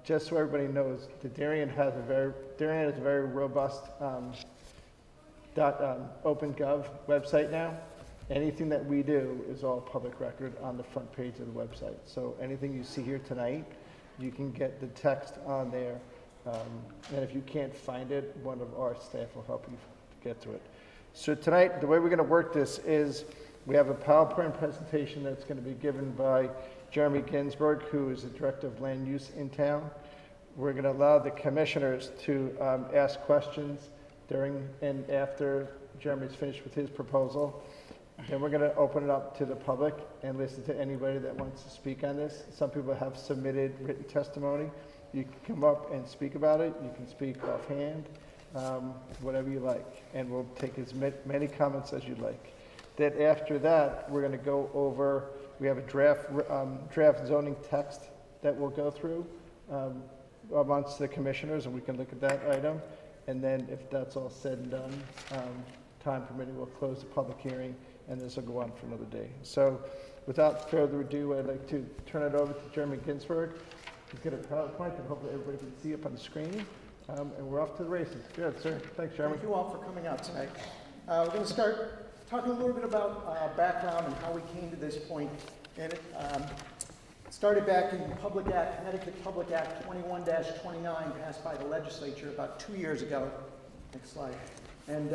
Just so everybody knows, the Darien has a very robust OpenGov website now. Anything that we do is all public record on the front page of the website. So anything you see here tonight, you can get the text on there. And if you can't find it, one of our staff will help you get to it. So tonight, the way we're going to work this is we have a PowerPoint presentation that's going to be given by Jeremy Ginsburg, who is the Director of Land Use in town. We're going to allow the commissioners to ask questions during and after Jeremy's finished with his proposal. Then we're going to open it up to the public and listen to anybody that wants to speak on this. Some people have submitted written testimony. You can come up and speak about it. You can speak offhand, whatever you like. And we'll take as many comments as you'd like. Then after that, we're going to go over, we have a draft zoning text that we'll go through amongst the commissioners, and we can look at that item. And then if that's all said and done, time permitting, we'll close the public hearing, and this will go on for another day. So without further ado, I'd like to turn it over to Jeremy Ginsburg. He's got a PowerPoint that hopefully everybody can see up on the screen. And we're off to the races. Good, sir. Thanks, Jeremy. Thank you all for coming out tonight. We're going to start talking a little bit about background and how we came to this point. And it started back in Connecticut Public Act 21-29, passed by the legislature about 2 years ago. Next slide. And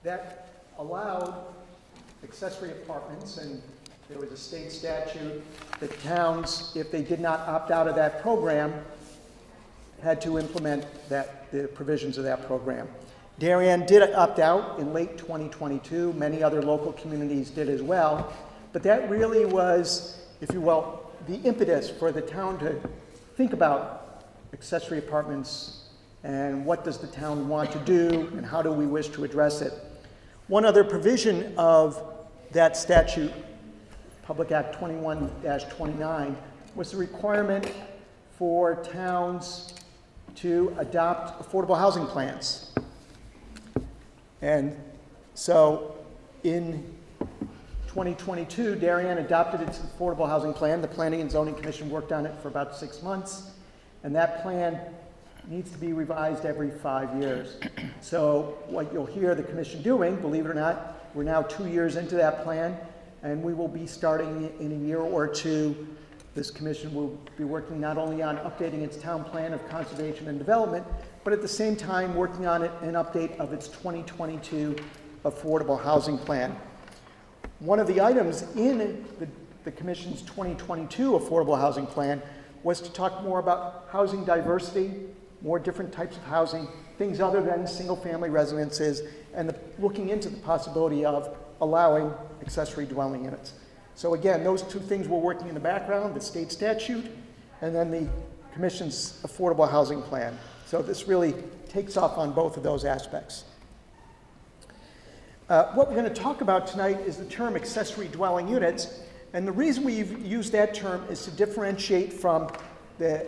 that allowed accessory apartments, and there was a state statute that towns, if they did not opt out of that program, had to implement the provisions of that program. Darien did opt out in late 2022. Many other local communities did as well. But that really was, if you will, the impetus for the town to think about accessory apartments and what does the town want to do and how do we wish to address it. One other provision of that statute, Public Act 21-29, was the requirement for towns to adopt affordable housing plans. And so in 2022, Darien adopted its affordable housing plan. The Planning and Zoning Commission worked on it for about 6 months, and that plan needs to be revised every 5 years. So what you'll hear the commission doing, believe it or not, we're now 2 years into that plan, and we will be starting in a year or two. This commission will be working not only on updating its town plan of conservation and development, but at the same time working on an update of its 2022 affordable housing plan. One of the items in the commission's 2022 affordable housing plan was to talk more about housing diversity, more different types of housing, things other than single-family residences, and looking into the possibility of allowing accessory dwelling units. So again, those two things were working in the background, the state statute, and then the commission's affordable housing plan. So this really takes off on both of those aspects. What we're going to talk about tonight is the term accessory dwelling units, and the reason we've used that term is to differentiate from the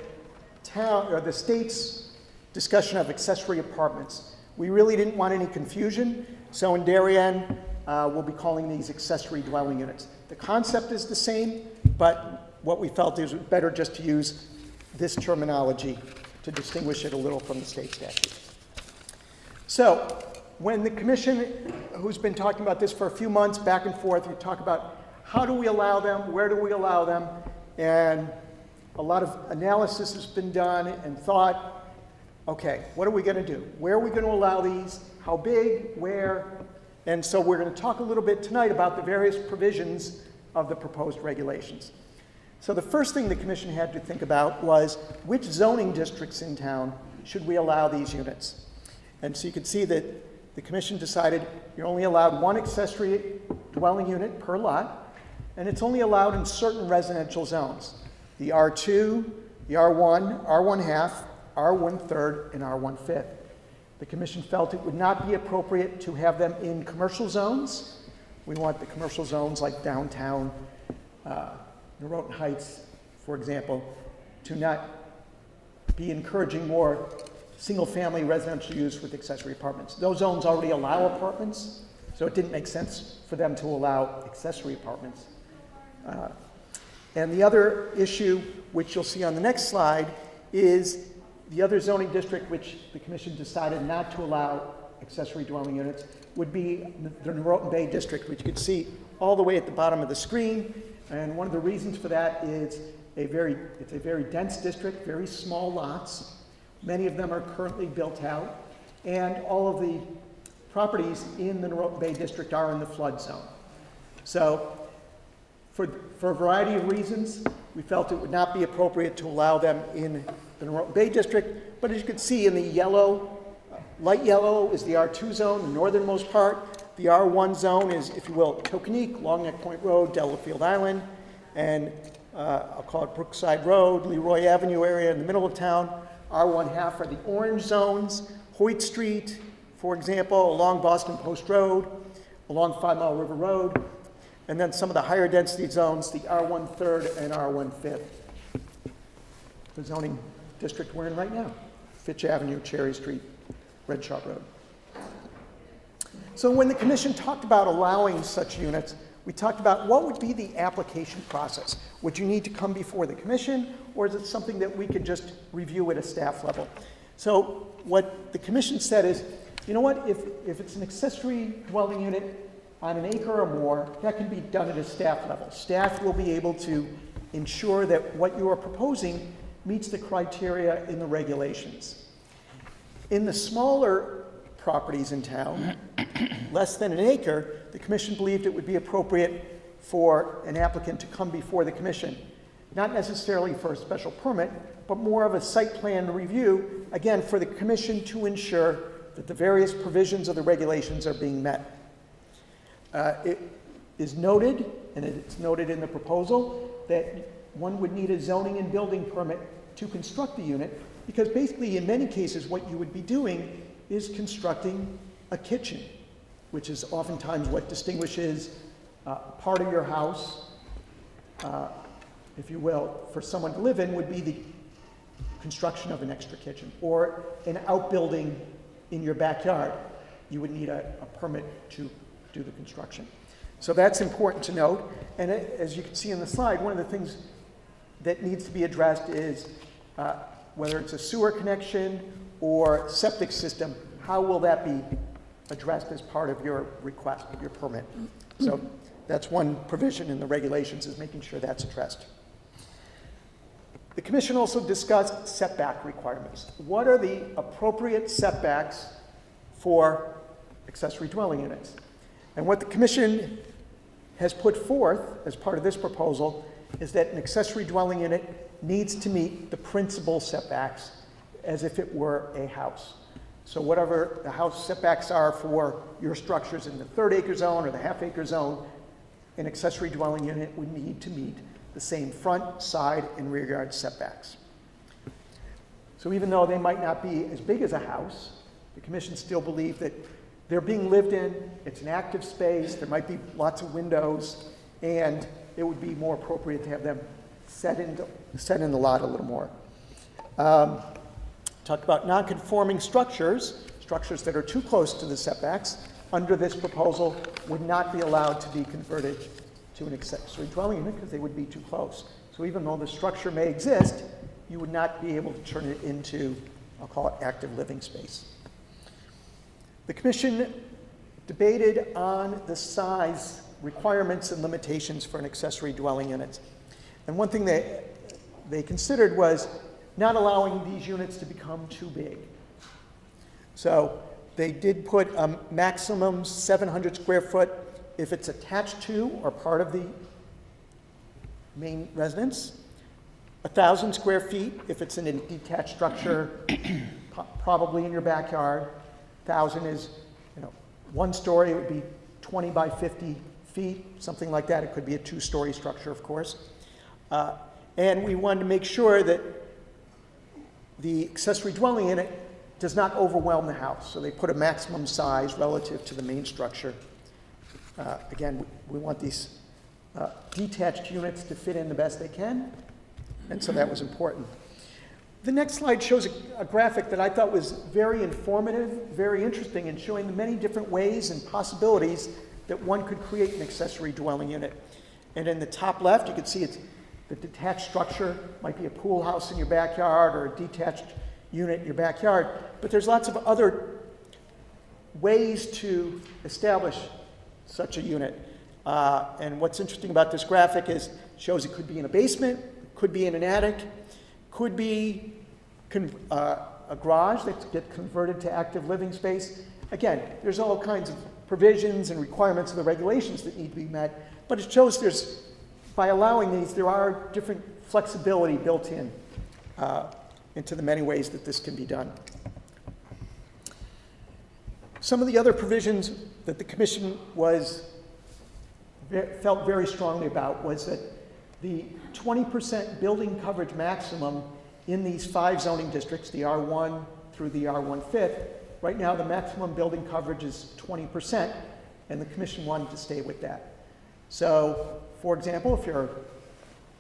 town or the state's discussion of accessory apartments. We really didn't want any confusion, so in Darien, we'll be calling these accessory dwelling units. The concept is the same, but what we felt is better just to use this terminology to distinguish it a little from the state statute. So, when the commission, who's been talking about this for a few months, back and forth, we talk about how do we allow them, where do we allow them, and a lot of analysis has been done and thought, okay, what are we going to do? Where are we going to allow these? How big? Where? And so we're going to talk a little bit tonight about the various provisions of the proposed regulations. So the first thing the commission had to think about was which zoning districts in town should we allow these units? And so you can see that the commission decided you're only allowed one accessory dwelling unit per lot, and it's only allowed in certain residential zones. The R2, the R1, R1 half, R1 third, and R1 fifth. The commission felt it would not be appropriate to have them in commercial zones. We want the commercial zones like downtown, Norotan Heights, for example, to not be encouraging more single-family residential use with accessory apartments. Those zones already allow apartments, so it didn't make sense for them to allow accessory apartments. And the other issue, which you'll see on the next slide, is the other zoning district which the commission decided not to allow accessory dwelling units would be the Norotan Bay district, which you can see all the way at the bottom of the screen. And one of the reasons for that is it's a very dense district, very small lots. Many of them are currently built out, and all of the properties in the Norotan Bay district are in the flood zone. So for a variety of reasons, we felt it would not be appropriate to allow them in the Norotan Bay district. But as you can see in the yellow, light yellow is the R2 zone, the northernmost part. The R1 zone is, if you will, Tokenique, Long Neck Point Road, Delafield Island, and I'll call it Brookside Road, Leroy Avenue area in the middle of town. R1 half are the orange zones, Hoyt Street, for example, along Boston Post Road, along 5 Mile River Road, and then some of the higher density zones, the R1 third and R1 fifth. The zoning district we're in right now, Fitch Avenue, Cherry Street, Redshaw Road. So when the commission talked about allowing such units, we talked about what would be the application process. Would you need to come before the commission, or is it something that we could just review at a staff level? So what the commission said is, you know what, if it's an accessory dwelling unit on an acre or more, that can be done at a staff level. Staff will be able to ensure that what you are proposing meets the criteria in the regulations. In the smaller properties in town, less than an acre, the commission believed it would be appropriate for an applicant to come before the commission, not necessarily for a special permit, but more of a site plan review, again, for the commission to ensure that the various provisions of the regulations are being met. It is noted, and it's noted in the proposal, that one would need a zoning and building permit to construct the unit, because basically in many cases what you would be doing is constructing a kitchen, which is oftentimes what distinguishes part of your house, if you will, for someone to live in, would be the construction of an extra kitchen or an outbuilding in your backyard. You would need a permit to do the construction. So that's important to note. And as you can see in the slide, one of the things that needs to be addressed is whether it's a sewer connection or septic system, how will that be addressed as part of your request, your permit? So that's one provision in the regulations, is making sure that's addressed. The commission also discussed setback requirements. What are the appropriate setbacks for accessory dwelling units? And what the commission has put forth as part of this proposal is that an accessory dwelling unit needs to meet the principal setbacks as if it were a house. So whatever the house setbacks are for your structures in the 3rd acre zone or the half acre zone, an accessory dwelling unit would need to meet the same front, side, and rear yard setbacks. So even though they might not be as big as a house, the commission still believe that they're being lived in, it's an active space, there might be lots of windows, and it would be more appropriate to have them set in the lot a little more. Talked about non-conforming structures that are too close to the setbacks under this proposal would not be allowed to be converted to an accessory dwelling unit because they would be too close. So even though the structure may exist, you would not be able to turn it into, I'll call it, active living space. The commission debated on the size requirements and limitations for an accessory dwelling unit. And one thing they considered was not allowing these units to become too big. So they did put a maximum 700 square foot if it's attached to or part of the main residence, 1,000 square feet if it's in a detached structure, probably in your backyard. 1,000 is, 1 story, it would be 20 by 50 feet, something like that. It could be a 2-story structure, of course. And we wanted to make sure that the accessory dwelling unit does not overwhelm the house. So they put a maximum size relative to the main structure. Again, we want these detached units to fit in the best they can, and so that was important. The next slide shows a graphic that I thought was very informative, very interesting, in showing the many different ways and possibilities that one could create an accessory dwelling unit. And in the top left, you can see The detached structure might be a pool house in your backyard or a detached unit in your backyard, but there's lots of other ways to establish such a unit. And what's interesting about this graphic is it shows it could be in a basement, could be in an attic, could be a garage that gets converted to active living space. Again, there's all kinds of provisions and requirements of the regulations that need to be met, but it shows by allowing these, there are different flexibility built in into the many ways that this can be done. Some of the other provisions that the commission felt very strongly about was that the 20% building coverage maximum in these 5 zoning districts, the R1 through the R1/5, right now the maximum building coverage is 20%, and the commission wanted to stay with that. So, for example, if you're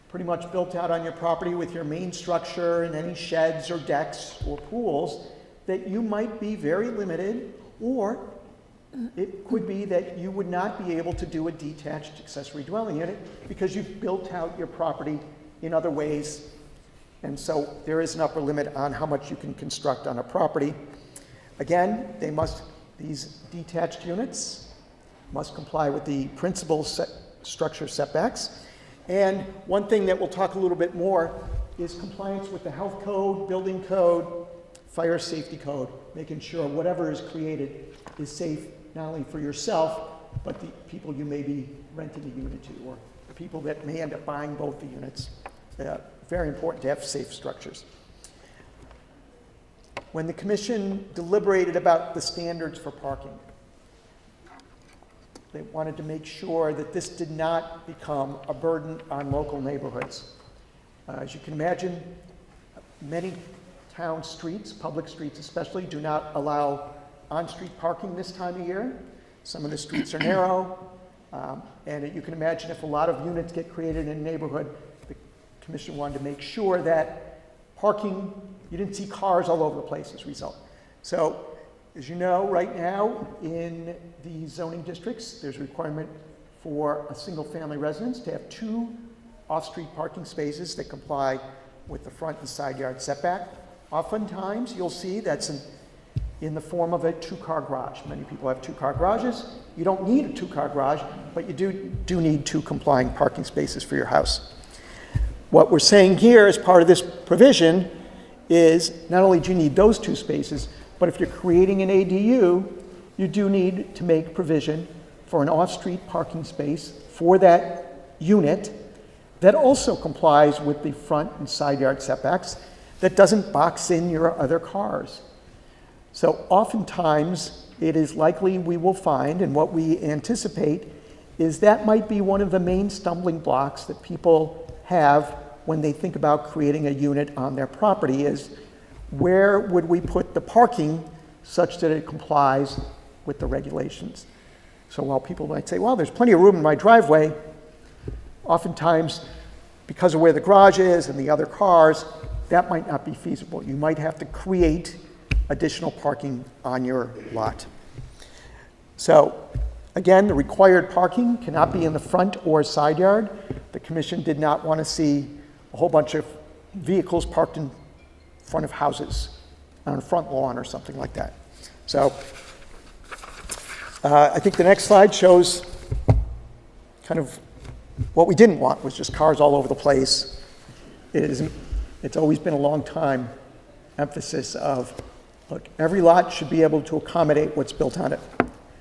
pretty much built out on your property with your main structure and any sheds or decks or pools, that you might be very limited, or it could be that you would not be able to do a detached accessory dwelling unit because you've built out your property in other ways. And so there is an upper limit on how much you can construct on a property. Again, these detached units must comply with the principal structure setbacks. And one thing that we'll talk a little bit more is compliance with the health code, building code, fire safety code, making sure whatever is created is safe not only for yourself, but the people you may be renting a unit to, or the people that may end up buying both the units. Very important to have safe structures. When the commission deliberated about the standards for parking, they wanted to make sure that this did not become a burden on local neighborhoods. As you can imagine, many town streets, public streets especially, do not allow on-street parking this time of year. Some of the streets are narrow, and you can imagine if a lot of units get created in a neighborhood, the commission wanted to make sure that parking, you didn't see cars all over the place as a result. So, as you know, right now in the zoning districts, there's a requirement for a single-family residence to have 2 off-street parking spaces that comply with the front and side yard setback. Oftentimes, you'll see that's in the form of a 2-car garage. Many people have 2-car garages. You don't need a 2-car garage, but you do need 2 complying parking spaces for your house. What we're saying here as part of this provision is not only do you need those 2 spaces, but if you're creating an ADU, you do need to make provision for an off-street parking space for that unit that also complies with the front and side yard setbacks, that doesn't box in your other cars. So oftentimes, it is likely we will find, and what we anticipate, is that might be one of the main stumbling blocks that people have when they think about creating a unit on their property is, where would we put the parking such that it complies with the regulations? So while people might say, well, there's plenty of room in my driveway, oftentimes, because of where the garage is and the other cars, that might not be feasible. You might have to create additional parking on your lot. So again, the required parking cannot be in the front or side yard. The commission did not want to see a whole bunch of vehicles parked in front of houses on a front lawn or something like that. So I think the next slide shows kind of what we didn't want, was just cars all over the place. It's always been a long time emphasis of, look, every lot should be able to accommodate what's built on it.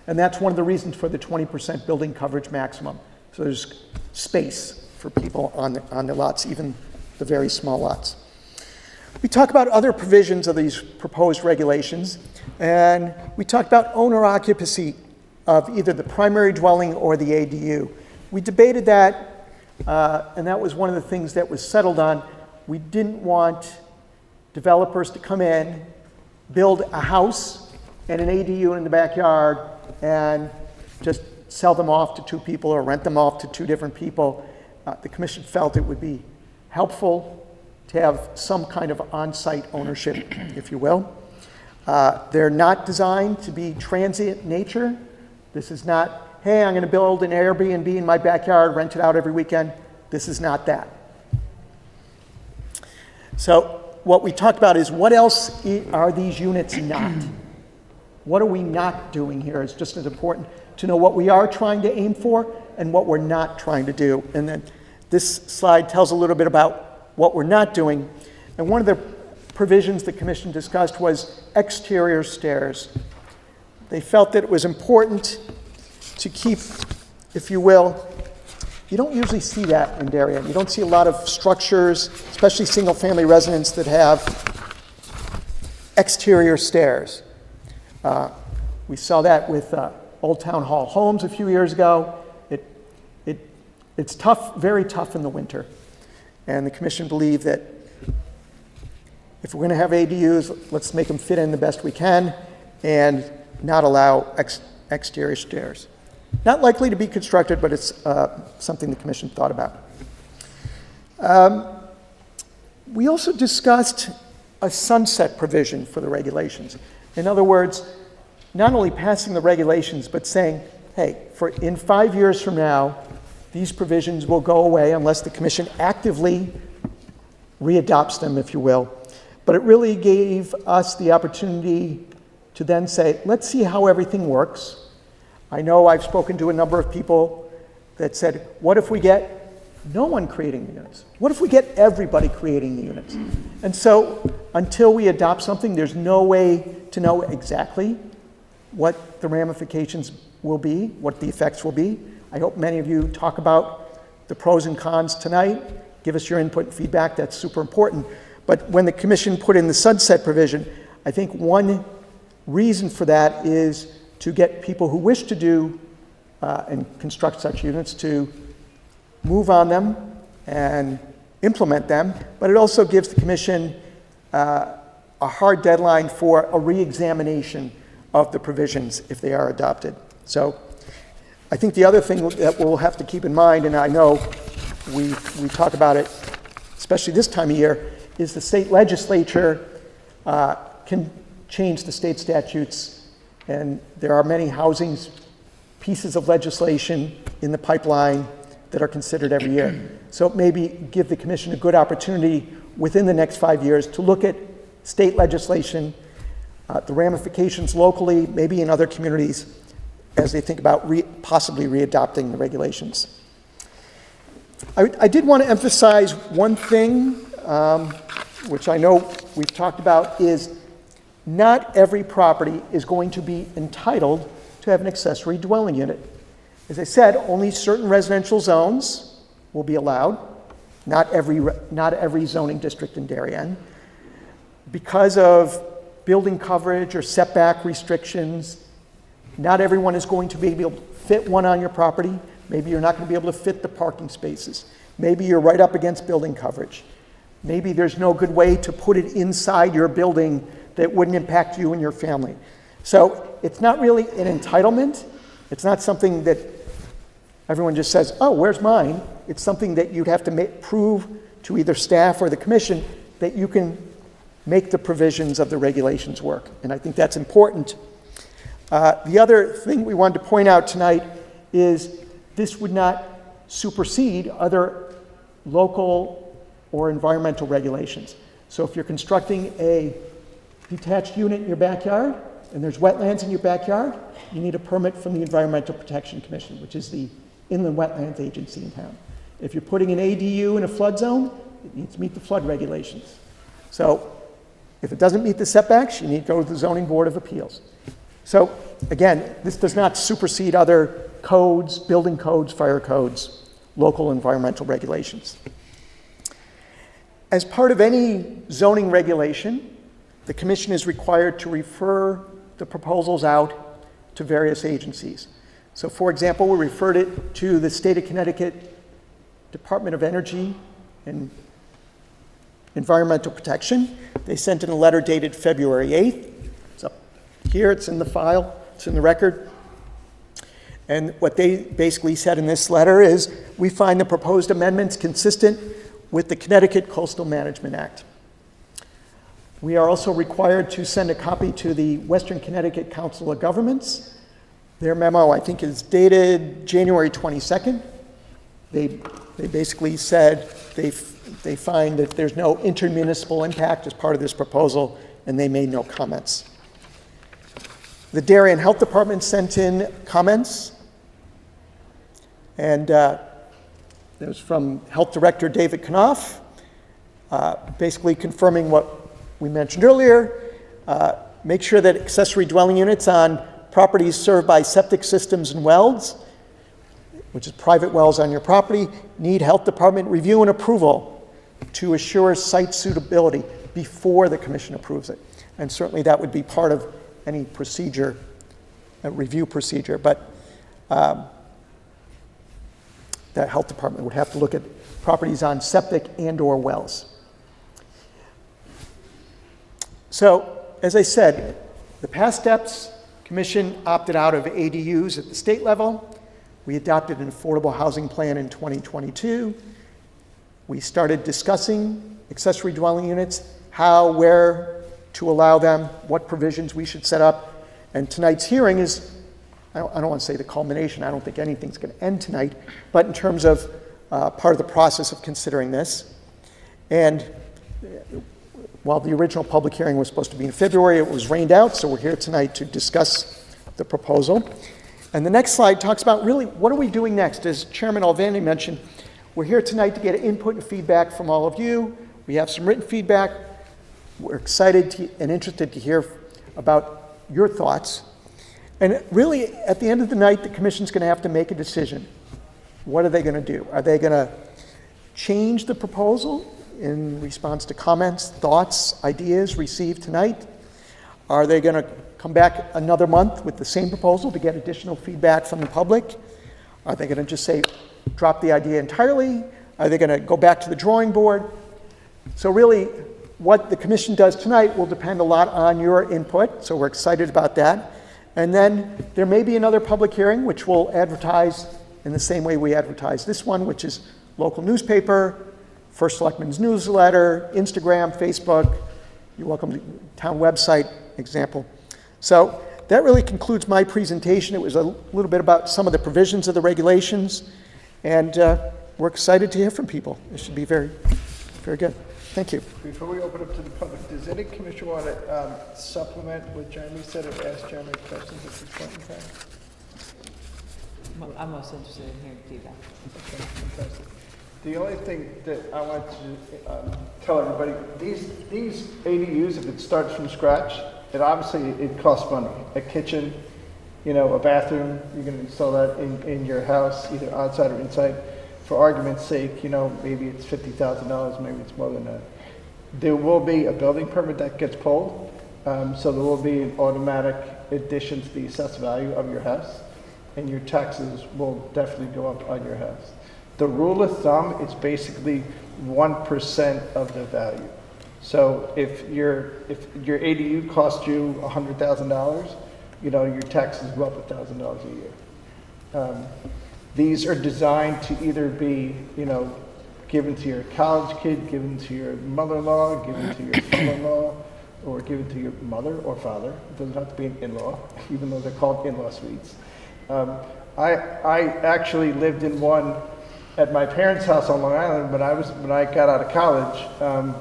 And that's one of the reasons for the 20% building coverage maximum. So there's space for people on the lots, even the very small lots. We talk about other provisions of these proposed regulations, and we talked about owner occupancy of either the primary dwelling or the ADU. We debated that, and that was one of the things that was settled on. We didn't want developers to come in, build a house and an ADU in the backyard, and just sell them off to 2 people or rent them off to 2 different people. The commission felt it would be helpful to have some kind of on-site ownership, if you will. They're not designed to be transient nature. This is not, hey, I'm going to build an Airbnb in my backyard, rent it out every weekend. This is not that. So what we talked about is what else are these units not? What are we not doing here? It's just as important to know what we are trying to aim for and what we're not trying to do. And then this slide tells a little bit about what we're not doing. And one of the provisions the commission discussed was exterior stairs. They felt that it was important to keep, if you will, you don't usually see that in Darien. You don't see a lot of structures, especially single-family residents, that have exterior stairs. We saw that with Old Town Hall Homes a few years ago. It's tough, very tough in the winter. And the commission believed that if we're going to have ADUs, let's make them fit in the best we can and not allow exterior stairs. Not likely to be constructed, but it's something the commission thought about. We also discussed a sunset provision for the regulations. In other words, not only passing the regulations, but saying, hey, in 5 years from now, these provisions will go away unless the commission actively readopts them, if you will. But it really gave us the opportunity to then say, let's see how everything works. I know I've spoken to a number of people that said, what if we get no one creating the units? What if we get everybody creating the units? And so until we adopt something, there's no way to know exactly what the ramifications will be, what the effects will be. I hope many of you talk about the pros and cons tonight. Give us your input and feedback. That's super important. But when the commission put in the sunset provision, I think one reason for that is to get people who wish to do and construct such units to move on them and implement them, but it also gives the commission a hard deadline for a re-examination of the provisions if they are adopted. So I think the other thing that we'll have to keep in mind, and I know we talk about it, especially this time of year, is the state legislature can change the state statutes, and there are many housing pieces of legislation in the pipeline that are considered every year. So maybe give the commission a good opportunity within the next 5 years to look at state legislation, the ramifications locally, maybe in other communities, as they think about possibly readopting the regulations. I did want to emphasize one thing, which I know we've talked about, is not every property is going to be entitled to have an accessory dwelling unit. As I said, only certain residential zones will be allowed, not every zoning district in Darien. Because of building coverage or setback restrictions, not everyone is going to be able to fit one on your property. Maybe you're not going to be able to fit the parking spaces. Maybe you're right up against building coverage. Maybe there's no good way to put it inside your building that wouldn't impact you and your family. So it's not really an entitlement. It's not something that everyone just says, oh, where's mine? It's something that you'd have to prove to either staff or the commission that you can make the provisions of the regulations work. And I think that's important. The other thing we wanted to point out tonight is this would not supersede other local or environmental regulations. So if you're constructing a detached unit in your backyard and there's wetlands in your backyard, you need a permit from the Environmental Protection Commission, which is the inland wetlands agency in town. If you're putting an ADU in a flood zone, it needs to meet the flood regulations. So if it doesn't meet the setbacks, you need to go to the Zoning Board of Appeals. So again, this does not supersede other codes, building codes, fire codes, local environmental regulations. As part of any zoning regulation, the commission is required to refer the proposals out to various agencies. So for example, we referred it to the State of Connecticut Department of Energy and Environmental Protection. They sent in a letter dated February 8th. It's up here, it's in the file, it's in the record. And what they basically said in this letter is, we find the proposed amendments consistent with the Connecticut Coastal Management Act. We are also required to send a copy to the Western Connecticut Council of Governments. Their memo, I think, is dated January 22nd. They basically said they find that there's no intermunicipal impact as part of this proposal, and they made no comments. The Darien Health Department sent in comments, and that was from Health Director David Knopf, basically confirming what we mentioned earlier. Make sure that accessory dwelling units on properties served by septic systems and wells, which is private wells on your property, need health department review and approval to assure site suitability before the commission approves it. And certainly that would be part of any procedure, a review procedure, but that health department would have to look at properties on septic and or wells. So, as I said, the past steps, commission opted out of ADUs at the state level. We adopted an affordable housing plan in 2022. We started discussing accessory dwelling units, how, where to allow them, what provisions we should set up. And tonight's hearing is, I don't want to say the culmination, I don't think anything's going to end tonight, but in terms of part of the process of considering this. And while the original public hearing was supposed to be in February, it was rained out, so we're here tonight to discuss the proposal. And the next slide talks about really what are we doing next. As Chairman Alvani mentioned, we're here tonight to get input and feedback from all of you. We have some written feedback. We're excited and interested to hear about your thoughts. And really, at the end of the night, the commission's going to have to make a decision. What are they going to do? Are they going to change the proposal in response to comments, thoughts, ideas received tonight? Are they going to come back another month with the same proposal to get additional feedback from the public? Are they going to just say, drop the idea entirely? Are they going to go back to the drawing board? So really, what the commission does tonight will depend a lot on your input, so we're excited about that. And then there may be another public hearing, which we'll advertise in the same way we advertise this one, which is local newspaper, First Selectman's newsletter, Instagram, Facebook, you're welcome to town website, example. So that really concludes my presentation. It was a little bit about some of the provisions of the regulations, and we're excited to hear from people. It should be very, very good. Thank you. Before we open up to the public, does any commissioner want to supplement what Jeremy said or ask Jeremy questions at this point in time? I'm most interested in hearing feedback. Okay, fantastic. The only thing that I want to tell everybody, these ADUs, if it starts from scratch, it costs money. A kitchen, a bathroom, you're going to install that in your house, either outside or inside. For argument's sake, maybe it's $50,000, maybe it's more than that. There will be a building permit that gets pulled, so there will be an automatic addition to the assessed value of your house, and your taxes will definitely go up on your house. The rule of thumb is basically 1% of the value. So if your ADU costs you $100,000, your taxes go up $1,000 a year. These are designed to either be, given to your college kid, given to your mother-in-law, given to your father-in-law, or given to your mother or father. It doesn't have to be an in-law, even though they're called in-law suites. I actually lived in one at my parents' house on Long Island when I got out of college.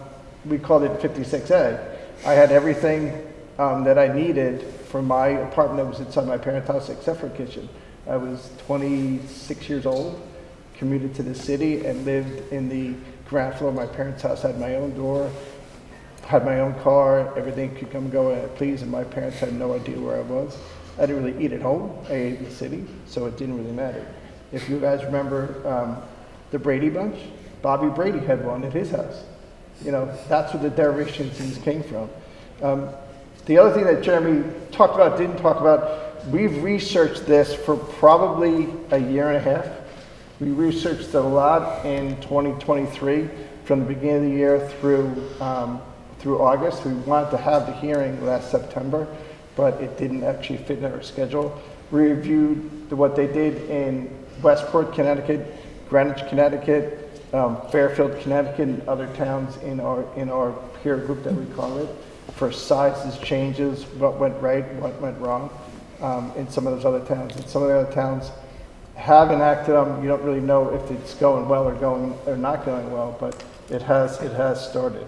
We called it 56A. I had everything that I needed for my apartment that was inside my parents' house except for a kitchen. I was 26 years old, commuted to the city, and lived in the ground floor of my parents' house. Had my own door, had my own car, everything could come and go as I pleased, and my parents had no idea where I was. I didn't really eat at home. I ate in the city, so it didn't really matter. If you guys remember the Brady Bunch, Bobby Brady had one at his house. That's where the derivations came from. The other thing that Jeremy talked about, didn't talk about, we've researched this for probably a year and a half. We researched a lot in 2023, from the beginning of the year through August. We wanted to have the hearing last September, but it didn't actually fit in our schedule. We reviewed what they did in Westport, Connecticut, Greenwich, Connecticut, Fairfield, Connecticut, and other towns in our peer group that we call it, for sizes, changes, what went right, what went wrong, in some of those other towns. In some of the other towns, haven't acted on, you don't really know if it's going well or not going well, but it has started.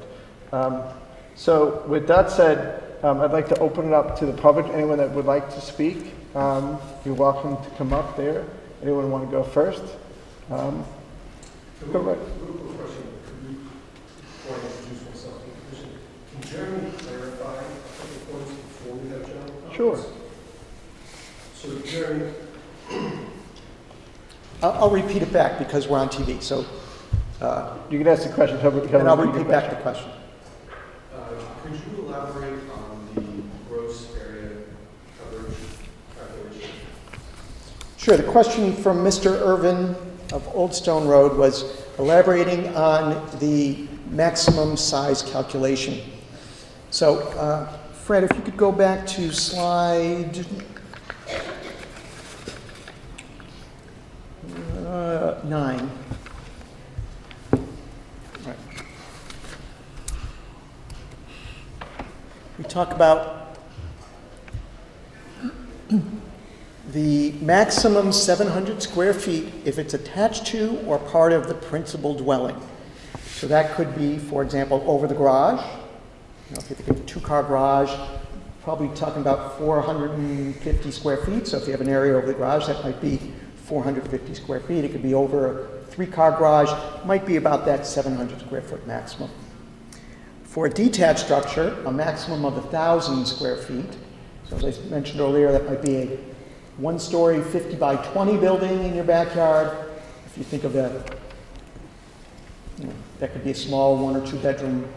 So with that said, I'd like to open it up to the public. Anyone that would like to speak, you're welcome to come up there. Anyone want to go first? Go right. Question. Before I introduce myself to the commission, can Jeremy clarify a couple points before we have general comments? Sure. So Jeremy, I'll repeat it back because we're on TV, so, You can ask the question. and I'll repeat back the question. could you elaborate on the gross area coverage calculation? Sure, the question from Mr. Irvin of Old Stone Road was elaborating on the maximum size calculation. So, Fred, if you could go back to slide 9. Right. We talk about the maximum 700 square feet if it's attached to or part of the principal dwelling. So that could be, for example, over the garage. You know, if you think of a two-car garage, probably talking about 450 square feet. So if you have an area over the garage, that might be 450 square feet. It could be over a 3-car garage, might be about that 700 square foot maximum. For a detached structure, a maximum of 1,000 square feet. So as I mentioned earlier, that might be a 1-story 50 by 20 building in your backyard. If you think of that, you know, that could be a small 1 or 2 bedroom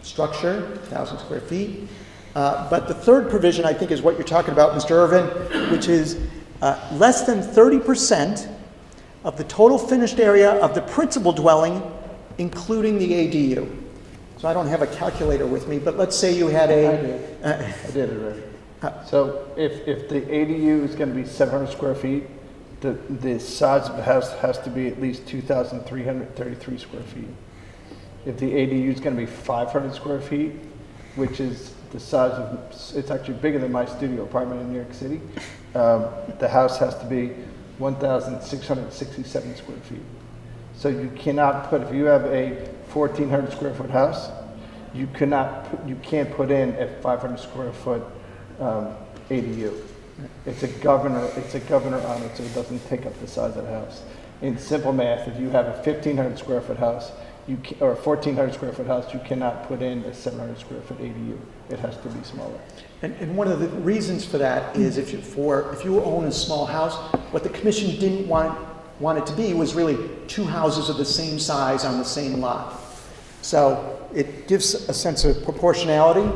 structure, 1,000 square feet. But the third provision, I think, is what you're talking about, Mr. Irvin, which is less than 30% of the total finished area of the principal dwelling, including the ADU. So I don't have a calculator with me, but let's say you had a... I did it already. So if the ADU is going to be 700 square feet, the size of the house has to be at least 2,333 square feet. If the ADU is going to be 500 square feet, which is the size of, it's actually bigger than my studio apartment in New York City, the house has to be 1,667 square feet. So you cannot put, if you have a 1,400 square foot house, you can't put in a 500 square foot ADU. It's a governor on it, so it doesn't take up the size of the house. In simple math, if you have a 1,500 square foot house, or a 1,400 square foot house, you cannot put in a 700 square foot ADU. It has to be smaller. And one of the reasons for that is if you own a small house, what the commission didn't want it to be was really 2 houses of the same size on the same lot. So it gives a sense of proportionality,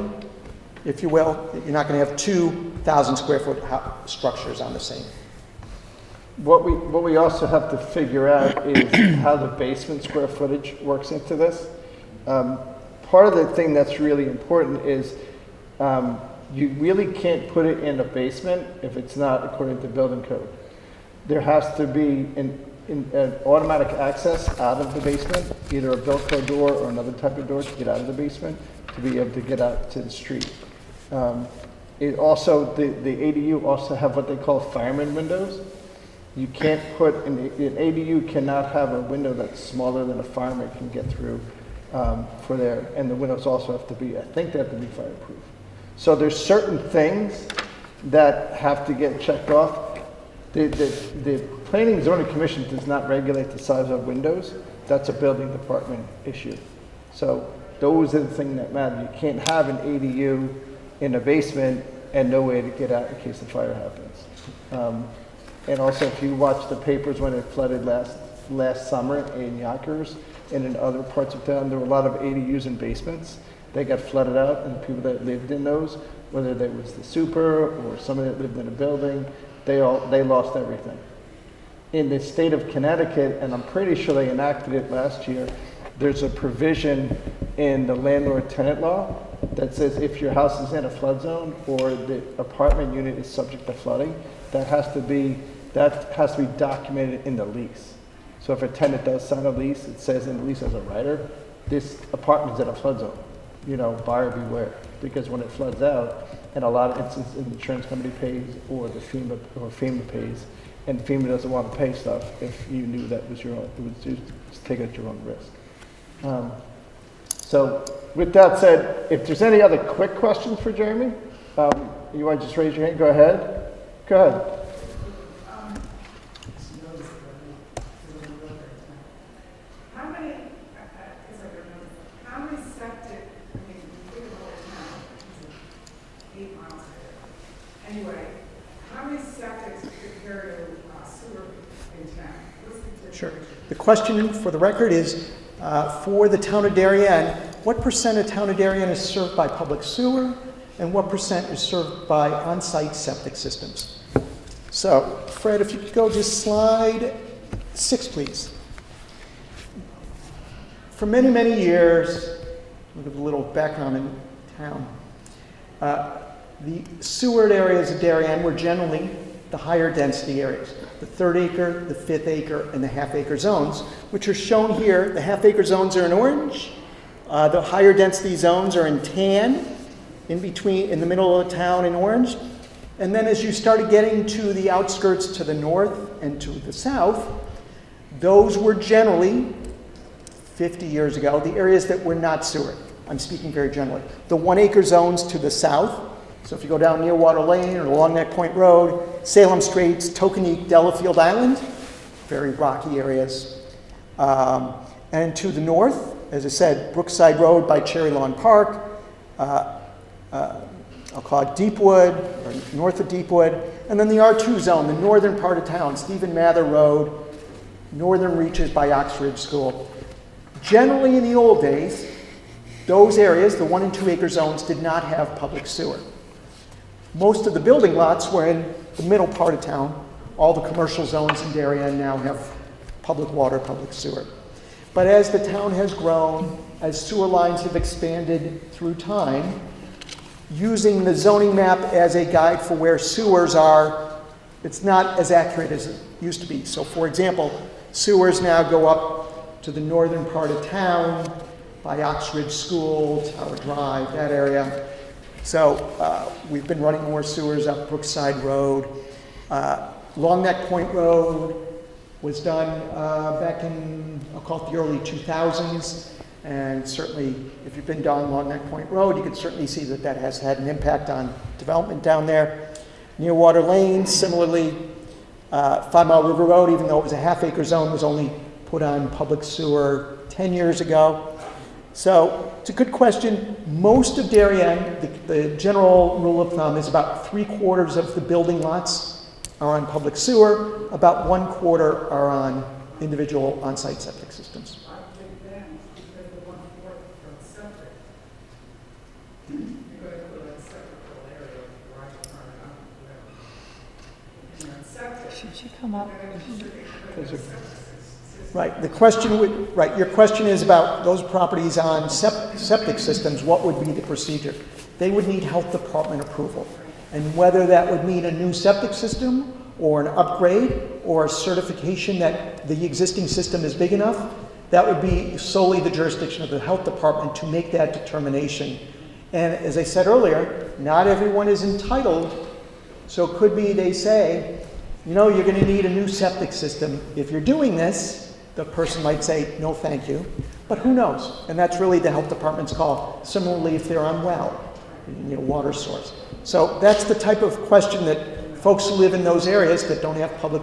if you will. You're not going to have 2,000 square foot structures on the same. What we also have to figure out is how the basement square footage works into this. Part of the thing that's really important is you really can't put it in a basement if it's not according to building code. There has to be an automatic access out of the basement, either a Velcro door or another type of door to get out of the basement to be able to get out to the street. It also, the ADU also have what they call fireman windows. You can't put, an ADU cannot have a window that's smaller than a fireman can get through for there. And the windows also have to be, I think they have to be fireproof. So there's certain things that have to get checked off. The Planning and Zoning Commission does not regulate the size of windows. That's a building department issue. So those are the things that matter. You can't have an ADU in a basement and no way to get out in case a fire happens. And also, if you watch the papers when it flooded last summer in Yonkers and in other parts of town, there were a lot of ADUs in basements. They got flooded out, and the people that lived in those, whether they was the super or somebody that lived in a building, they lost everything. In the state of Connecticut, and I'm pretty sure they enacted it last year, there's a provision in the landlord-tenant law that says if your house is in a flood zone or the apartment unit is subject to flooding, that has to be documented in the lease. So if a tenant does sign a lease, it says in the lease as a writer, this apartment's in a flood zone. You know, buyer beware, because when it floods out, and a lot of instances, the insurance company pays or the FEMA pays, and FEMA doesn't want to pay stuff if you knew that was your own, it was just take at your own risk. So with that said, if there's any other quick questions for Jeremy, you want to just raise your hand? Go ahead. Go ahead. How many septic, I mean, you think of the whole town, it's 8 miles there. Anyway, how many septics compare to sewer in town? What's the Sure. difference? The question for the record is, for the town of Darien, what percent of town of Darien is served by public sewer, and what percent is served by on-site septic systems? So, Fred, if you could go just slide 6, please. For many, many years, look at a little background in town. The sewered areas of Darien were generally the higher density areas, the 3rd acre, the 5th acre, and the half-acre zones, which are shown here. The half-acre zones are in orange. The higher density zones are in tan, in the middle of the town in orange. And then as you started getting to the outskirts to the north and to the south, those were generally, 50 years ago, the areas that were not sewered. I'm speaking very generally. The 1 acre zones to the south, so if you go down Nearwater Lane or along Neck Point Road, Salem Straits, Tokenique, Delafield Island, very rocky areas. And to the north, as I said, Brookside Road by Cherry Lawn Park, I'll call it Deepwood, or north of Deepwood, and then the R2 zone, the northern part of town, Stephen Mather Road, northern reaches by Oxford School. Generally in the old days, those areas, the 1 and 2 acre zones, did not have public sewer. Most of the building lots were in the middle part of town. All the commercial zones in Darien now have public water, public sewer. But as the town has grown, as sewer lines have expanded through time, using the zoning map as a guide for where sewers are, it's not as accurate as it used to be. So for example, sewers now go up to the northern part of town by Oxford School, Tower Drive, that area. So we've been running more sewers up Brookside Road. Long Neck Point Road was done back in, I'll call it the early 2000s. And certainly, if you've been down Long Neck Point Road, you can certainly see that that has had an impact on development down there. Nearwater Lane, similarly, 5 Mile River Road, even though it was a half-acre zone, was only put on public sewer 10 years ago. So it's a good question. Most of Darien, the general rule of thumb is about 3/4 of the building lots are on public sewer, about 1/4 are on individual on-site septic systems. Should she come up? Right, the question would, right, your question is about those properties on septic systems, what would be the procedure? They would need health department approval. And whether that would mean a new septic system or an upgrade or a certification that the existing system is big enough, that would be solely the jurisdiction of the health department to make that determination. And as I said earlier, not everyone is entitled, so it could be they say, you know, you're going to need a new septic system. If you're doing this, the person might say, no, thank you. But who knows? And that's really the health department's call. Similarly, if they're unwell, you need a water source. So that's the type of question that folks who live in those areas that don't have public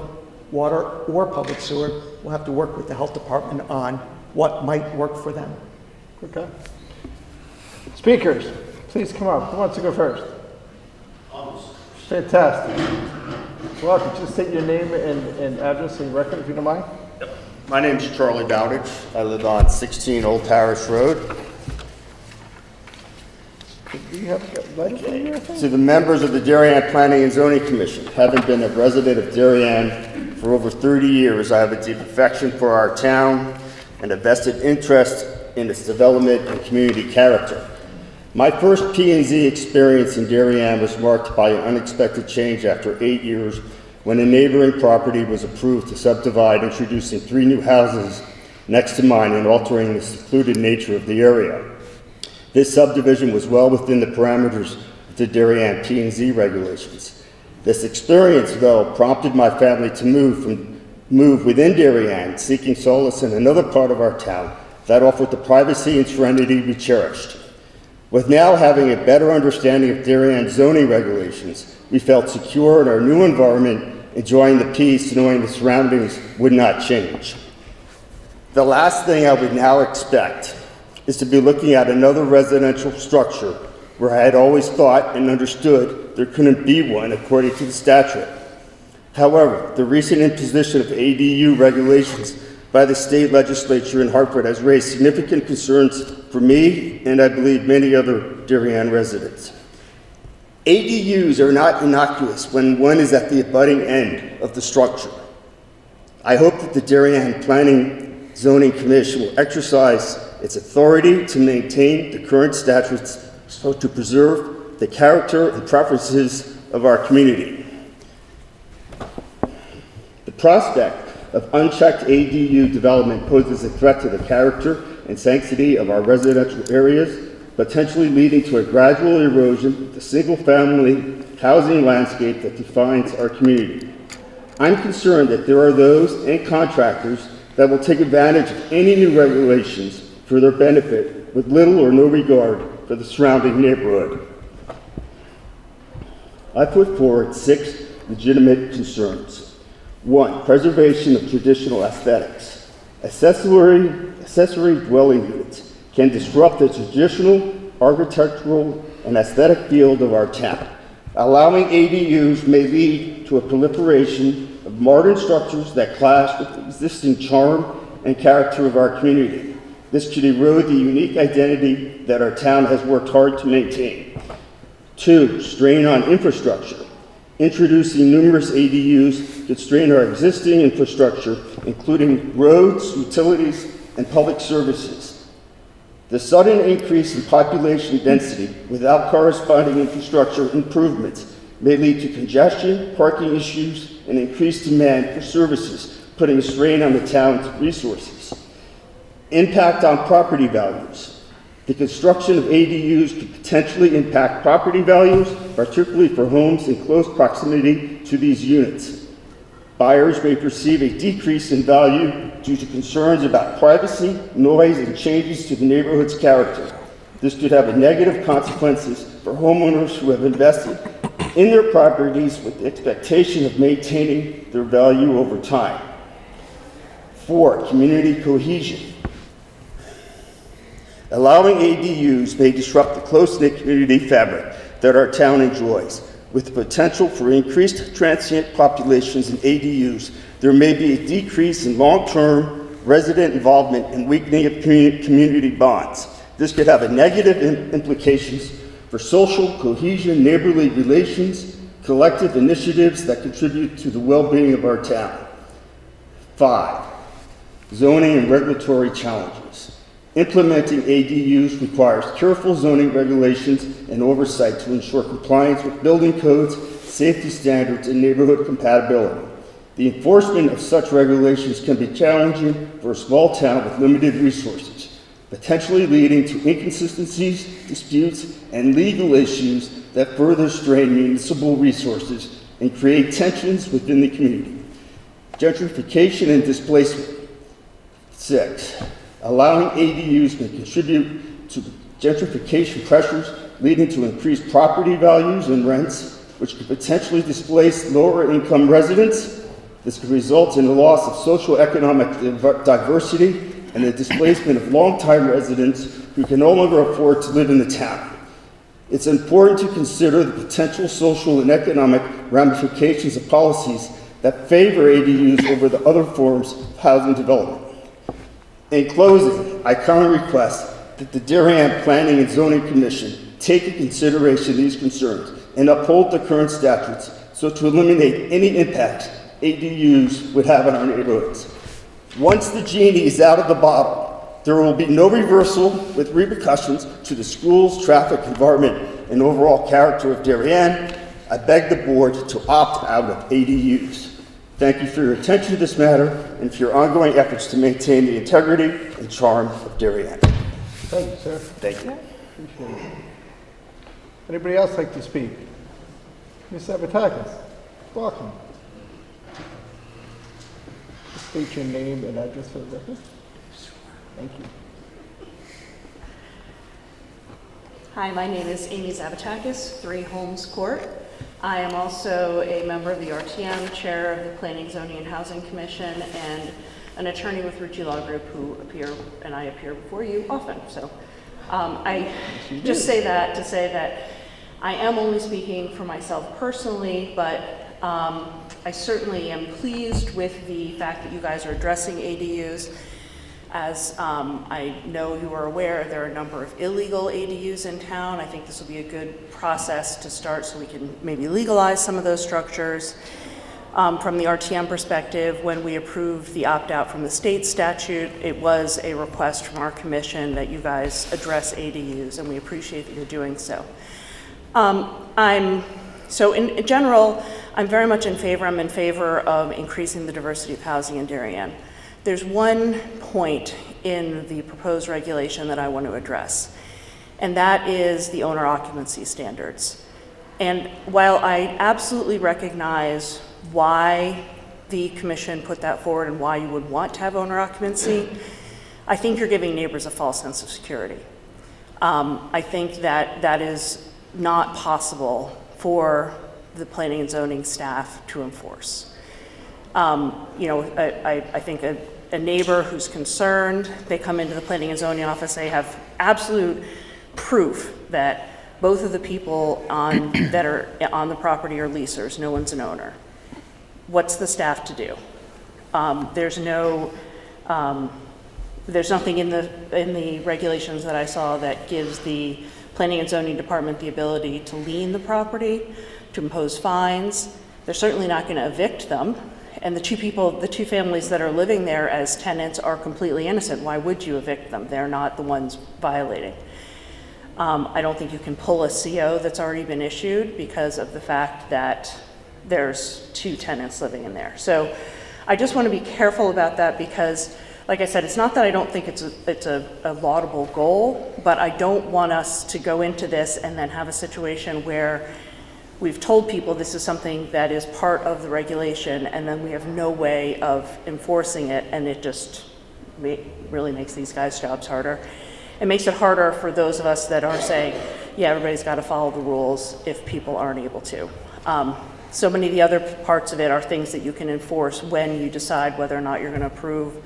water or public sewer will have to work with the health department on what might work for them. Okay. Speakers, please come up. Who wants to go first? Fantastic. Welcome. Just state your name and address and record if you don't mind. My name's Charlie Bowditch. I live on 16 Old Parish Road. Do you have a letter from you or something? To the members of the Darien Planning and Zoning Commission, having been a resident of Darien for over 30 years, I have a deep affection for our town and a vested interest in its development and community character. My first P&Z experience in Darien was marked by an unexpected change after 8 years when a neighboring property was approved to subdivide, introducing 3 new houses next to mine and altering the secluded nature of the area. This subdivision was well within the parameters of the Darien P&Z regulations. This experience, though, prompted my family to move within Darien, seeking solace in another part of our town that offered the privacy and serenity we cherished. With now having a better understanding of Darien zoning regulations, we felt secure in our new environment, enjoying the peace, knowing the surroundings would not change. The last thing I would now expect is to be looking at another residential structure where I had always thought and understood there couldn't be one according to the statute. However, the recent imposition of ADU regulations by the state legislature in Hartford has raised significant concerns for me and I believe many other Darien residents. ADUs are not innocuous when one is at the abutting end of the structure. I hope that the Darien Planning Zoning Commission will exercise its authority to maintain the current statutes so to preserve the character and preferences of our community. The prospect of unchecked ADU development poses a threat to the character and sanctity of our residential areas, potentially leading to a gradual erosion of the single-family housing landscape that defines our community. I'm concerned that there are those and contractors that will take advantage of any new regulations for their benefit with little or no regard for the surrounding neighborhood. I put forward 6 legitimate concerns. 1, preservation of traditional aesthetics. Accessory dwelling units can disrupt the traditional architectural and aesthetic field of our town. Allowing ADUs may lead to a proliferation of modern structures that clash with the existing charm and character of our community. This could erode the unique identity that our town has worked hard to maintain. 2, strain on infrastructure. Introducing numerous ADUs could strain our existing infrastructure, including roads, utilities, and public services. The sudden increase in population density without corresponding infrastructure improvements may lead to congestion, parking issues, and increased demand for services, putting a strain on the town's resources. Impact on property values. The construction of ADUs could potentially impact property values, particularly for homes in close proximity to these units. Buyers may perceive a decrease in value due to concerns about privacy, noise, and changes to the neighborhood's character. This could have negative consequences for homeowners who have invested in their properties with the expectation of maintaining their value over time. 4, community cohesion. Allowing ADUs may disrupt the close-knit community fabric that our town enjoys. With the potential for increased transient populations in ADUs, there may be a decrease in long-term resident involvement and weakening of community bonds. This could have negative implications for social cohesion, neighborly relations, collective initiatives that contribute to the well-being of our town. 5, zoning and regulatory challenges. Implementing ADUs requires careful zoning regulations and oversight to ensure compliance with building codes, safety standards, and neighborhood compatibility. The enforcement of such regulations can be challenging for a small town with limited resources, potentially leading to inconsistencies, disputes, and legal issues that further strain municipal resources and create tensions within the community. Gentrification and displacement. 6, allowing ADUs may contribute to gentrification pressures, leading to increased property values and rents, which could potentially displace lower income residents. This could result in the loss of socioeconomic diversity and the displacement of longtime residents who can no longer afford to live in the town. It's important to consider the potential social and economic ramifications of policies that favor ADUs over the other forms of housing development. In closing, I kindly request that the Darien Planning and Zoning Commission take into consideration these concerns and uphold the current statutes so to eliminate any impact ADUs would have on our neighborhoods. Once the genie is out of the bottle, there will be no reversal with repercussions to the schools, traffic, environment, and overall character of Darien. I beg the board to opt out of ADUs. Thank you for your attention to this matter and for your ongoing efforts to maintain the integrity and charm of Darien. Thank you, sir. Thank you. Appreciate it. Anybody else like to speak? Ms. Sabatakis? Welcome. State your name and address for the record. Thank you. Hi, my name is Amy Zavatakis, 3 Holmes Court. I am also a member of the RTM, chair of the Planning, Zoning, and Housing Commission, and an attorney with Rucci Law Group who I appear before you often. So I just say that to say that I am only speaking for myself personally, but I certainly am pleased with the fact that you guys are addressing ADUs. As I know you are aware, there are a number of illegal ADUs in town. I think this will be a good process to start so we can maybe legalize some of those structures. From the RTM perspective, when we approved the opt-out from the state statute, it was a request from our commission that you guys address ADUs, and we appreciate that you're doing so. So in general, I'm very much in favor. I'm in favor of increasing the diversity of housing in Darien. There's one point in the proposed regulation that I want to address, and that is the owner occupancy standards. And while I absolutely recognize why the commission put that forward and why you would want to have owner occupancy, I think you're giving neighbors a false sense of security. I think that that is not possible for the planning and zoning staff to enforce. I think a neighbor who's concerned, they come into the planning and zoning office, they have absolute proof that both of the people that are on the property are leasers, no one's an owner. What's the staff to do? There's nothing in the regulations that I saw that gives the planning and zoning department the ability to lien the property, to impose fines. They're certainly not going to evict them. And the two families that are living there as tenants are completely innocent. Why would you evict them? They're not the ones violating. I don't think you can pull a CO that's already been issued because of the fact that there's 2 tenants living in there. So I just want to be careful about that because, like I said, it's not that I don't think it's a laudable goal, but I don't want us to go into this and then have a situation where we've told people this is something that is part of the regulation and then we have no way of enforcing it, and it just really makes these guys' jobs harder. It makes it harder for those of us that are saying, yeah, everybody's got to follow the rules if people aren't able to. So many of the other parts of it are things that you can enforce when you decide whether or not you're going to approve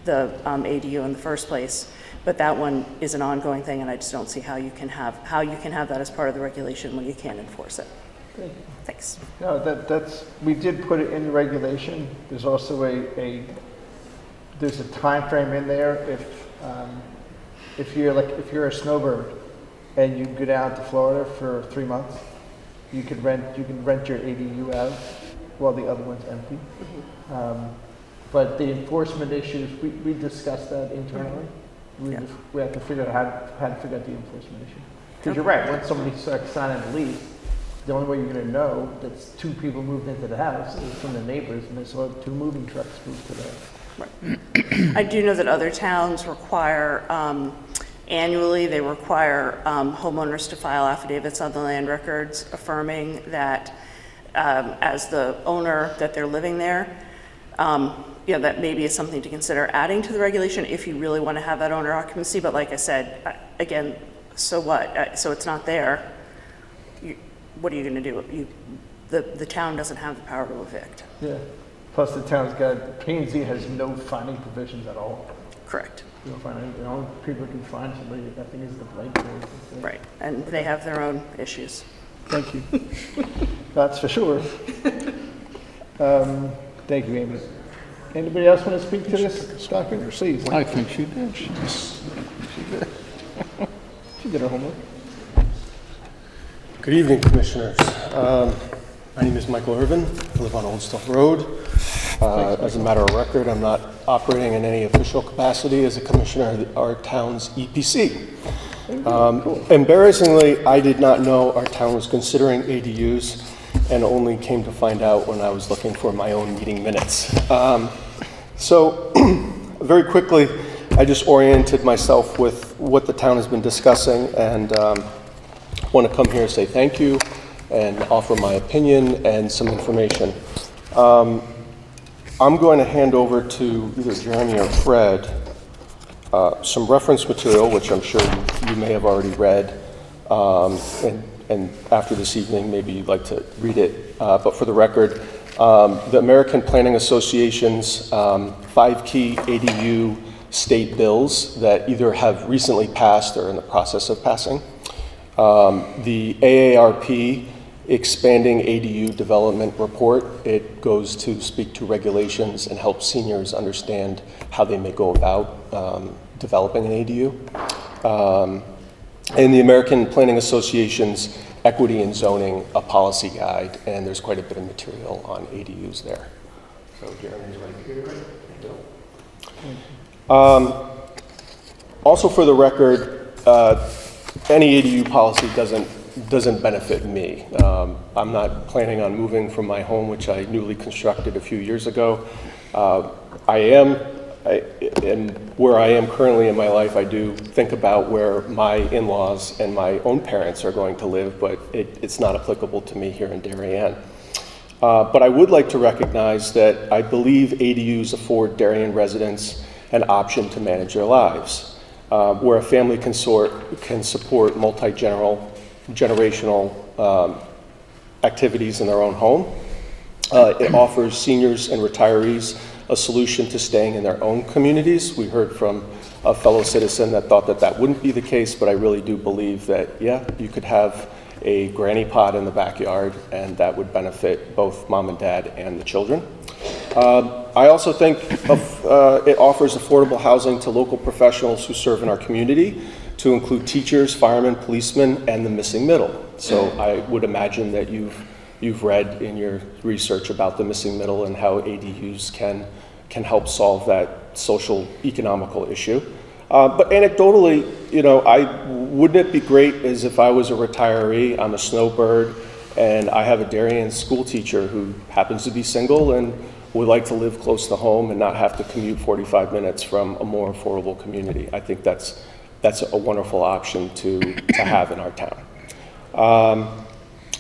the ADU in the first place. But that one is an ongoing thing, and I just don't see how you can have that as part of the regulation when you can't enforce it. Thank you. Thanks. No, that's, we did put it in the regulation. There's also there's a time frame in there. If you're a snowbird and you go down to Florida for 3 months, you can rent your ADU out while the other one's empty. Mm-hmm. But the enforcement issues, we discussed that internally. Yeah. We have to figure out how to figure out the enforcement issue. Because you're right, once somebody starts signing a lease, the only way you're going to know that 2 people moved into the house is from the neighbors, and they saw 2 moving trucks move to the house. Right. I do know that other towns require, annually, they require homeowners to file affidavits on the land records affirming that as the owner that they're living there, that maybe is something to consider adding to the regulation if you really want to have that owner occupancy. But like I said, again, so what? So it's not there. What are you going to do? The town doesn't have the power to evict. Yeah. Plus the town's got, P&Z has no finding provisions at all. Correct. You don't find any, the only people who can find somebody, I think, is the blight board. Right. And they have their own issues. Thank you. That's for sure. Thank you, Amy. Anybody else want to speak to this document? Please. I think she did. She did. She did her homework. Good evening, Commissioners. My name is Michael Irvin. I live on Old Stone Road. As a matter of record, I'm not operating in any official capacity as a commissioner of our town's EPC. Embarrassingly, I did not know our town was considering ADUs and only came to find out when I was looking for my own meeting minutes. So very quickly, I just oriented myself with what the town has been discussing and want to come here and say thank you and offer my opinion and some information. I'm going to hand over to either Jeremy or Fred some reference material, which I'm sure you may have already read, and after this evening, maybe you'd like to read it. But for the record, the American Planning Association's 5 key ADU state bills that either have recently passed or are in the process of passing. The AARP Expanding ADU Development Report, it goes to speak to regulations and help seniors understand how they may go about developing an ADU. And the American Planning Association's Equity in Zoning, a policy guide, and there's quite a bit of material on ADUs there. So Jeremy's right here. Also for the record, any ADU policy doesn't benefit me. I'm not planning on moving from my home, which I newly constructed a few years ago. And where I am currently in my life, I do think about where my in-laws and my own parents are going to live, but it's not applicable to me here in Darien. But I would like to recognize that I believe ADUs afford Darien residents an option to manage their lives, where a family can support multi-generational activities in their own home. It offers seniors and retirees a solution to staying in their own communities. We heard from a fellow citizen that thought that that wouldn't be the case, but I really do believe that, yeah, you could have a granny pod in the backyard and that would benefit both mom and dad and the children. I also think it offers affordable housing to local professionals who serve in our community, to include teachers, firemen, policemen, and the missing middle. So I would imagine that you've read in your research about the missing middle and how ADUs can help solve that social economical issue. But anecdotally, wouldn't it be great as if I was a retiree, I'm a snowbird, and I have a Darien school teacher who happens to be single and would like to live close to home and not have to commute 45 minutes from a more affordable community. I think that's a wonderful option to have in our town.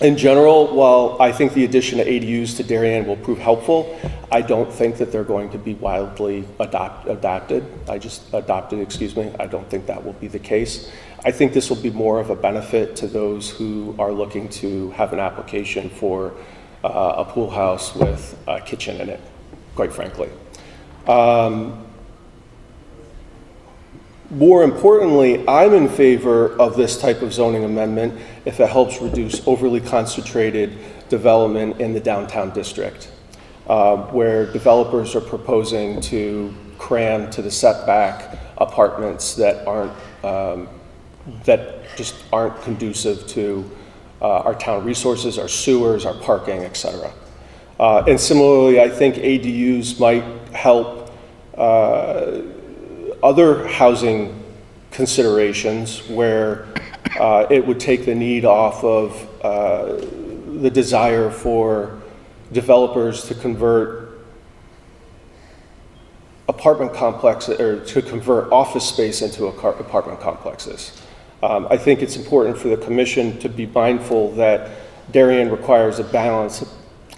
In general, while I think the addition of ADUs to Darien will prove helpful, I don't think that they're going to be wildly adopted. I don't think that will be the case. I think this will be more of a benefit to those who are looking to have an application for a pool house with a kitchen in it, quite frankly. More importantly, I'm in favor of this type of zoning amendment if it helps reduce overly concentrated development in the downtown district, where developers are proposing to cram to the setback apartments that just aren't conducive to our town resources, our sewers, our parking, etc. And similarly, I think ADUs might help other housing considerations where it would take the need off of the desire for developers to convert apartment complexes or to convert office space into apartment complexes. I think it's important for the commission to be mindful that Darien requires a balance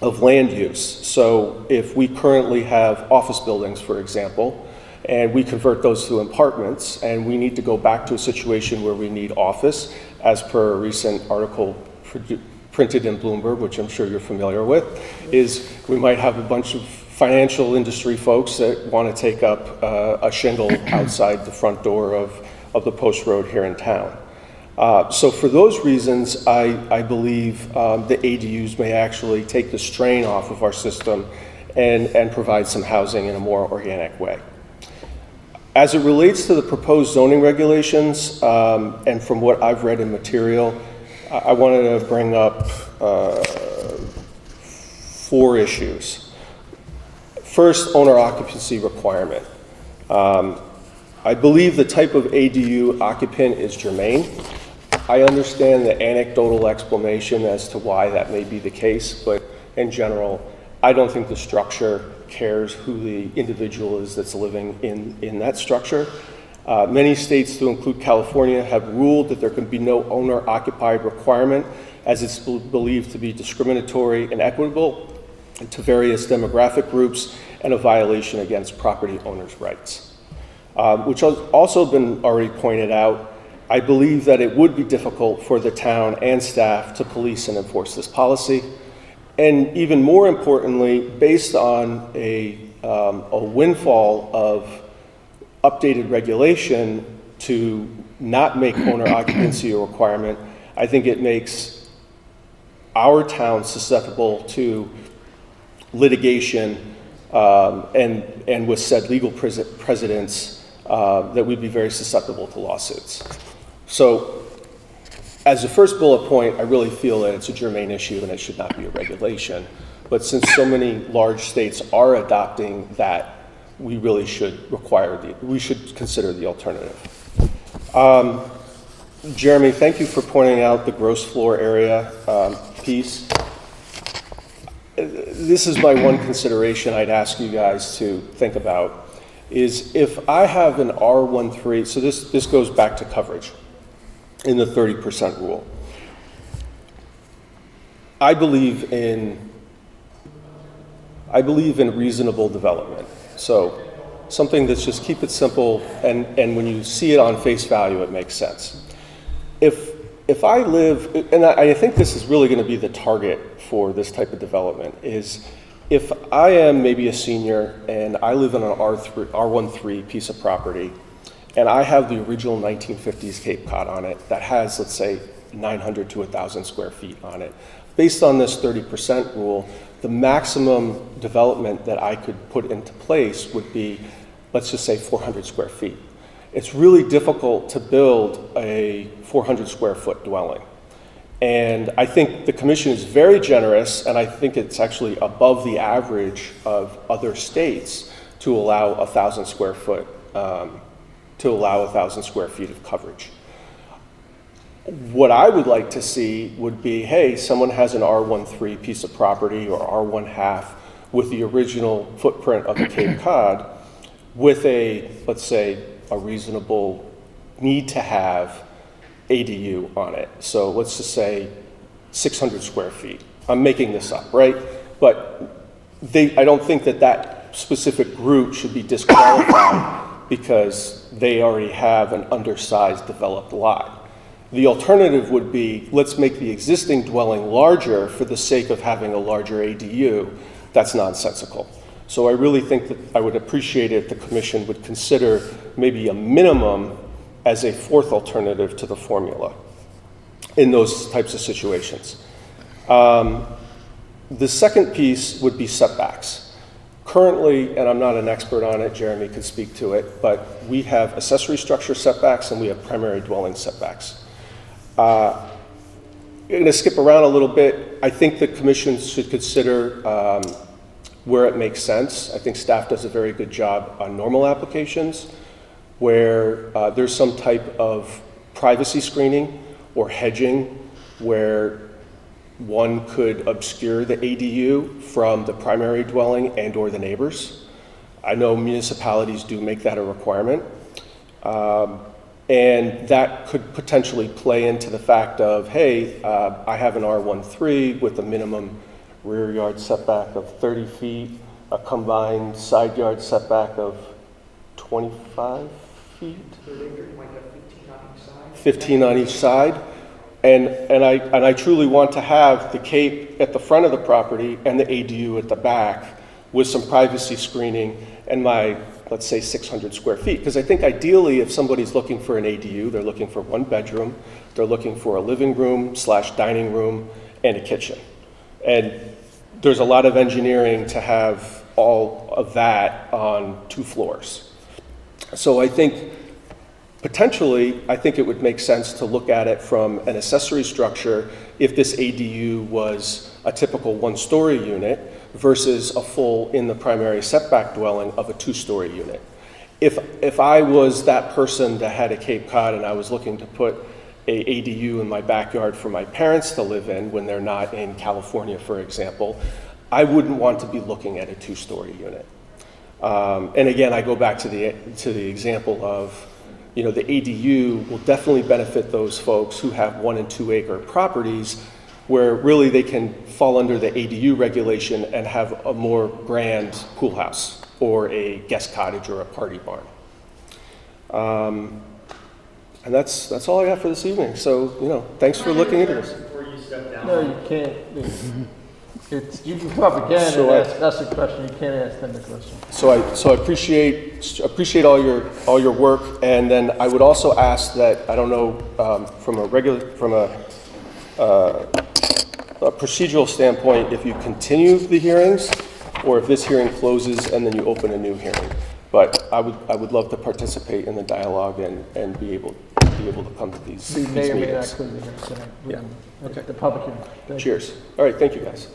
of land use. So if we currently have office buildings, for example, and we convert those to apartments, and we need to go back to a situation where we need office, as per a recent article printed in Bloomberg, which I'm sure you're familiar with, is we might have a bunch of financial industry folks that want to take up a shingle outside the front door of the post road here in town. So for those reasons, I believe the ADUs may actually take the strain off of our system and provide some housing in a more organic way. As it relates to the proposed zoning regulations, and from what I've read in material, I wanted to bring up 4 issues. First, owner occupancy requirement. I believe the type of ADU occupant is germane. I understand the anecdotal explanation as to why that may be the case, but in general, I don't think the structure cares who the individual is that's living in that structure. Many states, to include California, have ruled that there can be no owner-occupied requirement, as it's believed to be discriminatory and equitable to various demographic groups and a violation against property owners' rights. Which has also been already pointed out, I believe that it would be difficult for the town and staff to police and enforce this policy. And even more importantly, based on a windfall of updated regulation to not make owner occupancy a requirement, I think it makes our town susceptible to litigation and with said legal precedents that we'd be very susceptible to lawsuits. So as the first bullet point, I really feel that it's a germane issue and it should not be a regulation. But since so many large states are adopting that, we really should we should consider the alternative. Jeremy, thank you for pointing out the gross floor area piece. This is my one consideration I'd ask you guys to think about, is if I have an R13, so this goes back to coverage in the 30% rule. I believe in reasonable development. So something that's just keep it simple, and when you see it on face value, it makes sense. If I live, and I think this is really going to be the target for this type of development, is if I am maybe a senior and I live in an R13 piece of property, and I have the original 1950s Cape Cod on it that has, let's say, 900 to 1,000 square feet on it. Based on this 30% rule, the maximum development that I could put into place would be, let's just say, 400 square feet. It's really difficult to build a 400 square foot dwelling. And I think the commission is very generous, and I think it's actually above the average of other states to allow 1,000 square foot, to allow 1,000 square feet of coverage. What I would like to see would be, hey, someone has an R13 piece of property or R1/2 with the original footprint of the Cape Cod with a, let's say, a reasonable need to have ADU on it. So let's just say 600 square feet. I'm making this up, right? But I don't think that specific group should be disqualified because they already have an undersized developed lot. The alternative would be, let's make the existing dwelling larger for the sake of having a larger ADU. That's nonsensical. So I really think that I would appreciate it if the commission would consider maybe a minimum as a fourth alternative to the formula in those types of situations. The second piece would be setbacks. Currently, and I'm not an expert on it, Jeremy could speak to it, but we have accessory structure setbacks and we have primary dwelling setbacks. I'm going to skip around a little bit. I think the commission should consider where it makes sense. I think staff does a very good job on normal applications where there's some type of privacy screening or hedging where one could obscure the ADU from the primary dwelling and or the neighbors. I know municipalities do make that a requirement. And that could potentially play into the fact of, hey, I have an R13 with a minimum rear yard setback of 30 feet, a combined side yard setback of 25 feet? 15 on each side. And I truly want to have the Cape at the front of the property and the ADU at the back with some privacy screening and my, let's say, 600 square feet. Because I think ideally if somebody's looking for an ADU, they're looking for one bedroom, they're looking for a living room / dining room and a kitchen. And there's a lot of engineering to have all of that on 2 floors. So I think potentially, I think it would make sense to look at it from an accessory structure if this ADU was a typical 1-story unit versus a full in the primary setback dwelling of a 2-story unit. If I was that person that had a Cape Cod and I was looking to put a ADU in my backyard for my parents to live in when they're not in California, for example, I wouldn't want to be looking at a 2-story unit. And again, I go back to the example of you know, the ADU will definitely benefit those folks who have 1 and 2 acre properties where really they can fall under the ADU regulation and have a more grand pool house or a guest cottage or a party barn. And that's all I got for this evening. So, you know, thanks for looking into this. Before you step down. No, you can't. You can come up again So and ask us a question. You can't ask them a question. So I appreciate all your work, and then I would also ask that, I don't know, from a procedural standpoint, if you continue the hearings, or if this hearing closes and then you open a new hearing. But I would love to participate in the dialogue and be able to come to these We may or may not meetings. close the hearing tonight. Yeah. Okay. The public hearing. Thank you. Cheers. All right, thank you guys.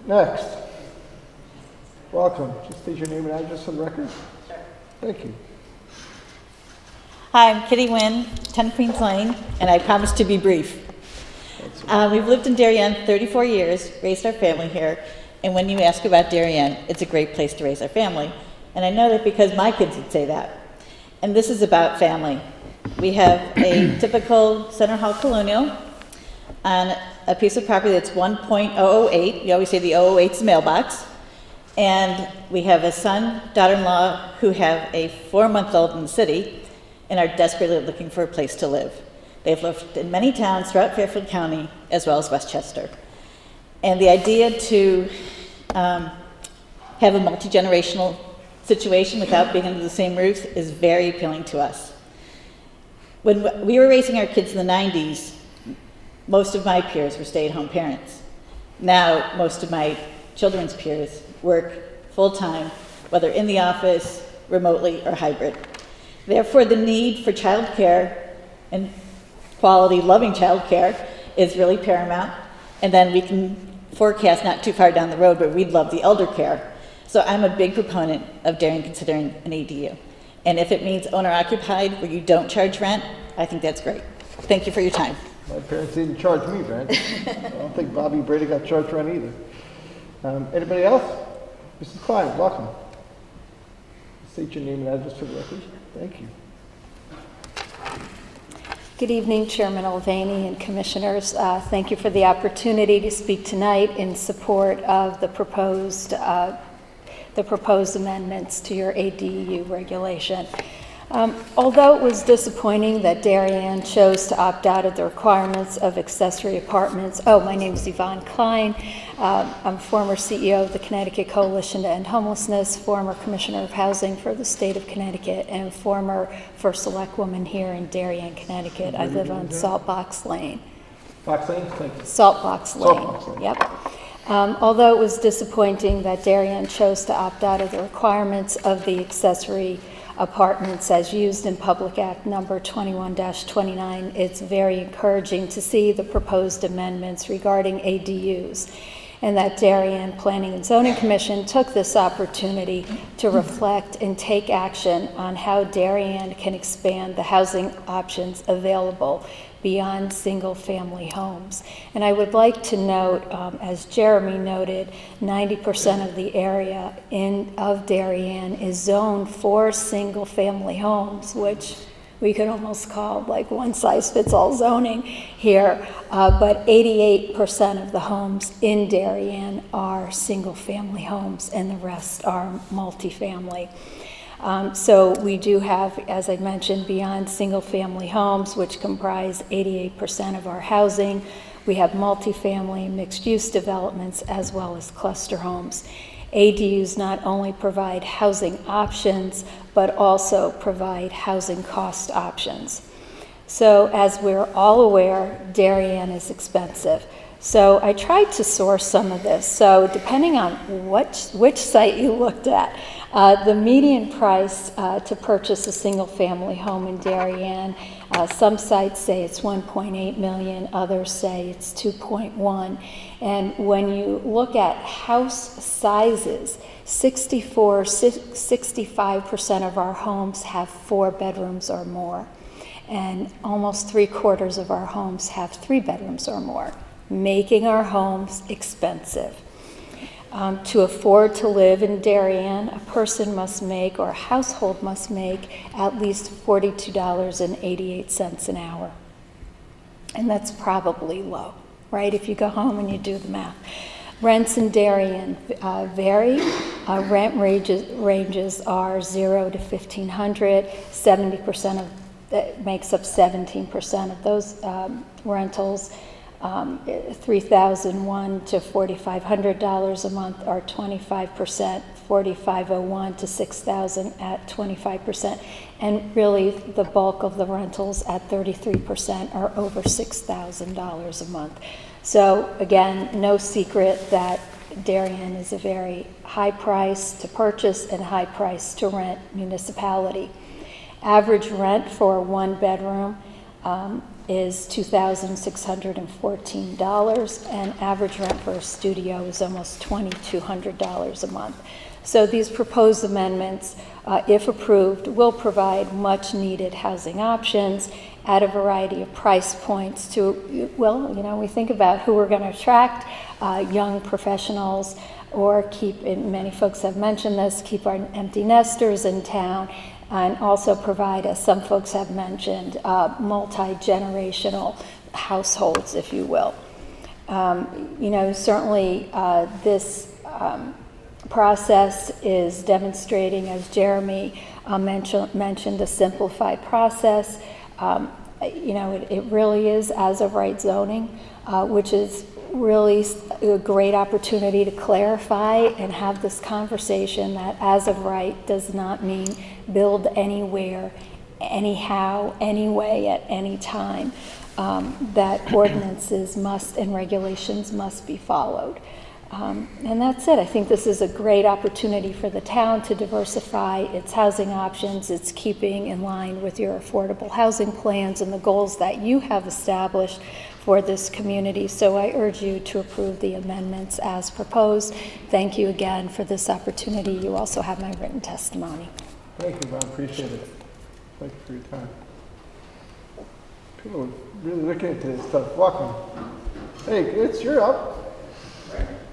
Next. Welcome. Just state your name and address for the record. Thank you. Hi, I'm Kitty Wynn, 10 Queens Lane, and I promise to be brief. We've lived in Darien 34 years, raised our family here, and when you ask about Darien, it's a great place to raise our family. And I know that because my kids would say that. And this is about family. We have a typical Center Hall colonial on a piece of property that's 1.008. We always say the 008's mailbox. And we have a son, daughter-in-law who have a 4-month-old in the city and are desperately looking for a place to live. They've lived in many towns throughout Fairfield County as well as Westchester. And the idea to have a multi-generational situation without being under the same roof is very appealing to us. When we were raising our kids in the 90s, most of my peers were stay-at-home parents. Now, most of my children's peers work full-time, whether in the office, remotely, or hybrid. Therefore, the need for childcare and quality, loving childcare is really paramount. And then we can forecast not too far down the road, but we'd love the elder care. So I'm a big proponent of Darien considering an ADU. And if it means owner-occupied, where you don't charge rent, I think that's great. Thank you for your time. My parents didn't charge me rent. I don't think Bobby Brady got charged rent either. Anybody else? Mrs. Klein, welcome. State your name and address for the record. Thank you. Good evening, Chairman Mulvaney and Commissioners. Thank you for the opportunity to speak tonight in support of the proposed amendments to your ADU regulation. Although it was disappointing that Darien chose to opt out of the requirements of accessory apartments. My name is Yvonne Klein. I'm former CEO of the Connecticut Coalition to End Homelessness, former Commissioner of Housing for the state of Connecticut, and former First Select Woman here in Darien, Connecticut. I live on Saltbox Lane. Box Lane, thank you. Saltbox Lane. Saltbox Lane. Yep. Although it was disappointing that Darien chose to opt out of the requirements of the accessory apartments as used in Public Act number 21-29, it's very encouraging to see the proposed amendments regarding ADUs, and that Darien Planning and Zoning Commission took this opportunity to reflect and take action on how Darien can expand the housing options available beyond single-family homes. And I would like to note, as Jeremy noted, 90% of the area of Darien is zoned for single-family homes, which we could almost call like one-size-fits-all zoning here. But 88% of the homes in Darien are single-family homes, and the rest are multifamily. So we do have, as I mentioned, beyond single-family homes, which comprise 88% of our housing. We have multifamily, mixed-use developments, as well as cluster homes. ADUs not only provide housing options, but also provide housing cost options. So as we're all aware, Darien is expensive. So I tried to source some of this. So depending on which site you looked at, the median price to purchase a single-family home in Darien, some sites say it's $1.8 million, others say it's $2.1. And when you look at house sizes, 65% of our homes have 4 bedrooms or more, and almost 3/4 of our homes have 3 bedrooms or more, making our homes expensive. To afford to live in Darien, a person must make, or a household must make, at least $42.88 an hour. And that's probably low, right? If you go home and you do the math. Rents in Darien vary. Rent ranges are 0 to 1,500. 70% of that makes up 17% of those rentals. $3,001 to $4,500 a month are 25%. $4,501 to $6,000 at 25%. And really, the bulk of the rentals at 33% are over $6,000 a month. So again, no secret that Darien is a very high price to purchase and high price to rent municipality. Average rent for a one bedroom is $2,614, and average rent for a studio is almost $2,200 a month. So these proposed amendments, if approved, will provide much needed housing options at a variety of price points to, well, you know, we think about who we're going to attract, young professionals, or keep, and many folks have mentioned this, keep our empty nesters in town, and also provide, as some folks have mentioned, multi-generational households, if you will. You know, certainly this process is demonstrating, as Jeremy mentioned, a simplified process. You know, it really is as of right zoning, which is really a great opportunity to clarify and have this conversation that as of right does not mean build anywhere, anyhow, anyway, at any time. That ordinances must and regulations must be followed. And that's it. I think this is a great opportunity for the town to diversify its housing options. It's keeping in line with your affordable housing plans and the goals that you have established for this community. So I urge you to approve the amendments as proposed. Thank you again for this opportunity. You also have my written testimony. Thank you, Ron. Appreciate it. Thank you for your time. People are really looking into this stuff. Welcome. Hey, you're up.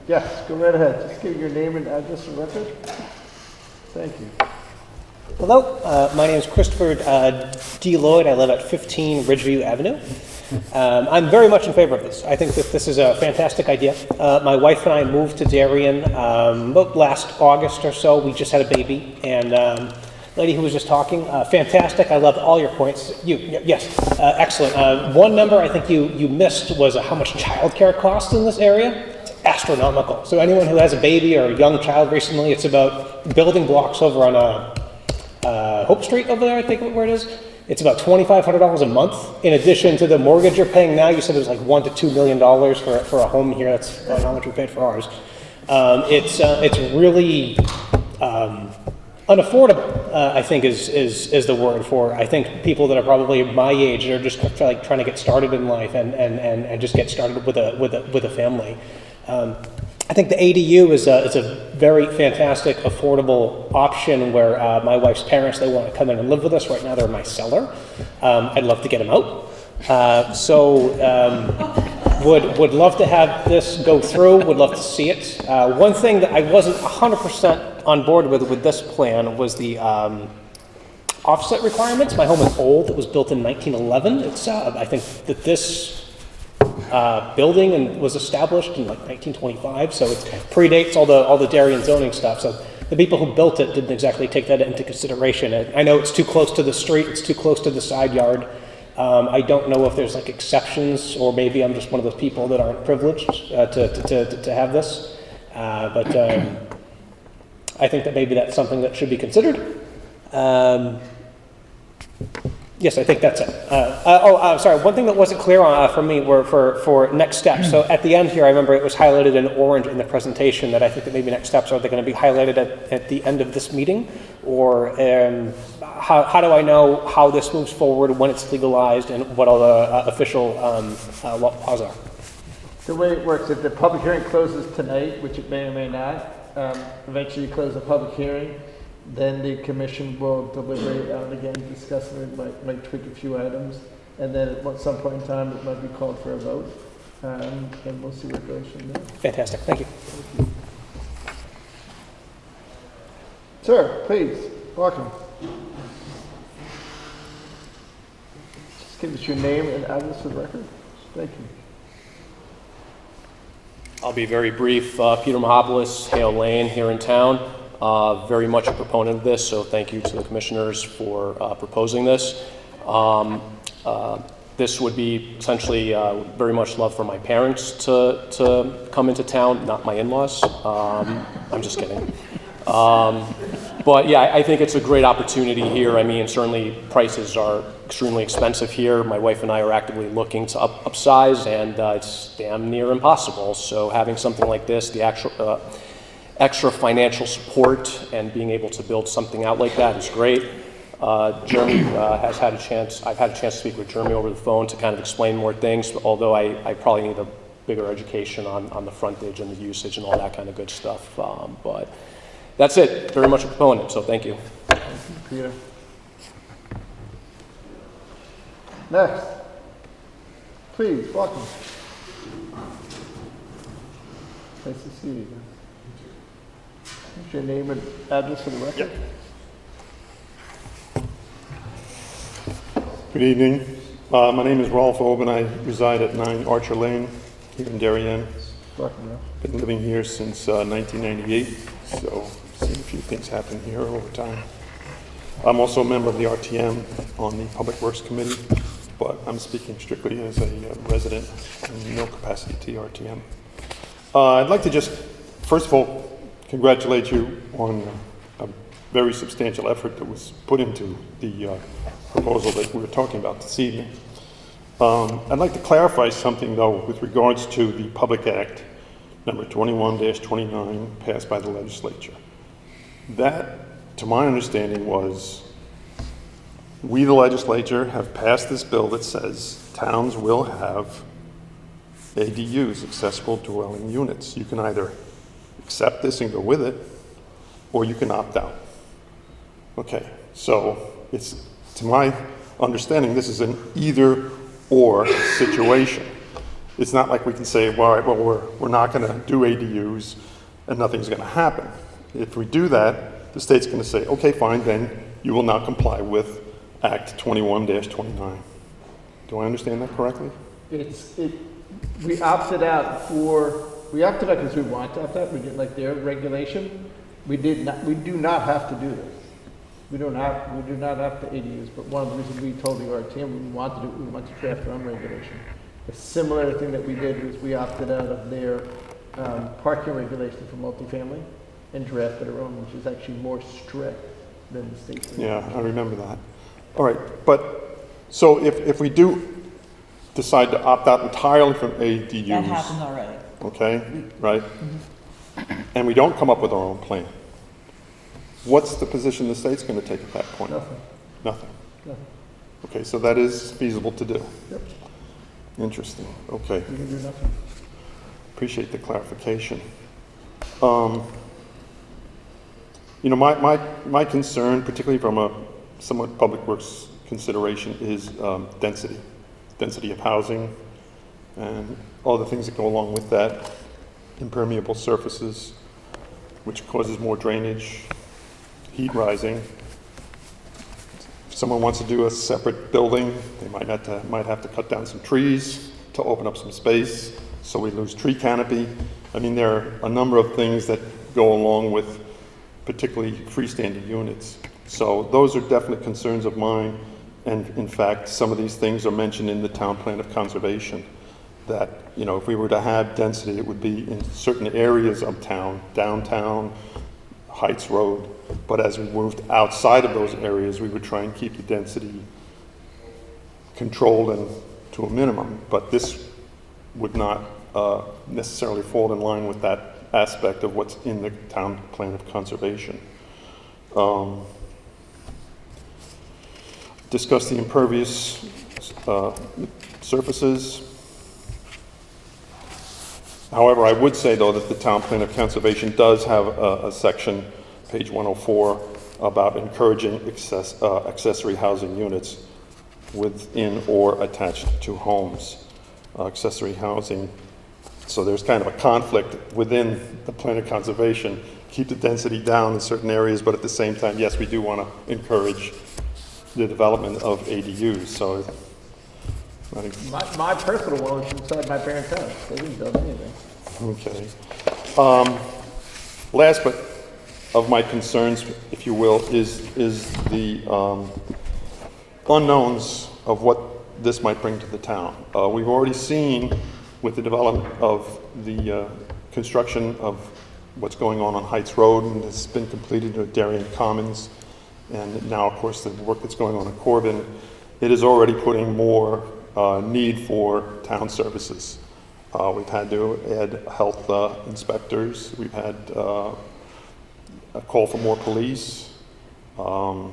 Yes, go right ahead. Just give your name and address and record. Thank you. Hello, my name is Christopher D. Lloyd. I live at 15 Ridgeview Avenue. I'm very much in favor of this. I think that this is a fantastic idea. My wife and I moved to Darien about last August or so. We just had a baby, and lady who was just talking, fantastic. I loved all your points. Yes, excellent. One number I think you missed was how much childcare costs in this area. It's astronomical. So anyone who has a baby or a young child recently, it's about building blocks over on Hope Street over there, I think where it is. It's about $2,500 a month in addition to the mortgage you're paying now. You said it was like $1 to $2 million for a home here. That's about how much we paid for ours. It's really unaffordable, I think is the word for, I think, people that are probably my age are just like trying to get started in life and just get started with a family. I think the ADU is a very fantastic, affordable option where my wife's parents, they want to come in and live with us. Right now, they're my seller. I'd love to get them out. Would love to have this go through, would love to see it. One thing that I wasn't 100% on board with this plan was the offset requirements. My home is old. It was built in 1911. It's I think that this building and was established in like 1925, so it predates all the Darien zoning stuff. So the people who built it didn't exactly take that into consideration. And I know it's too close to the street, it's too close to the side yard. I don't know if there's like exceptions, or maybe I'm just one of those people that aren't privileged to have this. But I think that maybe that's something that should be considered. Yes, I think that's it. Sorry. One thing that wasn't clear for me were for next steps. So at the end here, I remember it was highlighted in orange in the presentation that I think that maybe next steps are they going to be highlighted at the end of this meeting, or how do I know how this moves forward when it's legalized and what all the official laws are? The way it works, if the public hearing closes tonight, which it may or may not, eventually you close the public hearing, then the commission will deliberate on again, discuss it, might tweak a few items, and then at some point in time it might be called for a vote, and we'll see what goes from there. Fantastic, thank you. Sir, please, welcome. Just give us your name and address for the record. Thank you. I'll be very brief. Peter Mahopoulos, Hale Lane, here in town. Very much a proponent of this, so thank you to the commissioners for proposing this. This would be essentially very much love for my parents to come into town, not my in-laws. I'm just kidding. But yeah, I think it's a great opportunity here. I mean, certainly prices are extremely expensive here. My wife and I are actively looking to upsize, and it's damn near impossible. So having something like this, the actual extra financial support and being able to build something out like that is great. Jeremy has had a chance, I've had a chance to speak with Jeremy over the phone to kind of explain more things, although I probably need a bigger education on the frontage and the usage and all that kind of good stuff. But that's it. Very much a proponent, so thank you. Thank you, Peter. Next. Please, welcome. Nice to see you again. What's your name and address for the record? Good evening. My name is Rolf Oben. I reside at 9 Archer Lane here in Darien. Welcome, Ralph. Been living here since 1998, so seen a few things happen here over time. I'm also a member of the RTM on the Public Works Committee, but I'm speaking strictly as a resident in no capacity to the RTM. I'd like to just, first of all, congratulate you on a very substantial effort that was put into the proposal that we were talking about this evening. I'd like to clarify something, though, with regards to the Public Act number 21-29 passed by the legislature. That, to my understanding, was we, the legislature, have passed this bill that says towns will have ADUs, accessible dwelling units. You can either accept this and go with it, or you can opt out. Okay, so it's, to my understanding, this is an either-or situation. It's not like we can say, well, all right, well, we're not going to do ADUs and nothing's going to happen. If we do that, the state's going to say, okay, fine, then you will not comply with Act 21-29. Do I understand that correctly? We opted out because we wanted to opt out. We didn't like their regulation. We do not have to do this. We do not have to ADUs, but one of the reasons we told the RTM we wanted to draft our own regulation. A similar thing that we did was we opted out of their parking regulation for multifamily and drafted our own, which is actually more strict than the state. Yeah, I remember that. All right, but so if we do decide to opt out entirely from ADUs. That happened already. Okay, right? And we don't come up with our own plan. What's the position the state's going to take at that point? Nothing. Nothing. Nothing. Okay, so that is feasible to do. Yep. Interesting. Okay. We can do nothing. Appreciate the clarification. You know, my concern, particularly from a somewhat public works consideration, is density of housing and all the things that go along with that, impermeable surfaces, which causes more drainage, heat rising. If someone wants to do a separate building, they might have to cut down some trees to open up some space, so we lose tree canopy. I mean, there are a number of things that go along with particularly freestanding units. So those are definite concerns of mine. And in fact, some of these things are mentioned in the town plan of conservation, that, you know, if we were to have density, it would be in certain areas of town, downtown, Heights Road. But as we moved outside of those areas, we would try and keep the density controlled and to a minimum. But this would not necessarily fall in line with that aspect of what's in the town plan of conservation. Discuss the impervious surfaces. However, I would say, though, that the town plan of conservation does have a section, page 104, about encouraging accessory housing units within or attached to homes. Accessory housing. So there's kind of a conflict within the plan of conservation keep the density down in certain areas, but at the same time, yes, we do want to encourage the development of ADUs, so. I think- My personal one was inside my parents' house. They didn't build anything. Okay. Last but of my concerns, if you will, is the unknowns of what this might bring to the town. We've already seen with the development of the construction of what's going on Heights Road, and it's been completed at Darien Commons, and now, of course, the work that's going on in Corbin, it is already putting more need for town services. We've had to add health inspectors. We've had a call for more police. I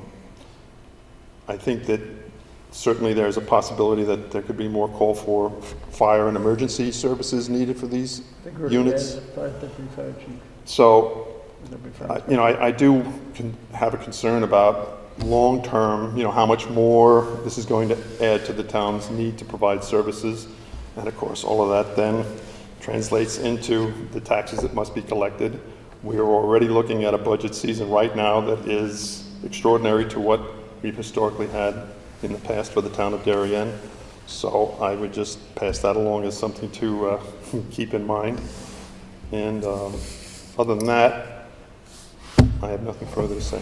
think that certainly there's a possibility that there could be more call for fire and emergency services needed for these units. So, I do have a concern about long-term, how much more this is going to add to the town's need to provide services. And of course, all of that then translates into the taxes that must be collected. We are already looking at a budget season right now that is extraordinary to what we've historically had in the past for the town of Darien. So I would just pass that along as something to keep in mind. And other than that, I have nothing further to say.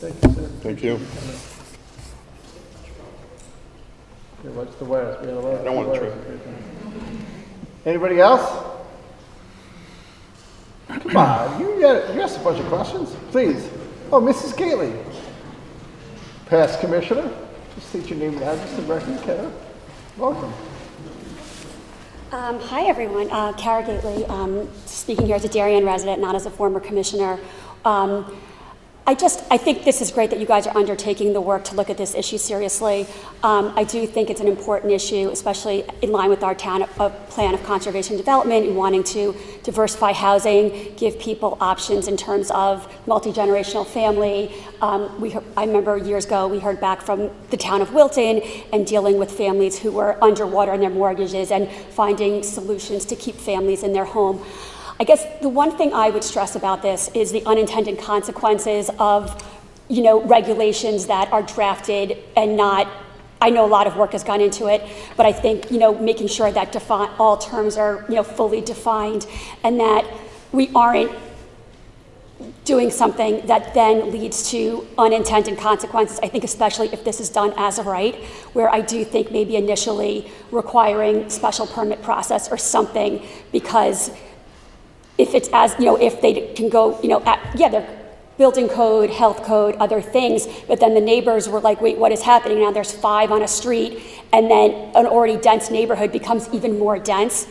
Thank you, sir. Thank you. Okay, what's the worst? We have a lot of I don't want to trip. Anybody else? Come on, you asked a bunch of questions. Please. Oh, Mrs. Gately. Past commissioner. Just state your name and address to record, Kara. Welcome. Hi, everyone. Kara Gately, speaking here as a Darien resident, not as a former commissioner. I think this is great that you guys are undertaking the work to look at this issue seriously. I do think it's an important issue, especially in line with our town plan of conservation development and wanting to diversify housing, give people options in terms of multi-generational family. I remember years ago we heard back from the town of Wilton and dealing with families who were underwater in their mortgages and finding solutions to keep families in their home. I guess the one thing I would stress about this is the unintended consequences of, regulations that are drafted and not, I know a lot of work has gone into it, but I think, making sure that all terms are, fully defined and that we aren't doing something that then leads to unintended consequences. I think especially if this is done as of right, where I do think maybe initially requiring special permit process or something, because if it's if they can go, they're building code, health code, other things, but then the neighbors were like, wait, what is happening? Now there's 5 on a street, and then an already dense neighborhood becomes even more dense.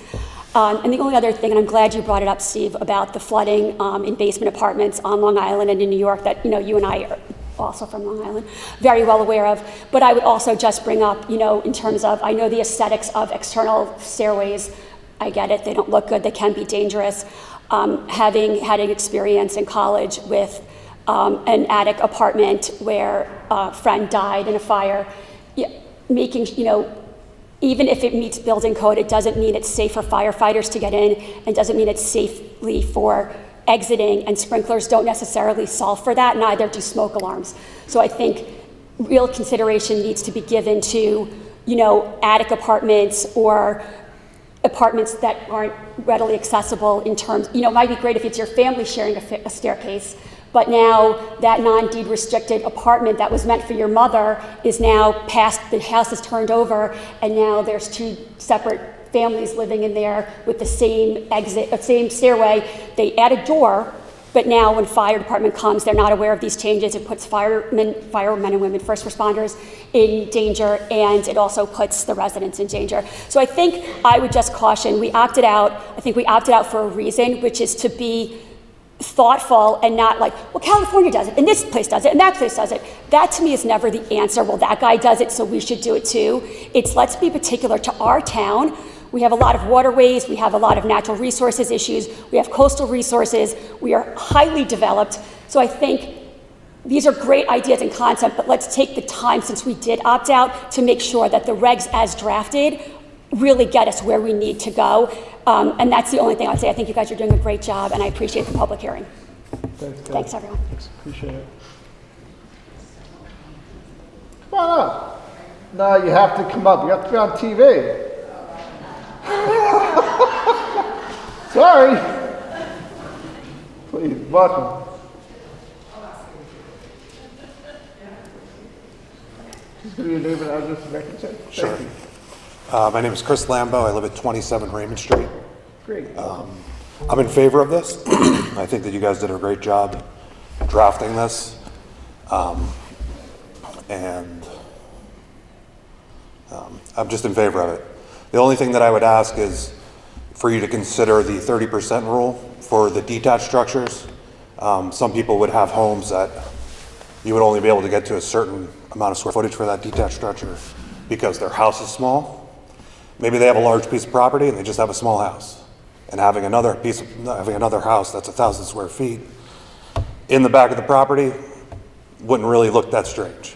And the only other thing, and I'm glad you brought it up, Steve, about the flooding in basement apartments on Long Island and in New York that, you and I are also from Long Island, very well aware of. But I would also just bring up, in terms of, I know the aesthetics of external stairways, I get it, they don't look good, they can be dangerous. Having had an experience in college with an attic apartment where a friend died in a fire, making, even if it meets building code, it doesn't mean it's safe for firefighters to get in, and doesn't mean it's safely for exiting, and sprinklers don't necessarily solve for that, neither do smoke alarms. So I think real consideration needs to be given to, attic apartments or apartments that aren't readily accessible in terms, it might be great if it's your family sharing a staircase, but now that non-deed restricted apartment that was meant for your mother is now past, the house is turned over, and now there's 2 separate families living in there with the same exit, same stairway. They add a door, but now when fire department comes, they're not aware of these changes. It puts firemen and women, first responders, in danger, and it also puts the residents in danger. So I think I would just caution, we opted out, I think we opted out for a reason, which is to be thoughtful and not like, well, California does it, and this place does it, and that place does it. That to me is never the answer. Well, that guy does it, so we should do it too. It's let's be particular to our town. We have a lot of waterways, we have a lot of natural resources issues, we have coastal resources, we are highly developed. So I think these are great ideas and concept, but let's take the time, since we did opt out, to make sure that the regs as drafted really get us where we need to go. And that's the only thing I'd say. I think you guys are doing a great job, and I appreciate the public hearing. Thanks, guys. Thanks, everyone. Appreciate it. Come on up. No, you have to come up. You have to be on TV. Sorry. Please, welcome. Give me your name and address and record check. Sure. Thank you. My name is Chris Lambo. I live at 27 Raymond Street. Great. I'm in favor of this. I think that you guys did a great job drafting this. And I'm just in favor of it. The only thing that I would ask is for you to consider the 30% rule for the detached structures. Some people would have homes that you would only be able to get to a certain amount of square footage for that detached structure because their house is small. Maybe they have a large piece of property and they just have a small house. And having another house that's 1,000 square feet in the back of the property wouldn't really look that strange.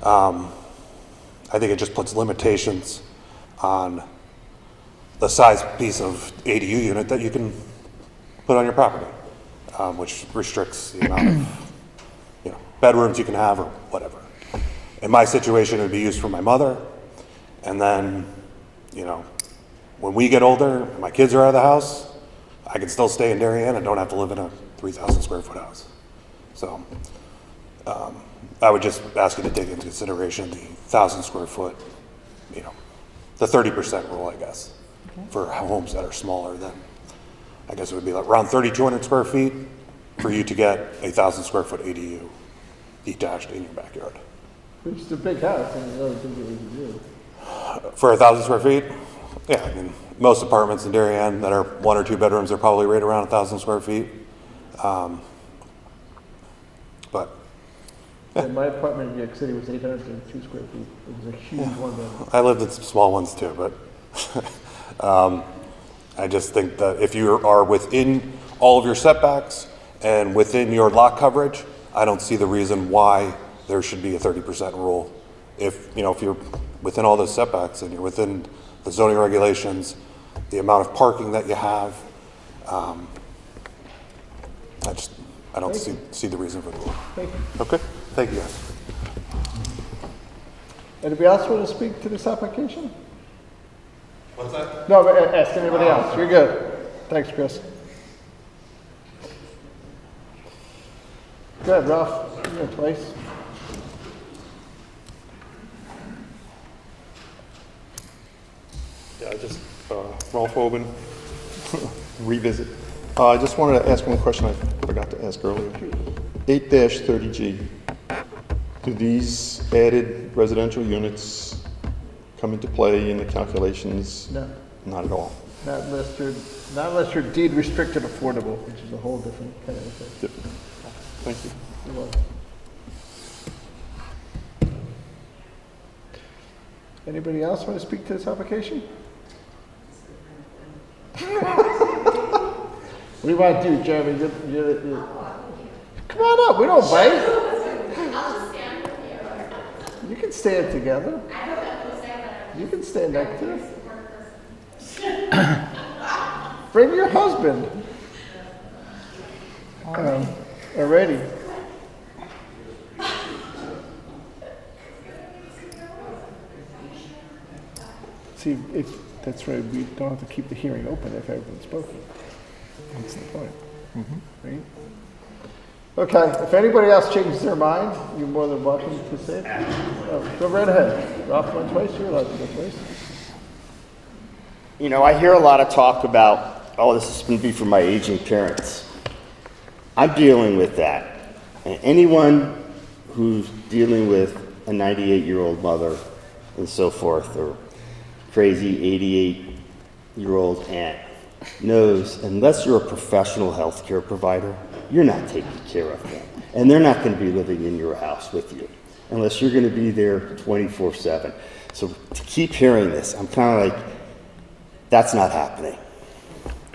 I think it just puts limitations on the size piece of ADU unit that you can put on your property, which restricts the amount of bedrooms you can have or whatever. In my situation, it would be used for my mother, and then, when we get older, my kids are out of the house, I can still stay in Darien and don't have to live in a 3,000 square foot house. So I would just ask you to take into consideration the 1,000 square foot, the 30% rule, I guess, for homes that are smaller than, I guess it would be like around 3,200 square feet for you to get a 1,000 square foot ADU detached in your backyard. It's a big house, and I really think it would do. For 1,000 square feet? Yeah, I mean, most apartments in Darien that are 1 or 2 bedrooms are probably right around 1,000 square feet. But Yeah, my apartment in New York City was 802 square feet. It was a huge one bedroom. I lived in some small ones too, but I just think that if you are within all of your setbacks and within your lot coverage, I don't see the reason why there should be a 30% rule. If you're within all those setbacks and you're within the zoning regulations, the amount of parking that you have, I don't see the reason for the rule. Thank you. Okay, thank you guys. Anybody else want to speak to this application? What's that? No, but ask anybody else. You're good. Thanks, Chris. Good, Ralph. You're in place. Yeah, just Ralph Oben, revisit. I just wanted to ask one question I forgot to ask earlier. 8-30G, do these added residential units come into play in the calculations? No, Not at all. not unless you're deed restricted affordable, which is a whole different kind of thing. Different. Thank you. You're welcome. Anybody else want to speak to this application? What do you want to do, Jeremy? You're... Come on up. We don't bite. I'll just stand with you. You can stand together. You can stand next to us. Bring your husband. Alrighty. See, if that's right, we don't have to keep the hearing open if everyone's spoken. That's the point. Right? Okay, if anybody else changes their mind, you're more than welcome to say it. Go right ahead. Ralph went twice, you're allowed to go twice. I hear a lot of talk about, oh, this is going to be for my aging parents. I'm dealing with that. And anyone who's dealing with a 98-year-old mother and so forth, or crazy 88-year-old aunt, knows unless you're a professional health care provider, you're not taking care of them. And they're not going to be living in your house with you unless you're going to be there 24/7. So to keep hearing this, I'm kind of like, that's not happening.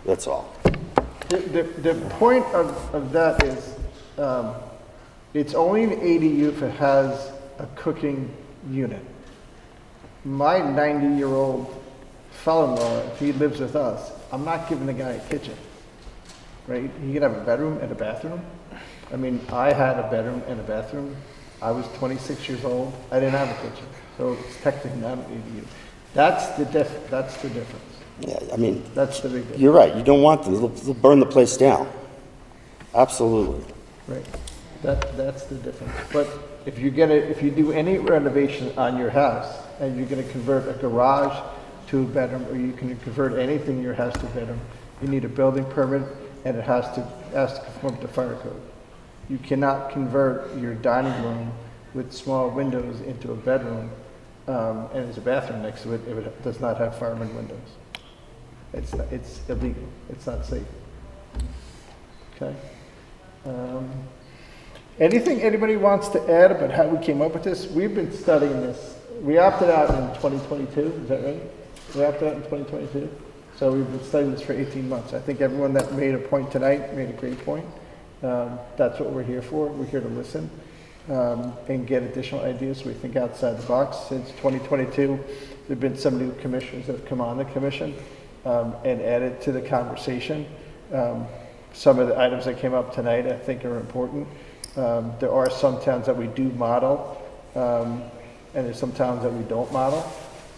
That's all. The point of that is it's only an ADU if it has a cooking unit. My 90-year-old fellow-in-law, if he lives with us, I'm not giving the guy a kitchen, right? He can have a bedroom and a bathroom, I mean, I had a bedroom and a bathroom. I was 26 years old. I didn't have a kitchen, so it's technically not an ADU. That's the difference. Yeah, I mean, That's the big difference. you're right, you don't want them, they'll burn the place down. Absolutely. Right. That's the difference. But if you do any renovation on your house and you're gonna convert a garage to a bedroom, or you can convert anything in your house to a bedroom, you need a building permit and it has to conform to fire code. You cannot convert your dining room with small windows into a bedroom, and there's a bathroom next to it if it does not have fireman windows. It's illegal. It's not safe. Okay. Anything anybody wants to add about how we came up with this? We've been studying this. We opted out in 2022, is that right? We opted out in 2022. So we've been studying this for 18 months. I think everyone that made a point tonight made a great point. That's what we're here for. We're here to listen and get additional ideas. We think outside the box. Since 2022, there have been some new commissioners that have come on the commission and added to the conversation. Some of the items that came up tonight I think are important. There are some towns that we do model, and there's some towns that we don't model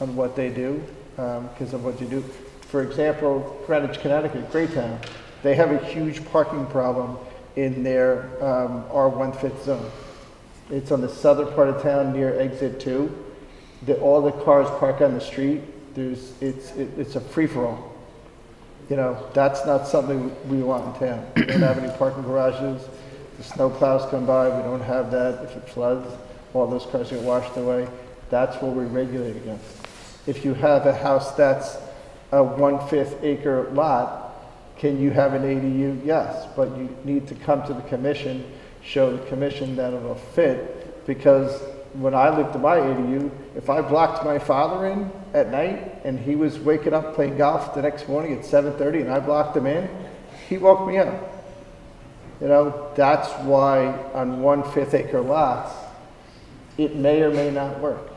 on what they do because of what you do. For example, Greenwich, Connecticut, great town, they have a huge parking problem in their R1/5 zone. It's on the southern part of town near exit 2. All the cars park on the street. It's a free-for-all. You know, that's not something we want in town. We don't have any parking garages. The snow plows come by. We don't have that. If it floods, all those cars get washed away. That's what we regulate against. If you have a house that's a 1/5 acre lot, can you have an ADU? Yes, but you need to come to the commission, show the commission that it'll fit, because when I lived in my ADU, if I blocked my father in at night and he was waking up playing golf the next morning at 7:30 and I blocked him in, he woke me up. You know, that's why on 1/5 acre lots, it may or may not work.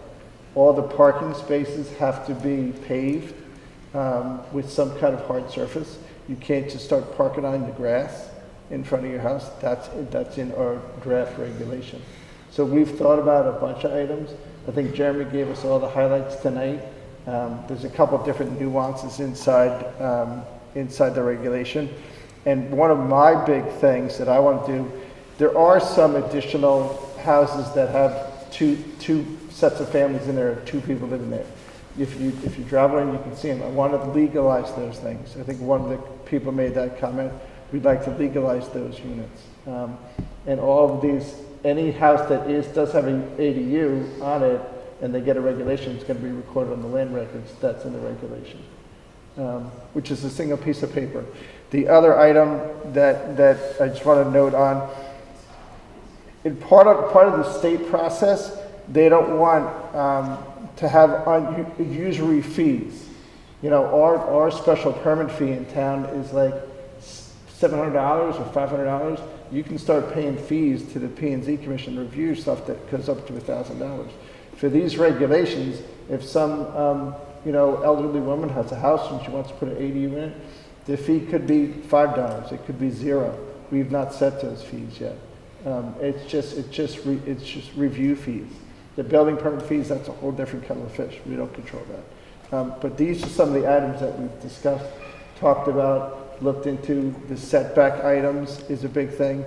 All the parking spaces have to be paved with some kind of hard surface. You can't just start parking on the grass in front of your house. That's in our draft regulation. So we've thought about a bunch of items. I think Jeremy gave us all the highlights tonight. There's a couple different nuances inside the regulation. And one of my big things that I want to do, there are some additional houses that have two sets of families in there, 2 people living there. If you drive around, you can see them. I want to legalize those things. I think one of the people made that comment. We'd like to legalize those units. And all of these, any house that does have an ADU on it, and they get a regulation, it's going to be recorded on the land records. That's in the regulation, which is a single piece of paper. The other item that I just want to note on, in part of the state process, they don't want to have usury fees. You know, our special permit fee in town is like $700 or $500. You can start paying fees to the P&Z Commission to review stuff that goes up to $1,000. For these regulations, if some elderly woman has a house and she wants to put an ADU in it, the fee could be $5. It could be $0. We've not set those fees yet. It's just review fees. The building permit fees, that's a whole different kettle of fish. We don't control that. But these are some of the items that we've discussed, talked about, looked into. The setback items is a big thing.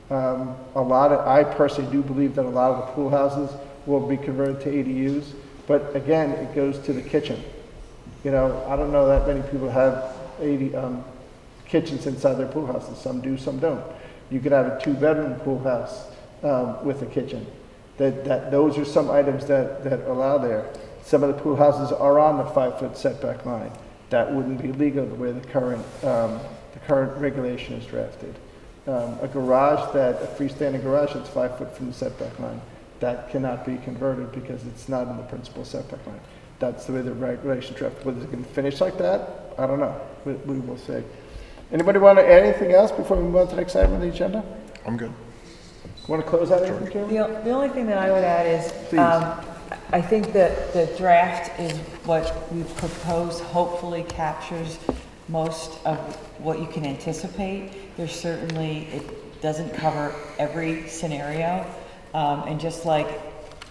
I personally do believe that a lot of the pool houses will be converted to ADUs. But again, it goes to the kitchen. You know, I don't know that many people have kitchens inside their pool houses. Some do, some don't. You could have a 2-bedroom pool house with a kitchen. Those are some items that allow there. Some of the pool houses are on the 5-foot setback line. That wouldn't be legal the way the current regulation is drafted. A freestanding garage that's 5 foot from the setback line, that cannot be converted because it's not in the principal setback line. That's the way the regulation drafted. Whether it's going to finish like that, I don't know. We will see. Anybody want to add anything else before we move on to the next item on the agenda? I'm good. Want to close out anything, Jeremy? The only thing that I would add is, I think that the draft is what we propose hopefully captures most of what you can anticipate. There's certainly, doesn't cover every scenario. And just like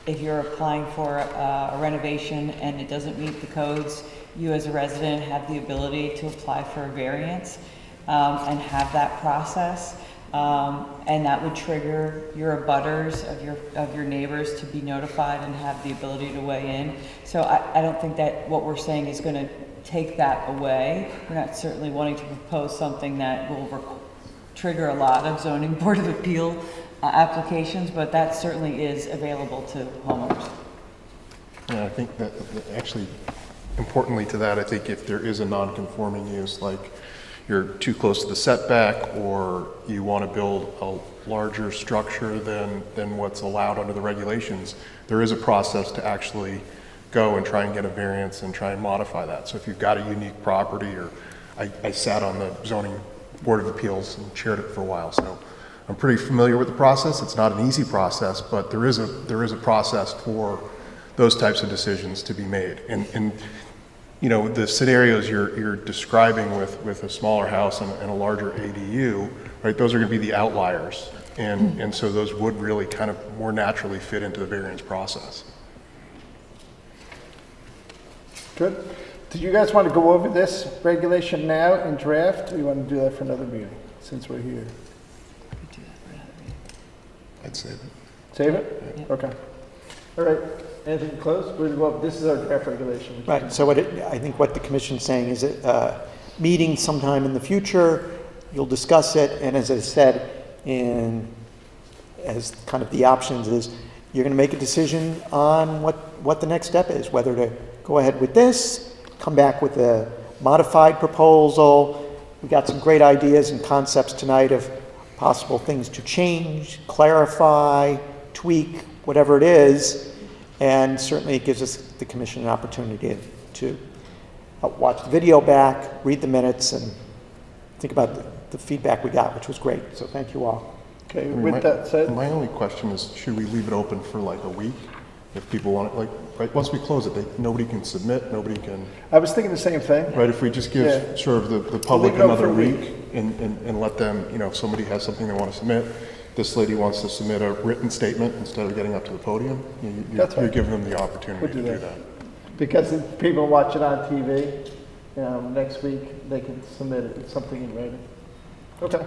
if you're applying for a renovation and it doesn't meet the codes, you as a resident have the ability to apply for a variance and have that process. And that would trigger your abutters of your neighbors to be notified and have the ability to weigh in. So I don't think that what we're saying is going to take that away. We're not certainly wanting to propose something that will trigger a lot of zoning board of appeal applications, but that certainly is available to homeowners. Yeah, I think that actually, importantly to that, I think if there is a non-conforming use, like you're too close to the setback, or you want to build a larger structure than what's allowed under the regulations, there is a process to actually go and try and get a variance and try and modify that. So if you've got a unique property, or I sat on the zoning board of appeals and chaired it for a while, so I'm pretty familiar with the process. It's not an easy process, but there is a process for those types of decisions to be made. And you know, the scenarios you're describing with a smaller house and a larger ADU, right? Those are going to be the outliers, and so those would really kind of more naturally fit into the variance process. Good. Do you guys want to go over this regulation now in draft, or you want to do that for another meeting, since we're here? I'd save it. Save it? Yeah. Okay. All right. Anything to close? Well, this is our draft regulation. Right, so I think what the commission's saying is that meeting sometime in the future, you'll discuss it, and as I said, as kind of the options is, you're gonna make a decision on what the next step is, whether to go ahead with this, come back with a modified proposal. We got some great ideas and concepts tonight of possible things to change, clarify, tweak, whatever it is. And certainly it gives us, the commission, an opportunity to watch the video back, read the minutes, and think about the feedback we got, which was great. So thank you all. Okay, with that said. My only question is, should we leave it open for like a week? If people want it, like, right, once we close it, nobody can submit, nobody can. I was thinking the same thing. Right, if we just give sort of the public another week and let them, you know, if somebody has something they want to submit, this lady wants to submit a written statement instead of getting up to the podium, you're giving them the opportunity to do that. Because if people watch it on TV, next week, they can submit it, something in writing. Okay,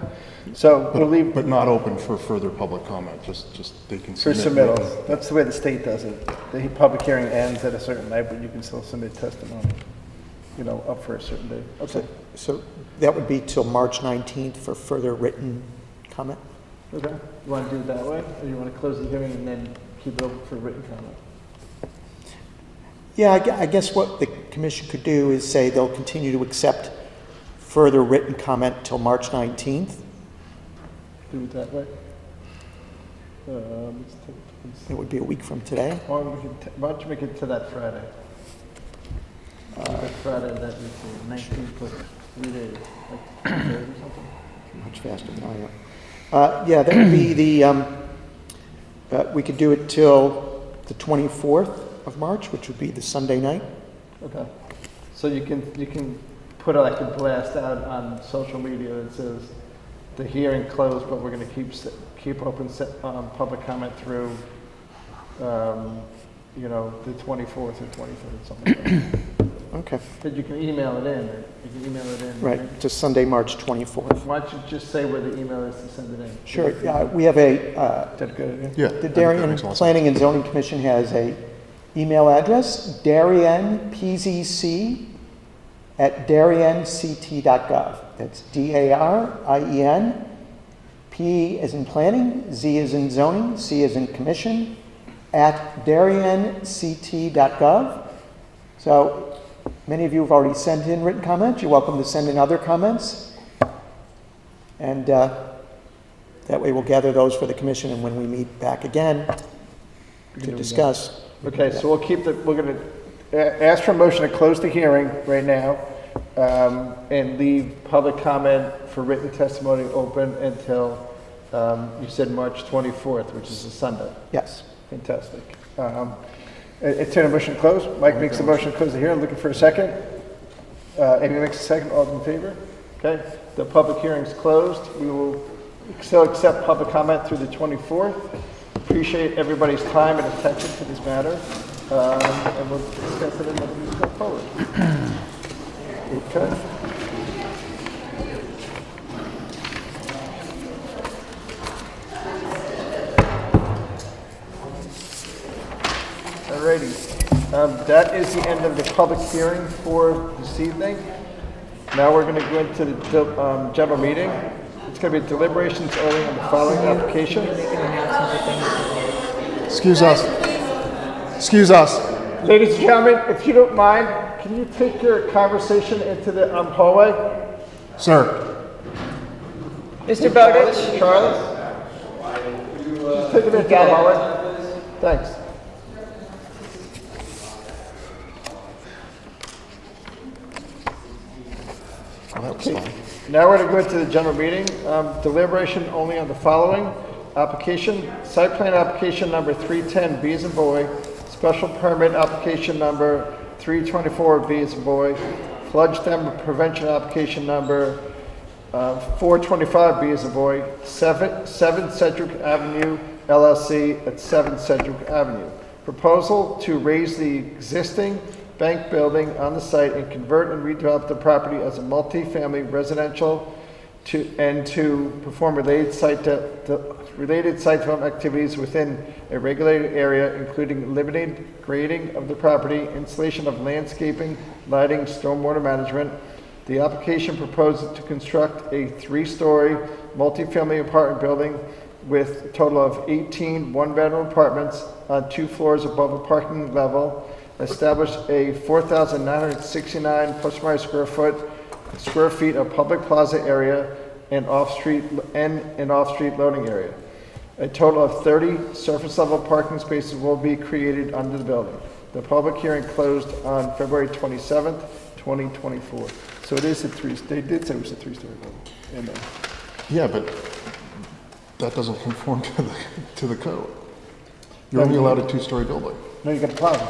so we'll leave. But not open for further public comment, just they can For submit. submittals, that's the way the state does it. The public hearing ends at a certain night, but you can still submit testimony, you know, up for a certain day. Okay. So that would be till March 19th for further written comment? Okay, you want to do it that way, or you want to close the hearing and then keep it open for written comment? Yeah, I guess what the commission could do is say they'll continue to accept further written comment till March 19th. Do it that way? It would be a week from today. Why don't you make it to that Friday? That Friday, that is the 19th, plus 3 days, like 2 days or something? Much faster than I am. Yeah, that would be the, we could do it till the 24th of March, which would be the Sunday night. Okay. So you can put like a blast out on social media that says the hearing closed, but we're going to keep open public comment through, you know, the 24th or 23rd, something like that. Okay. But you can email it in. Right, to Sunday, March 24th. Why don't you just say where the email is to send it in? Sure. We have a, Is that good? Yeah. the Darien Planning and Zoning Commission has a email address, darien.pzc@darienct.gov. That's DARIEN, P as in planning, Z as in zoning, C as in commission, at darienct.gov. So many of you have already sent in written comments. You're welcome to send in other comments. And that way we'll gather those for the commission, and when we meet back again to discuss. Okay, so we're going to ask for a motion to close the hearing right now, and leave public comment for written testimony open until, you said March 24th, which is a Sunday. Yes. Fantastic. Entertain a motion to close. Mike makes a motion to close the hearing. Looking for a second. Amy makes a second. All in favor? Okay. The public hearing's closed. We will still accept public comment through the 24th. Appreciate everybody's time and attention to this matter, and we'll discuss it and let you go forward. Okay. Alrighty, that is the end of the public hearing for this evening. Now we're going to go into the general meeting. It's going to be deliberations only on the following application. Excuse us. Excuse us. Ladies and gentlemen, if you don't mind, can you take your conversation into the hallway? Sir. Mr. Bowditch? Charlie? Just take it into the hallway. Thanks. Okay. Now we're going to go into the general meeting. Deliberation only on the following application. Site plan application number 310, B as in boy. Special permit application number 324, B as in boy. Flood stem prevention application number 425, B as in boy. 7 Cedric Avenue, LLC at 7 Cedric Avenue. Proposal to raise the existing bank building on the site and convert and redevelop the property as a multi-family residential to perform related site development activities within a regulated area, including limited grading of the property, installation of landscaping, lighting, stormwater management. The application proposes to construct a 3-story multi-family apartment building with a total of 18 one-bedroom apartments on 2 floors above a parking level. Establish a 4,969 plus or minus square feet of public plaza area and off-street loading area. A total of 30 surface level parking spaces will be created under the building. The public hearing closed on February 27th, 2024. So it is they did say it was a 3-story building. Yeah, but that doesn't conform to the code. You're only allowed a 2-story building. No, you got the plaza.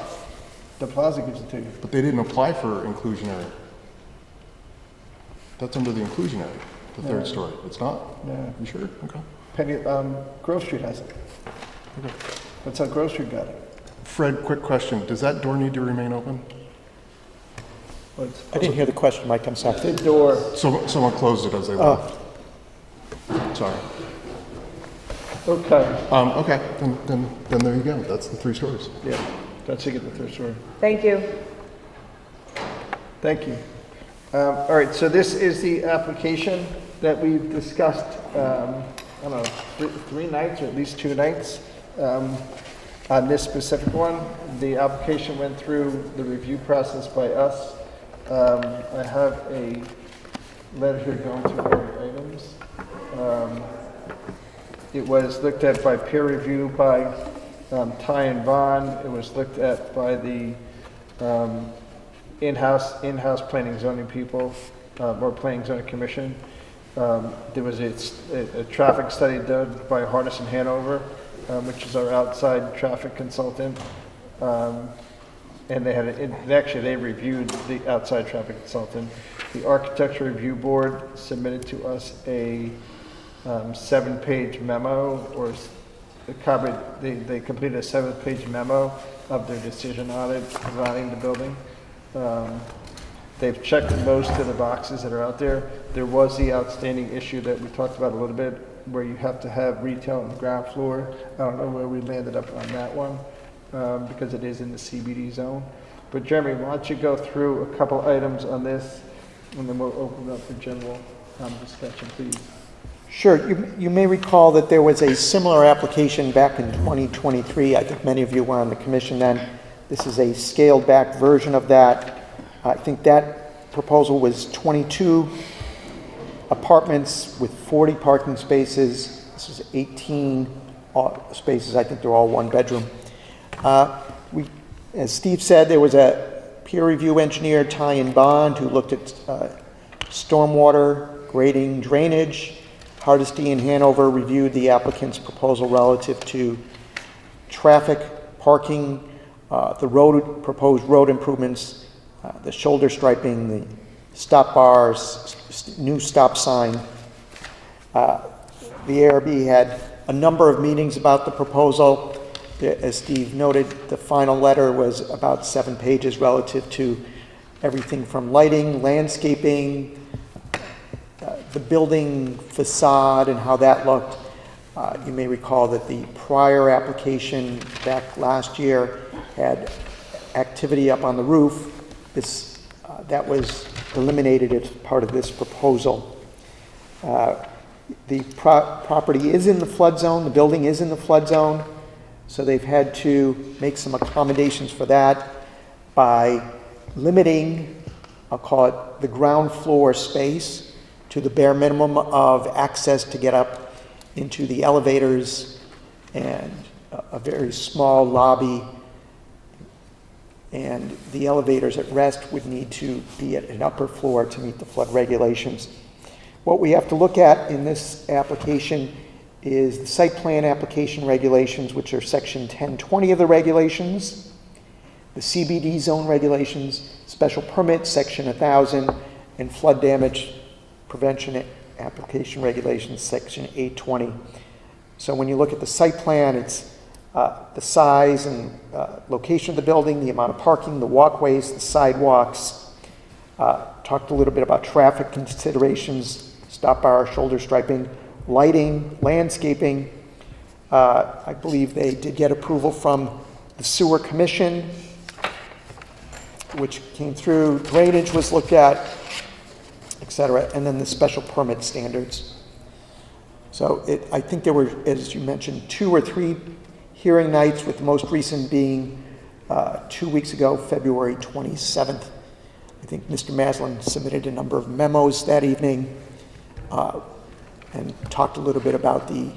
The plaza gives it to you. But they didn't apply for inclusionary. That's under the inclusionary, the 3rd story. It's not? Yeah. You sure? Okay. Grove Street has it. Okay. That's how Grove Street got it. Fred, quick question. Does that door need to remain open? I didn't hear the question, Mike, I'm sorry. The door. Someone closed it as they left. Sorry. Okay. Okay, then there you go. That's the 3 stories. Yeah, that's to get the 3rd story. Thank you. Thank you. All right, so this is the application that we've discussed, I don't know, 3 nights or at least 2 nights on this specific one. The application went through the review process by us. I have a letter here going through all the items. It was looked at by peer review by Ty and Bond. It was looked at by the in-house planning and zoning people, or planning and zoning commission. There was a traffic study done by Harness and Hanover, which is our outside traffic consultant. And they had they reviewed the outside traffic consultant. The architecture review board submitted to us a 7-page memo, or they completed a 7-page memo of their decision on it, designing the building. They've checked most of the boxes that are out there. There was the outstanding issue that we talked about a little bit, where you have to have retail on the ground floor. I don't know where we landed up on that one, because it is in the CBD zone. But Jeremy, why don't you go through a couple items on this, and then we'll open it up for general discussion, please. Sure. You may recall that there was a similar application back in 2023. I think many of you were on the commission then. This is a scaled back version of that. I think that proposal was 22 apartments with 40 parking spaces. This is 18 spaces. I think they're all 1 bedroom. As Steve said, there was a peer review engineer, Ty and Bond, who looked at stormwater, grading, drainage. Hardesty and Hanover reviewed the applicant's proposal relative to traffic, parking, the proposed road improvements, the shoulder striping, the stop bars, new stop sign. The ARB had a number of meetings about the proposal. As Steve noted, the final letter was about 7 pages relative to everything from lighting, landscaping, the building facade and how that looked. You may recall that the prior application back last year had activity up on the roof. That was eliminated as part of this proposal. The property is in the flood zone, the building is in the flood zone, so they've had to make some accommodations for that by limiting, I'll call it the ground floor space, to the bare minimum of access to get up into the elevators and a very small lobby. And the elevators at rest would need to be at an upper floor to meet the flood regulations. What we have to look at in this application is the site plan application regulations, which are section 1020 of the regulations, the CBD zone regulations, special permit section 1000, and flood damage prevention application regulations section 820. So when you look at the site plan, it's the size and location of the building, the amount of parking, the walkways, the sidewalks. Talked a little bit about traffic considerations, stop bar, shoulder striping, lighting, landscaping. I believe they did get approval from the Sewer Commission, which came through. Drainage was looked at, et cetera, and then the special permit standards. So I think there were, as you mentioned, 2 or 3 hearing nights, with the most recent being 2 weeks ago, February 27th. I think Mr. Maslin submitted a number of memos that evening and talked a little bit about the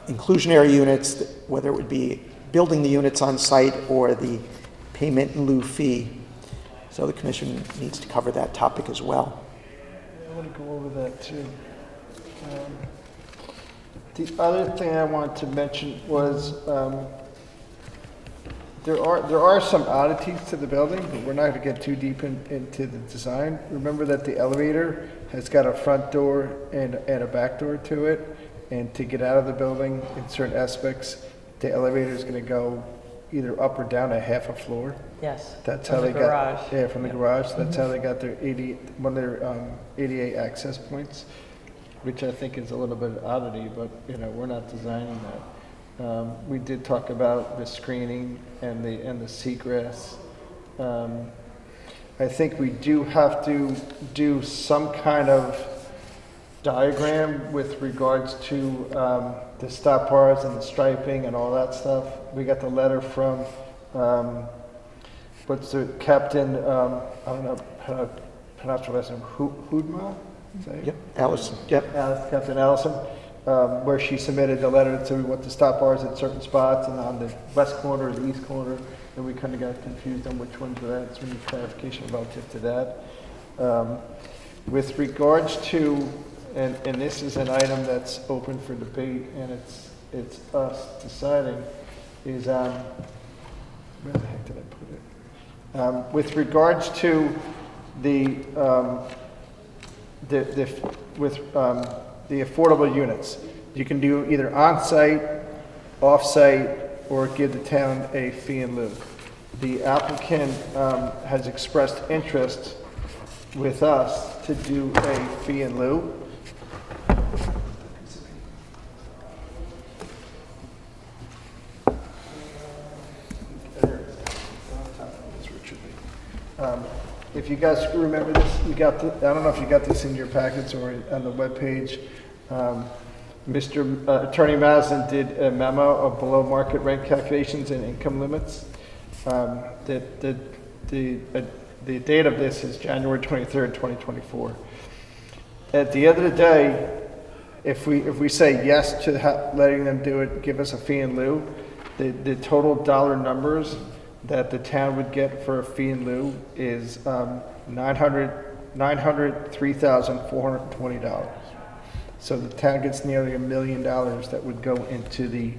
inclusionary units, whether it would be building the units on site or the payment in lieu fee. So the commission needs to cover that topic as well. I want to go over that too. The other thing I wanted to mention was there are some oddities to the building, but we're not going to get too deep into the design. Remember that the elevator has got a front door and a back door to it, and to get out of the building in certain aspects, the elevator is going to go either up or down a half a floor. Yes. That's from how the they garage. got. Yeah, from the garage. That's how they got their one of their ADA access points, which I think is a little bit oddity, but we're not designing that. We did talk about the screening and the seagrass. I think we do have to do some kind of diagram with regards to the stop bars and the striping and all that stuff. We got the letter from what's the captain? I don't know how to pronounce her last name. Hoodma? Yep, Allison. Yep. Captain Allison, where she submitted the letter to what the stop bars at certain spots, and on the west corner or the east corner, and we kind of got confused on which ones were that. So we need clarification relative to that. With regards to, and this is an item that's open for debate, and it's us deciding, is where the heck did I put it? With regards to the affordable units, you can do either on-site, off-site, or give the town a fee in lieu. The applicant has expressed interest with us to do a fee in lieu. If you guys remember this, I don't know if you got this in your packets or on the webpage. Mr. Attorney Maslin did a memo of below market rent calculations and income limits. The date of this is January 23rd, 2024. At the end of the day, if we say yes to letting them do it, give us a fee in lieu, the total dollar numbers that the town would get for a fee in lieu is $903,420. So the town gets nearly $1 million that would go into the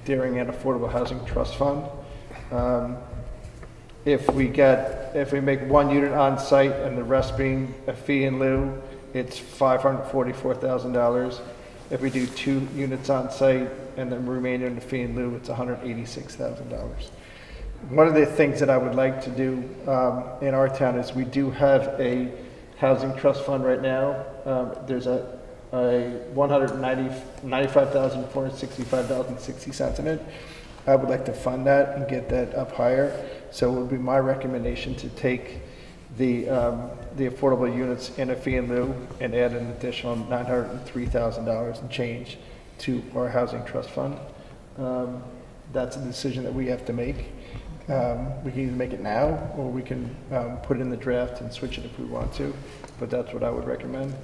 Darien Affordable Housing Trust Fund. If we make one unit on site and the rest being a fee in lieu, it's $544,000. If we do 2 units on site and then remainder in the fee and lieu, it's $186,000. One of the things that I would like to do in our town is we do have a housing trust fund right now. There's a $195,465.60 in it. I would like to fund that and get that up higher. So it would be my recommendation to take the affordable units in a fee and lieu and add an additional $903,000 and change to our housing trust fund. That's a decision that we have to make. We can either make it now, or we can put it in the draft and switch it if we want to, but that's what I would recommend.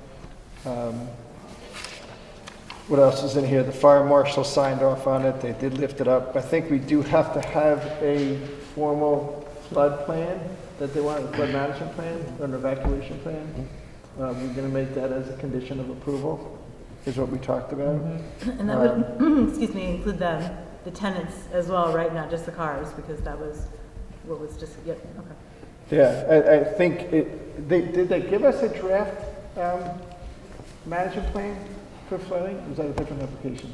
What else is in here? The fire marshal signed off on it. They did lift it up. I think we do have to have a formal flood plan that they want, a flood management plan or an evacuation plan. We're going to make that as a condition of approval, is what we talked about. And that would, excuse me, include the tenants as well, right? Not just the cars, because that was what was just, yep, okay. Yeah, I think did they give us a draft management plan for flooding? Or was that a different application?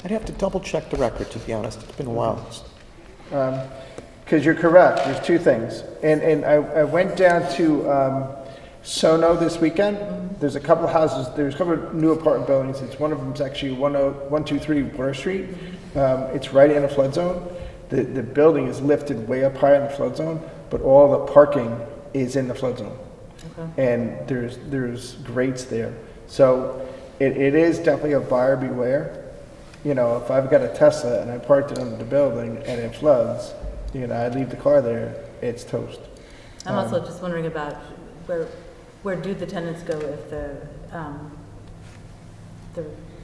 I'd have to double check the record, to be honest. It's been a while. Because you're correct, there's 2 things. And I went down to Sono this weekend. There's a couple of houses, there's a couple of new apartment buildings. It's one of them's actually 123 Water Street. It's right in a flood zone. The building is lifted way up high in the flood zone, but all the parking is in the flood zone. Okay. And there's grates there. So it is definitely a buyer beware. You know, if I've got a Tesla and I parked it under the building and it floods, you know, I leave the car there, it's toast. I'm also just wondering about where do the tenants go if there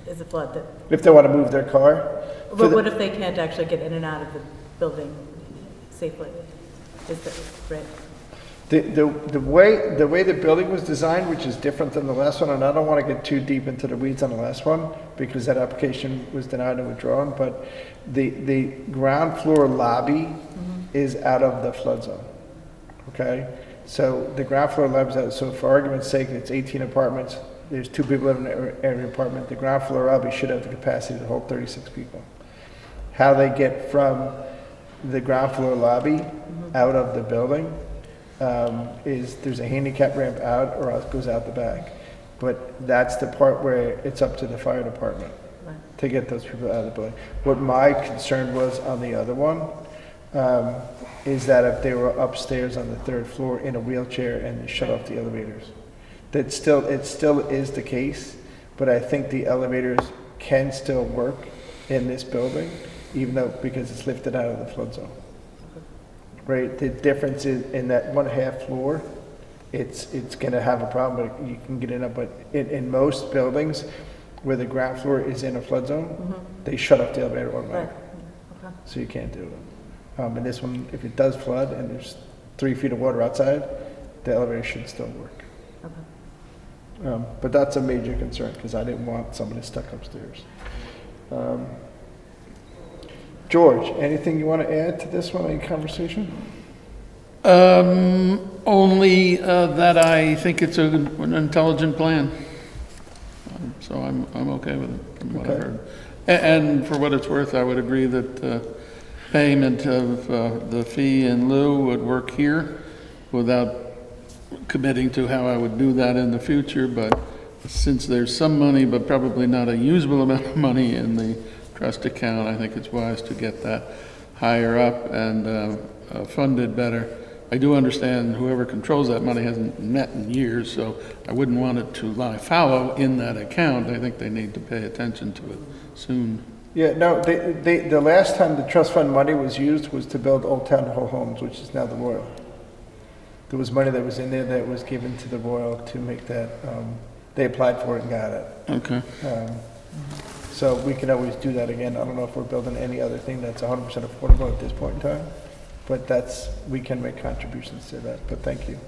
is a flood? If they want to move their car? But what if they can't actually get in and out of the building safely? Is that right? The way the building was designed, which is different than the last one, and I don't want to get too deep into the weeds on the last one because that application was denied and withdrawn, but the ground floor lobby is out of the flood zone, okay? So the ground floor lobby is out, so for argument's sake, it's 18 apartments, there's 2 people living in every apartment, the ground floor lobby should have the capacity to hold 36 people. How they get from the ground floor lobby out of the building is there's a handicap ramp out or else goes out the back. But that's the part where it's up to the fire department to get those people out of the building. What my concern was on the other one is that if they were upstairs on the 3rd floor in a wheelchair and they shut off the elevators. It still is the case, but I think the elevators can still work in this building, even though, because it's lifted out of the flood zone. Right, the difference is in that 1/2 floor, it's gonna have a problem, but you can get in it, but in most buildings where the ground floor is in a flood zone, they shut off the elevator automatically. Okay. So you can't do it. And this one, if it does flood and there's 3 feet of water outside, the elevator should still work. Okay. But that's a major concern, because I didn't want somebody stuck upstairs. George, anything you want to add to this one, any conversation? Only that I think it's an intelligent plan. So I'm okay with it, from what I heard. And for what it's worth, I would agree that payment of the fee in lieu would work here without committing to how I would do that in the future, but since there's some money, but probably not a usable amount of money in the trust account, I think it's wise to get that higher up and funded better. I do understand whoever controls that money hasn't met in years, so I wouldn't want it to lie fallow in that account. I think they need to pay attention to it soon. Yeah, no, the last time the trust fund money was used was to build Old Town Hall Homes, which is now the Royal. There was money that was in there that was given to the Royal to make that, they applied for it and got it. Okay. So we can always do that again. I don't know if we're building any other thing that's 100% affordable at this point in time, but we can make contributions to that, but thank you.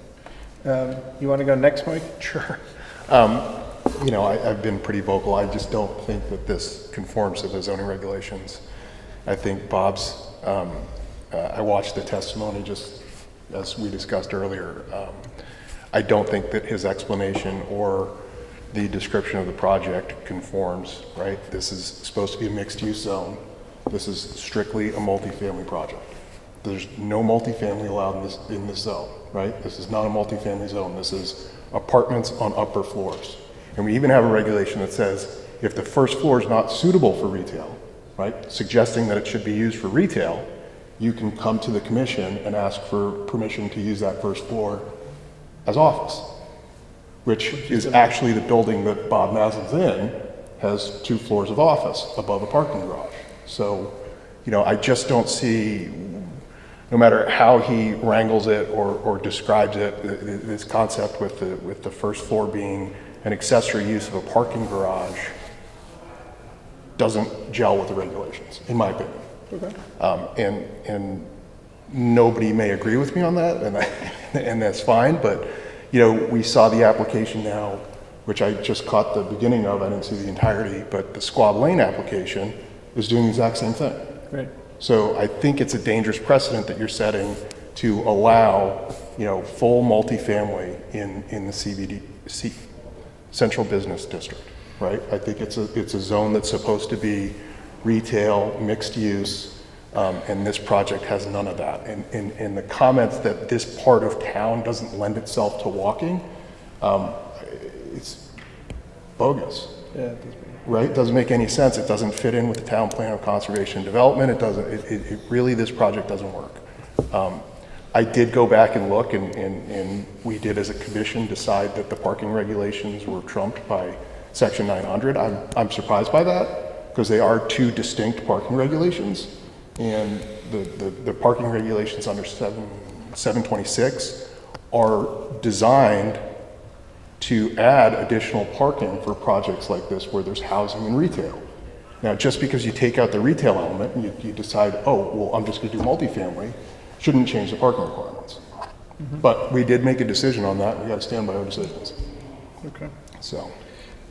You want to go next, Mike? Sure. You know, I've been pretty vocal. I just don't think that this conforms to the zoning regulations. I think Bob's, I watched the testimony just as we discussed earlier. I don't think that his explanation or the description of the project conforms, right? This is supposed to be a mixed-use zone. This is strictly a multifamily project. There's no multifamily allowed in this zone, right? This is not a multifamily zone. This is apartments on upper floors. And we even have a regulation that says if the first floor is not suitable for retail, right, suggesting that it should be used for retail, you can come to the commission and ask for permission to use that first floor as office, which is actually the building that Bob Mazin's in, has 2 floors of office above a parking garage. So, you know, I just don't see, no matter how he wrangles it or describes it, this concept with the first floor being an accessory use of a parking garage doesn't gel with the regulations, in my opinion. Okay. And nobody may agree with me on that, and that's fine, but, you know, we saw the application now, which I just caught the beginning of, I didn't see the entirety, but the Squab Lane application is doing the exact same thing. Right. So I think it's a dangerous precedent that you're setting to allow, you know, full multifamily in the CBD, Central Business District, right? I think it's a zone that's supposed to be retail, mixed use, and this project has none of that. And the comments that this part of town doesn't lend itself to walking, it's bogus. Yeah, it does. Right? It doesn't make any sense. It doesn't fit in with the town plan of conservation and development. It doesn't, it really, this project doesn't work. I did go back and look, and we did as a commission decide that the parking regulations were trumped by section 900. I'm surprised by that, because they are 2 distinct parking regulations. And the parking regulations under 726 are designed to add additional parking for projects like this where there's housing and retail. Now, just because you take out the retail element and you decide, oh, well, I'm just gonna do multifamily, shouldn't change the parking requirements. But we did make a decision on that. We gotta stand by our decisions. Okay. So.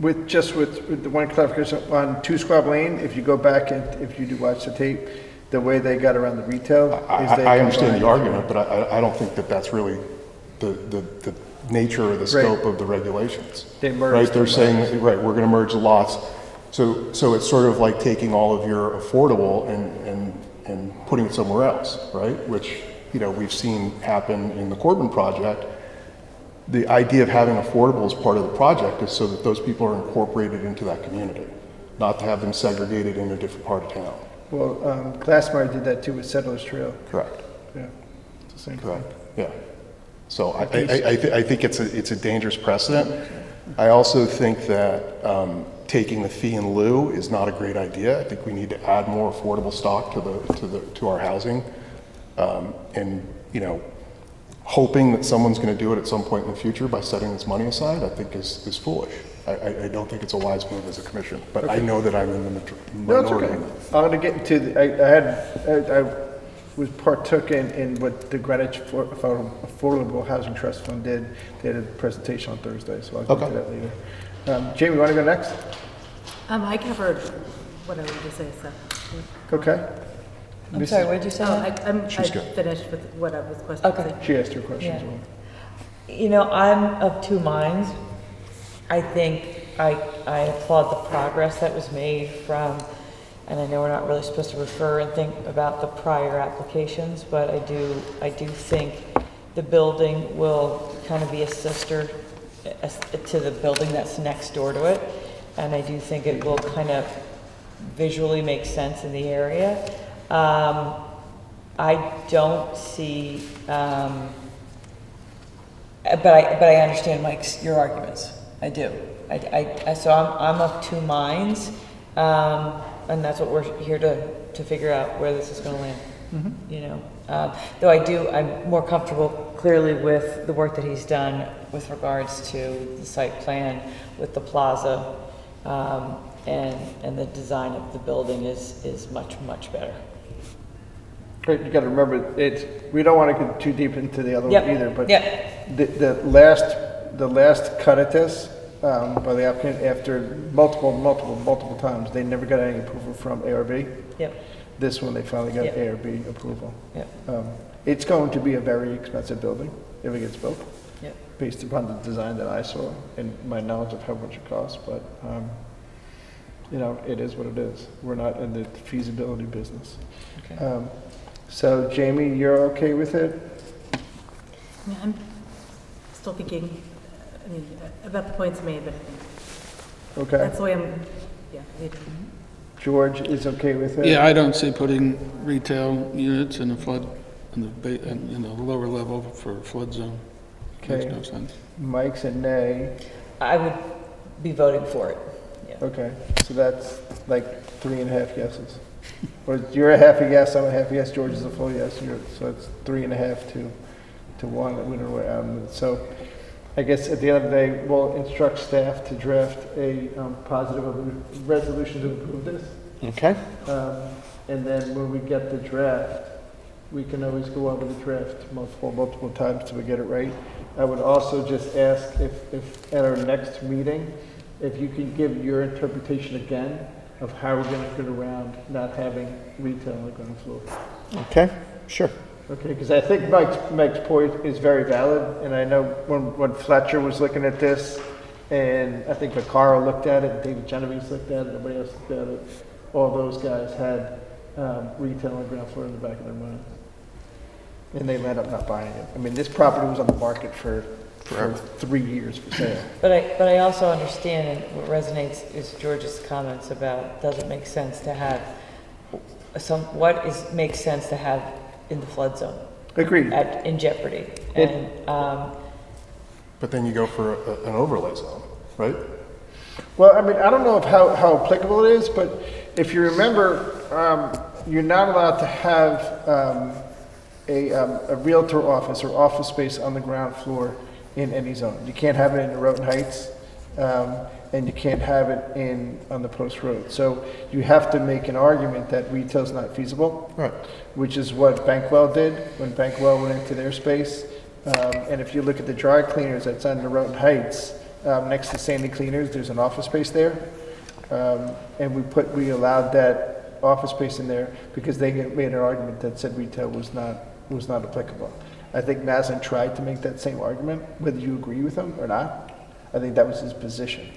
With the one clarification on 2 Squab Lane, if you go back and if you do watch the tape, the way they got around the retail is they I understand the argument, but I don't think that that's really the nature or the scope of the regulations. They merged. Right, they're saying, right, we're gonna merge the lots. So it's sort of like taking all of your affordable and putting it somewhere else, right? Which, you know, we've seen happen in the Corbin project. The idea of having affordable as part of the project is so that those people are incorporated into that community, not to have them segregated in a different part of town. Well, Glassmeyer did that too with Settlers Trail. Correct. Yeah, it's the same Correct. thing. Yeah. So I think it's a dangerous precedent. I also think that taking the fee in lieu is not a great idea. I think we need to add more affordable stock to our housing, and, you know, hoping that someone's going to do it at some point in the future by setting this money aside, I think is foolish. I don't think it's a wise move as a commission, but I know that I'm in the minority. No, it's okay. I'm going to get into I was partook in what the Greenwich Affordable Housing Trust Fund did. They had a presentation on Thursday, so I'll get to that later. Jamie, you want to go next? I covered what I wanted to say, so. Okay. I'm sorry, what did you say? I finished with what I was questioning. Okay. She asked her questions. Yeah. You know, I'm of 2 minds. I think I applaud the progress that was made from, and I know we're not really supposed to refer and think about the prior applications, but I do think the building will kind of be a sister to the building that's next door to it, and I do think it will kind of visually make sense in the area. I don't see, but I understand, Mike, your arguments. I do. So I'm of 2 minds, and that's what we're here to figure out where this is going to land. You know, though I'm more comfortable clearly with the work that he's done with regards to the site plan with the plaza, and the design of the building is much better. Great, you got to remember, we don't want to get too deep into the other one either, but the last cut at this by the applicant, after multiple times, they never got any approval from ARB. Yep. This one, they finally got ARB approval. Yep. It's going to be a very expensive building if it gets built. Yep. based upon the design that I saw and my knowledge of how much it costs, but, you know, it is what it is. We're not in the feasibility business. Okay. So Jamie, you're okay with it? Yeah, I'm still thinking, I mean, about the points made, but Okay. that's the way I'm, yeah. George is okay with it? Yeah, I don't see putting retail units in a flood, in the lower level for a flood zone. Makes Okay. no sense. Mike's a nay. I would be voting for it. Yeah. Okay, so that's like 3.5 yeses. Or you're a half a yes, I'm a half a yes, George is a full yes, so it's 3.5 to 1. We don't know. So I guess at the end of the day, we'll instruct staff to draft a positive resolution to approve this. Okay. And then when we get the draft, we can always go over the draft multiple times till we get it right. I would also just ask if at our next meeting, if you can give your interpretation again of how we're gonna get around not having retail on the ground floor. Okay, sure. Okay, because I think Mike's point is very valid, and I know when Fletcher was looking at this, and I think Vaccaro looked at it, and David Genovese looked at it, everybody else looked at it, all those guys had retail on the ground floor in the back of their minds. And they ended up not buying it. I mean, this property was on the market for 3 years for sale. But I also understand, and what resonates is George's comments about, does it make sense to have makes sense to have in the flood zone? Agreed. In jeopardy. And, But then you go for an overlay zone, right? Well, I mean, I don't know how applicable it is, but if you remember, you're not allowed to have a realtor office or office space on the ground floor in any zone. You can't have it in the Roten Heights, and you can't have it on the Post Road. So you have to make an argument that retail's not feasible, Right. which is what Bankwell did when Bankwell went into their space. And if you look at the dry cleaners that's on the Roten Heights, next to Sandy Cleaners, there's an office space there. And we allowed that office space in there because they made an argument that said retail was not applicable. I think Maslin tried to make that same argument, whether you agree with him or not. I think that was his position.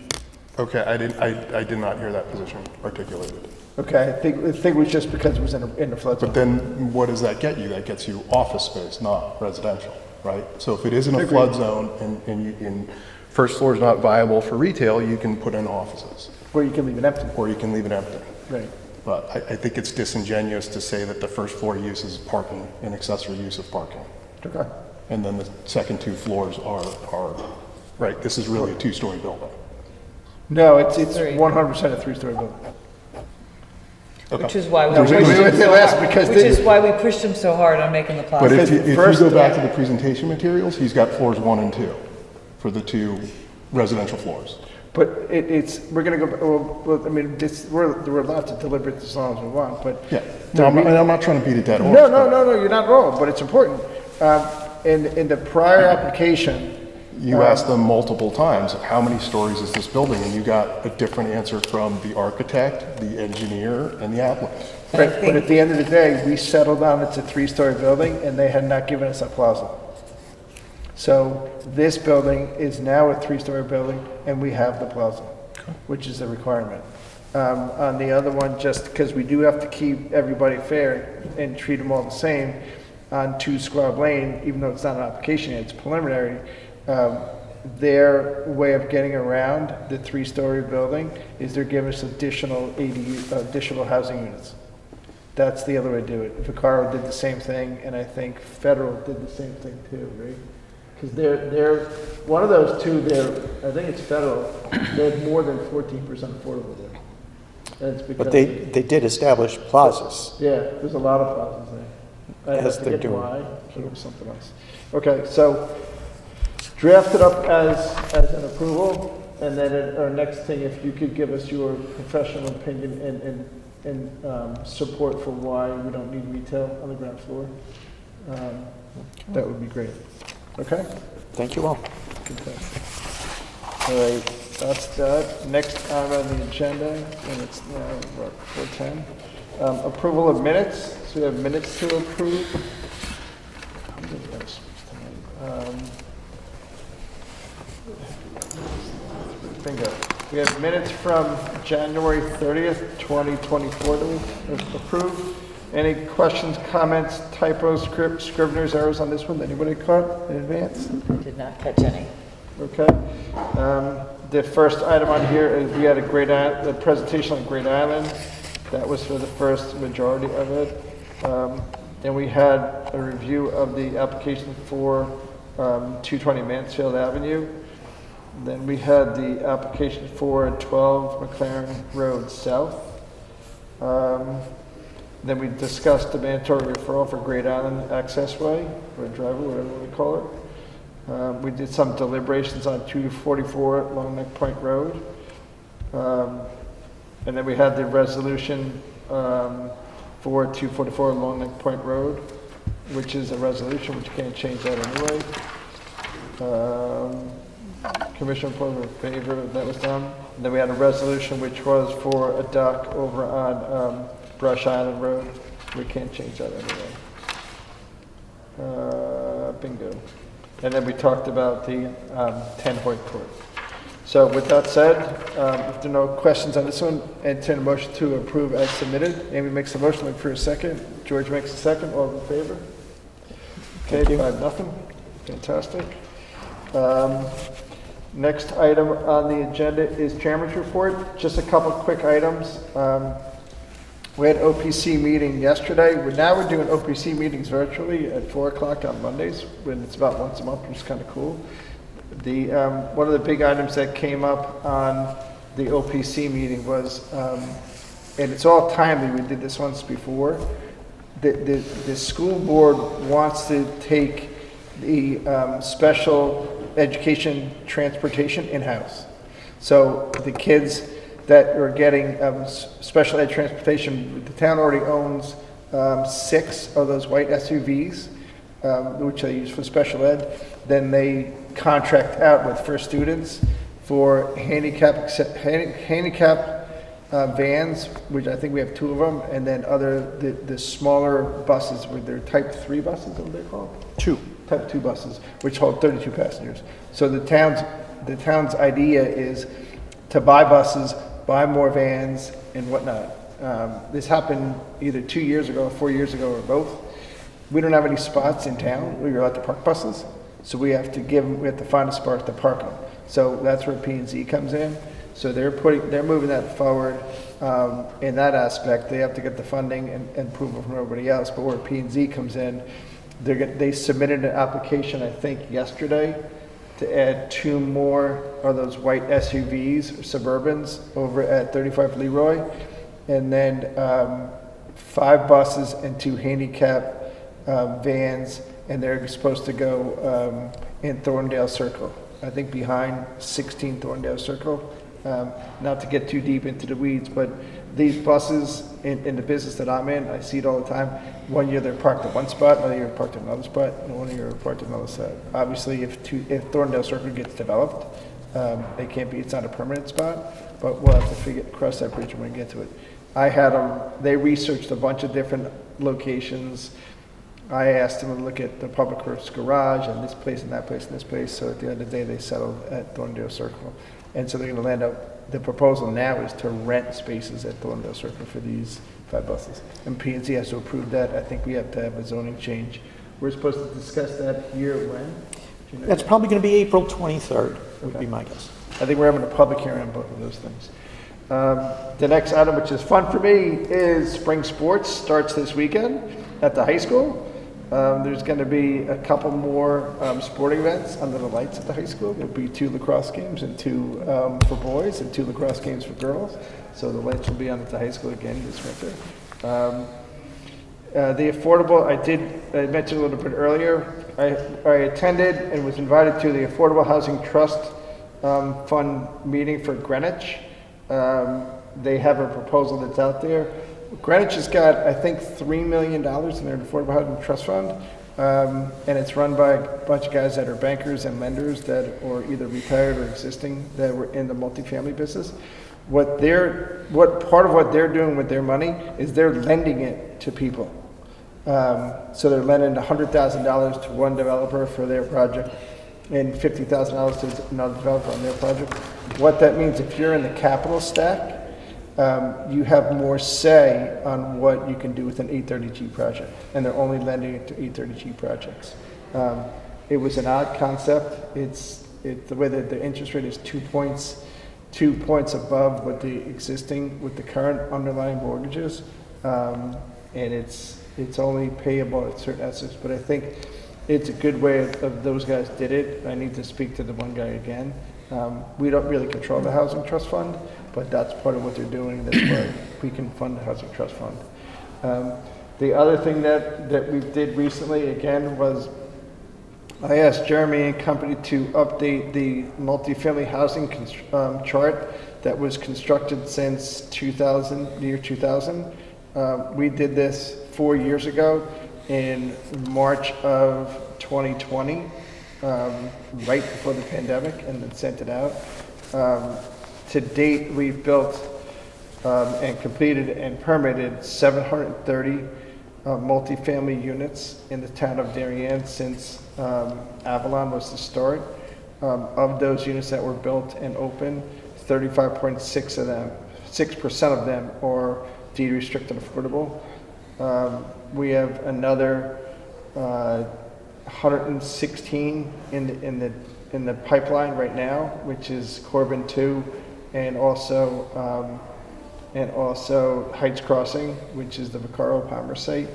Okay, I did not hear that position articulated. Okay, I think it was just because it was in the flood zone. But then what does that get you? That gets you office space, not residential, right? So if it is in a flood zone and first floor is not viable for retail, you can put in offices. Or you can leave it empty. Or you can leave it empty. Right. But I think it's disingenuous to say that the first floor use is parking, an accessory use of parking. Okay. And then the second 2 floors are right, this is really a 2-story building. No, it's 100% a 3-story building. Okay. which is why we No, pushed we them went there so last hard. because Which they- is why we pushed them so hard on making the plaza. But if you First- go back to the presentation materials, he's got floors 1 and 2 for the 2 residential floors. But we're gonna go, well, I mean, we're allowed to deliberate as long as we want, but. Yeah, no, I'm not trying to beat a dead horse. No, you're not wrong, but it's important. In the prior application. You asked them multiple times, how many stories is this building? And you got a different answer from the architect, the engineer, and the applicant. Right, but at the end of the day, we settled on it's a 3-story building, and they had not given us a plaza. So this building is now a 3-story building, and we have the plaza, which is a requirement. On the other one, just because we do have to keep everybody fair and treat them all the same, on 2 Squab Lane, even though it's not an application yet, it's preliminary, their way of getting around the 3-story building is they're giving us additional housing units. That's the other way to do it. Vaccaro did the same thing, and I think Federal did the same thing too, right? Because they're one of those two. I think it's Federal. They have more than 14% affordable there. And it's because But they did establish plazas. yeah, there's a lot of plazas there. Yes, they're doing. Why, but it was something else. Okay, so draft it up as an approval, and then at our next thing, if you could give us your professional opinion and support for why we don't need retail on the ground floor, that would be great. Okay? Thank you all. All right, that's that. Next item on the agenda, and it's now, what, 4:10? Approval of minutes. So we have minutes to approve. Bingo. We have minutes from January 30th, 2024 that we approved. Any questions, comments, typos, scrivener's errors on this one that anybody caught in advance? Did not catch any. Okay. The first item on here is we had the presentation on Great Island. That was for the first majority of it. Then we had a review of the application for 220 Mansfield Avenue. Then we had the application for 12 McLaren Road South. Then we discussed the mandatory referral for Great Island Access Way, or driveway, whatever we call it. We did some deliberations on 244 Long Neck Point Road. And then we had the resolution for 244 Long Neck Point Road, which is a resolution, which you can't change that anyway. Commission report in favor, that was done. And then we had a resolution which was for a dock over on Brush Island Road. We can't change that anyway. Bingo. And then we talked about the 10 Hoyt Court. So with that said, if there are no questions on this one, entertain a motion to approve as submitted. Amy makes a motion, look for a second. George makes a second, all in favor? Okay, 5-0. Fantastic. Next item on the agenda is chairman's report. Just a couple quick items. We had OPC meeting yesterday. Now we're doing OPC meetings virtually at 4 o'clock on Mondays, when it's about once a month, which is kind of cool. The one of the big items that came up on the OPC meeting was, and it's all timely, we did this once before, the school board wants to take the special education transportation in-house. So the kids that are getting special ed transportation, the town already owns 6 of those white SUVs, which they use for special ed. Then they contract out with First Students for handicap vans, which I think we have 2 of them, and then the smaller buses, where they're type 3 buses, what they're called? 2. Type 2 buses, which hold 32 passengers. So the town's idea is to buy buses, buy more vans and whatnot. This happened either 2 years ago, 4 years ago, or both. We don't have any spots in town where you're allowed to park buses, so we have to find a spot to park them. So that's where P&Z comes in. So they're moving that forward in that aspect. They have to get the funding and approval from everybody else. But where P&Z comes in, they submitted an application, I think, yesterday to add 2 more of those white SUVs, Suburbans, over at 35 Leroy, and then 5 buses and 2 handicap vans, and they're supposed to go in Thorndale Circle, I think behind 16 Thorndale Circle. Not to get too deep into the weeds, but these buses in the business that I'm in, I see it all the time. One year they're parked at one spot, another year parked at another spot, and one year parked at another side. Obviously, if Thorndale Circle gets developed, it's not a permanent spot, but we'll have to cross that bridge when we get to it. They researched a bunch of different locations. I asked them to look at the Public Works Garage and this place and that place and this place, so at the end of the day, they settled at Thorndale Circle. And so they're going to land up, the proposal now is to rent spaces at Thorndale Circle for these 5 buses. And P&Z has to approve that. I think we have to have a zoning change. We're supposed to discuss that here when? Do you know? That's probably going to be April 23rd, would be my guess. I think we're having a public hearing on both of those things. The next item, which is fun for me, is spring sports. Starts this weekend at the high school. There's going to be a couple more sporting events under the lights at the high school. There'll be 2 lacrosse games and 2 for boys and 2 lacrosse games for girls. So the lights will be on at the high school again this winter. The affordable, I mentioned a little bit earlier. I attended and was invited to the Affordable Housing Trust Fund meeting for Greenwich. They have a proposal that's out there. Greenwich has got, I think, $3 million in their Affordable Housing Trust Fund, and it's run by a bunch of guys that are bankers and lenders that are either retired or existing that were in the multifamily business. Part of what they're doing with their money is they're lending it to people. So they're lending $100,000 to one developer for their project, and $50,000 to another developer on their project. What that means, if you're in the capital stack, you have more say on what you can do with an 830G project, and they're only lending it to 830G projects. It was an odd concept. It's the way that the interest rate is 2 points above what the existing, with the current underlying mortgages, and it's only payable at certain assets. But I think it's a good way of those guys did it. I need to speak to the one guy again. We don't really control the housing trust fund, but that's part of what they're doing. That's why we can fund the housing trust fund. The other thing that we did recently, again, was I asked Jeremy and company to update the multifamily housing chart that was constructed since 2000, the year 2000. We did this 4 years ago in March of 2020, right before the pandemic, and then sent it out. To date, we've built and completed and permitted 730 multifamily units in the town of Darien since Avalon was the start. Of those units that were built and open, 35.6 of them, 6% of them are deed restricted affordable. We have another 116 in the pipeline right now, which is Corbin 2, and also Heights Crossing, which is the Vaccaro Palmer site,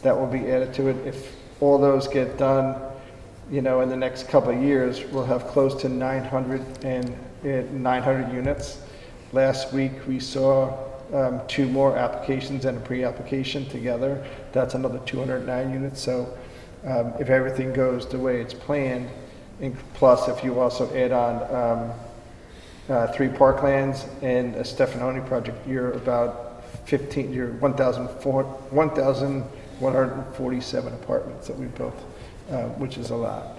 that will be added to it. If all those get done, in the next couple of years, we'll have close to 900 units. Last week we saw 2 more applications and a pre-application together. That's another 209 units. So if everything goes the way it's planned, and plus if you also add on 3 parklands and a Stefanoni project, you're about 1,147 apartments that we built, which is a lot.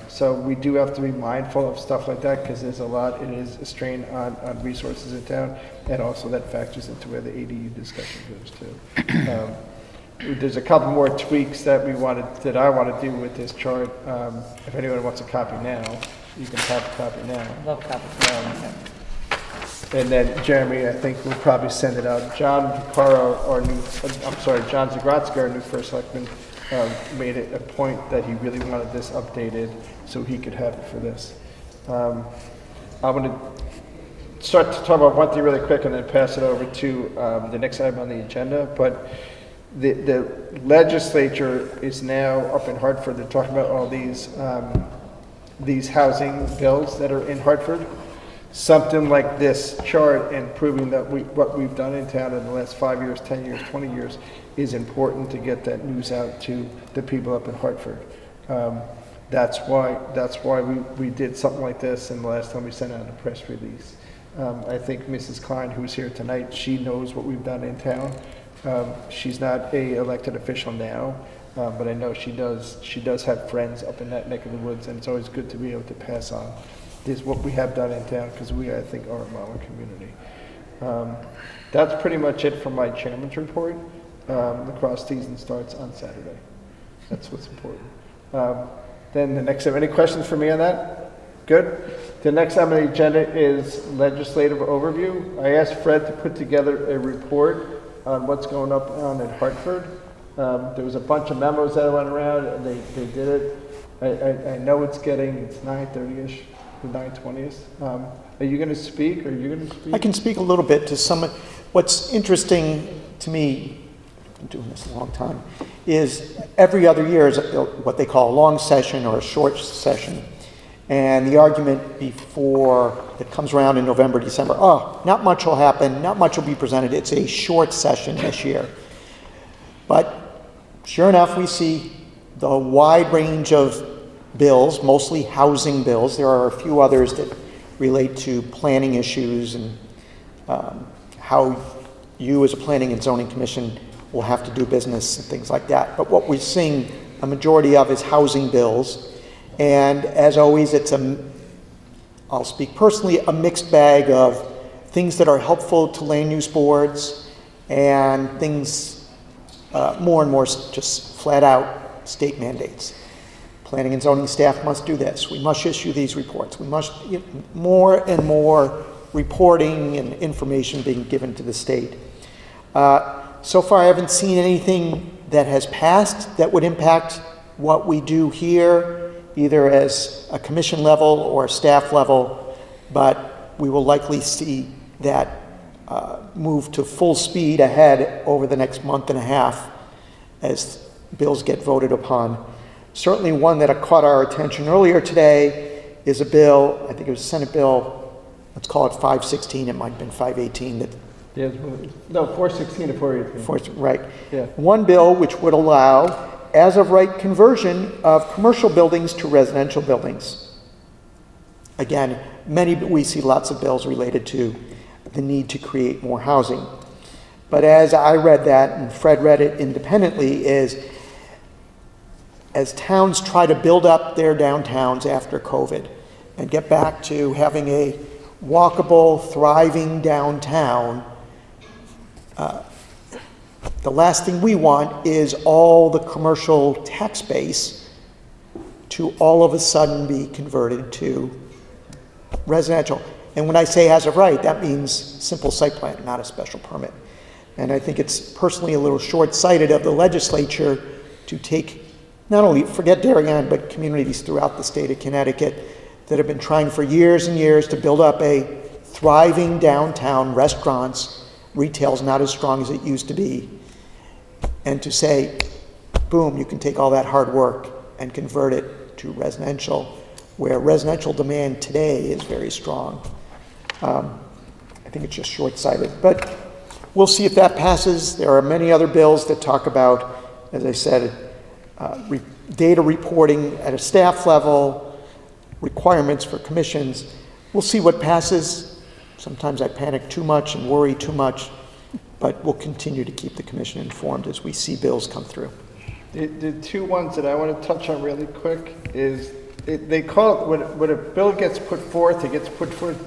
So we do have to be mindful of stuff like that, because there's a lot, it is a strain on resources in town, and also that factors into where the ADU discussion goes too. There's a couple more tweaks that I want to do with this chart. If anyone wants a copy now, you can have a copy now. Love copies. And then Jeremy, I think we'll probably send it out. John Vaccaro, John Zagrodzka, our new first selectman, made it a point that he really wanted this updated so he could have it for this. I'm going to start to talk about one thing really quick and then pass it over to the next item on the agenda. But the legislature is now up in Hartford. They're talking about all these housing bills that are in Hartford. Something like this chart and proving that what we've done in town in the last 5 years, 10 years, 20 years is important to get that news out to the people up in Hartford. That's why we did something like this, and the last time we sent out a press release. I think Mrs. Klein, who's here tonight, she knows what we've done in town. She's not a elected official now, but I know she does have friends up in that neck of the woods, and it's always good to be able to pass on this what we have done in town, because we, I think, are a model community. That's pretty much it for my chairman's report. Lacrosse season starts on Saturday. That's what's important. Then the next item, any questions for me on that? Good. The next item on the agenda is legislative overview. I asked Fred to put together a report on what's going on in Hartford. There was a bunch of memos that went around, and they did it. I know it's 9:30ish, 9:20ish. Are you going to speak, or are you going to speak? I can speak a little bit to some. What's interesting to me, I've been doing this a long time, is every other year is what they call a long session or a short session. And the argument before it comes around in November, December, not much will happen, not much will be presented. It's a short session this year. But sure enough, we see the wide range of bills, mostly housing bills. There are a few others that relate to planning issues and how you as a planning and zoning commission will have to do business and things like that. But what we're seeing a majority of is housing bills. And as always, I'll speak personally, a mixed bag of things that are helpful to land use boards and things more and more just flat out state mandates. Planning and zoning staff must do this. We must issue these reports. We must, more and more reporting and information being given to the state. So far, I haven't seen anything that has passed that would impact what we do here, either as a commission level or a staff level, but we will likely see that move to full speed ahead over the next month and a half as bills get voted upon. Certainly one that caught our attention earlier today is a bill, I think it was Senate Bill, let's call it 516, it might have been 518. That, yeah, no, 416 to 418. Right. Yeah. One bill which would allow as-of-right conversion of commercial buildings to residential buildings. Again, we see lots of bills related to the need to create more housing. But as I read that, and Fred read it independently, is as towns try to build up their downtowns after COVID and get back to having a walkable, thriving downtown, the last thing we want is all the commercial tax base to all of a sudden be converted to residential. And when I say as of right, that means simple site plan, not a special permit. And I think it's personally a little short-sighted of the legislature to take, not only forget Darien, but communities throughout the state of Connecticut that have been trying for years and years to build up a thriving downtown, restaurants, retail's not as strong as it used to be, and to say, boom, you can take all that hard work and convert it to residential, where residential demand today is very strong. I think it's just short-sighted, but we'll see if that passes. There are many other bills that talk about, as I said, data reporting at a staff level, requirements for commissions. We'll see what passes. Sometimes I panic too much and worry too much, but we'll continue to keep the commission informed as we see bills come through. The two ones that I want to touch on really quick is, they call it, when a bill gets put forth,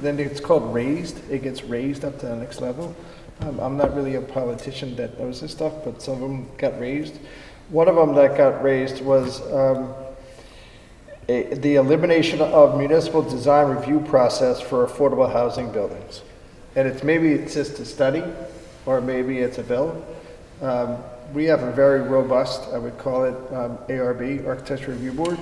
then it's called raised. It gets raised up to the next level. I'm not really a politician that knows this stuff, but some of them got raised. One of them that got raised was the elimination of municipal design review process for affordable housing buildings. And maybe it's just a study, or maybe it's a bill. We have a very robust, I would call it ARB, Architecture Review Board,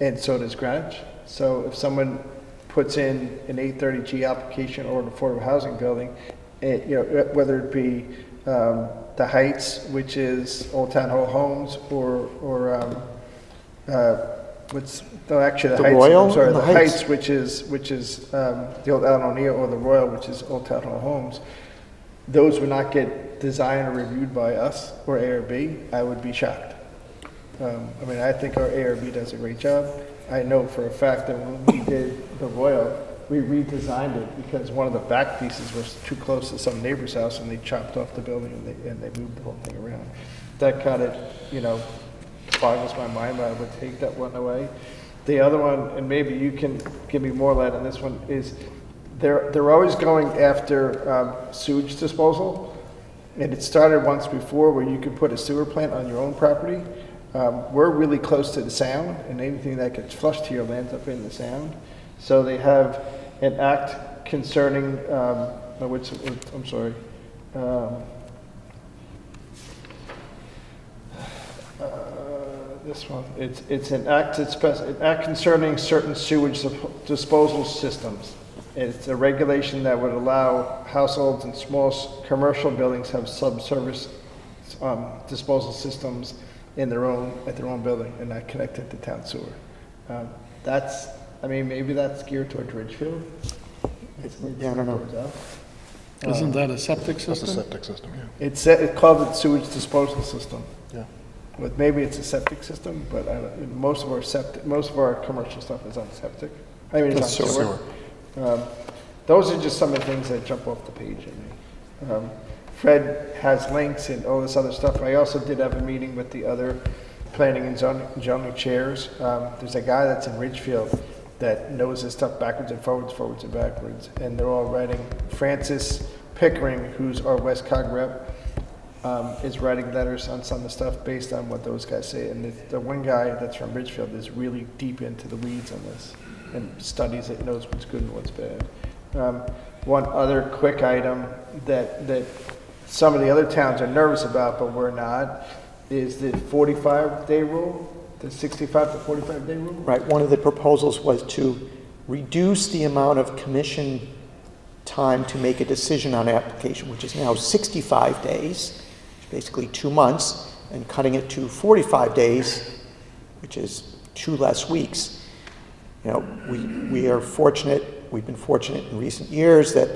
and so does Greenwich. So if someone puts in an 830G application or an affordable housing building, whether it be the Heights, which is Old Town Hall Homes, or the Heights, Royal, I'm sorry, the the Heights, which is the old Allen O'Neill, or the Royal, which is Old Town Hall Homes. Those would not get designed or reviewed by us or ARB. I would be shocked. I think our ARB does a great job. I know for a fact that when we did the Royal, we redesigned it because one of the back pieces was too close to some neighbor's house, and they chopped off the building and they moved the whole thing around. That kind of, boggles my mind, but I would take that one away. The other one, and maybe you can give me more light on this one, is they're always going after sewage disposal, and it started once before where you could put a sewer plant on your own property. We're really close to the sound, and anything that gets flushed here lands up in the sound. So they have an act concerning, this one. It's an act concerning certain sewage disposal systems. It's a regulation that would allow households and small commercial buildings have subsurface disposal systems at their own building and not connected to town sewer. Maybe that's geared toward Ridgefield. Yeah, I don't know. Isn't that a septic system? That's a septic system, yeah. It's called the sewage disposal system. Yeah. But maybe it's a septic system, but most of our commercial stuff is on septic. It's on sewer. Those are just some of the things that jump off the page at me. Fred has links and all this other stuff. I also did have a meeting with the other planning and zoning chairs. There's a guy that's in Ridgefield that knows this stuff backwards and forwards and backwards, and they're all writing. Francis Pickering, who's our West Cog rep, is writing letters on some of the stuff based on what those guys say. And the one guy that's from Ridgefield is really deep into the weeds on this and studies it, knows what's good and what's bad. One other quick item that some of the other towns are nervous about, but we're not, is the 45-day rule, the 65 to 45-day rule. Right, one of the proposals was to reduce the amount of commission time to make a decision on application, which is now 65 days, basically 2 months, and cutting it to 45 days, which is 2 less weeks. You know, we are fortunate, we've been fortunate in recent years that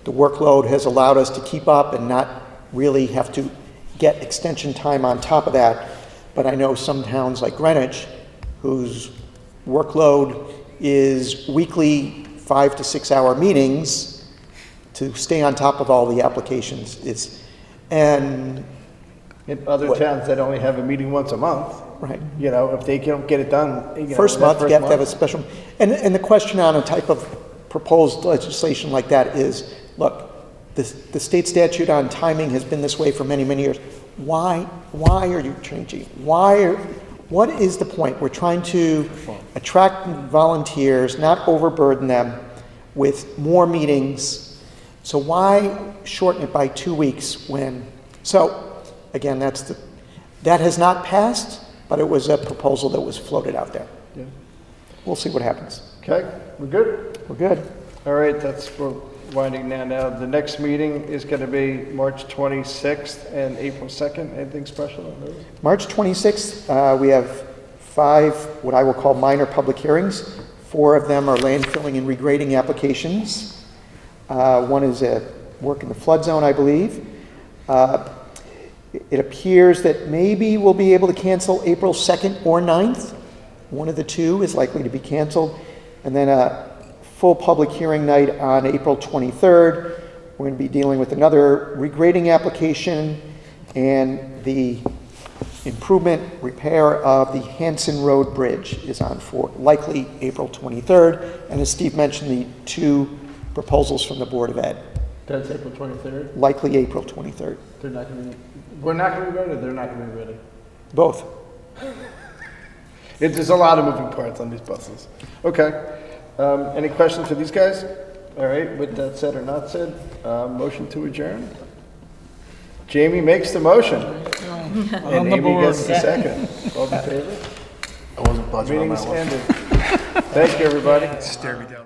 the workload has allowed us to keep up and not really have to get extension time on top of that. But I know some towns like Greenwich, whose workload is weekly 5 to 6 hour meetings to stay on top of all the applications. And in other towns that only have a meeting once a month, right? You know, if they don't get it done, First month, you have to have a special. And the question on a type of proposed legislation like that is, look, the state statute on timing has been this way for many, many years. Why are you changing? What is the point? We're trying to attract volunteers, not overburden them with more meetings. So why shorten it by 2 weeks when? So again, that has not passed, but it was a proposal that was floated out there. Yeah. We'll see what happens. Okay, we're good? We're good. All right, we're winding down now. The next meeting is going to be March 26th and April 2nd. Anything special on those? March 26th, we have 5 what I will call minor public hearings. 4 of them are landfilling and regrading applications. One is a work in the flood zone, I believe. It appears that maybe we'll be able to cancel April 2nd or 9th. One of the 2 is likely to be canceled. And then a full public hearing night on April 23rd. We're going to be dealing with another regrading application and the improvement repair of the Hanson Road Bridge is on for likely April 23rd. And as Steve mentioned, the 2 proposals from the Board of Ed. That's April 23rd? Likely April 23rd. They're not going to be, we're not going to be ready, or they're not going to be ready? Both. There's a lot of moving parts on these buses. Okay. Any questions for these guys? All right, with that said or not said, motion to adjourn? Jamie makes the motion. And Amy gets the second. All in favor? I wasn't budging on that Meeting's one. ended. Thank you, everybody. Stare me down.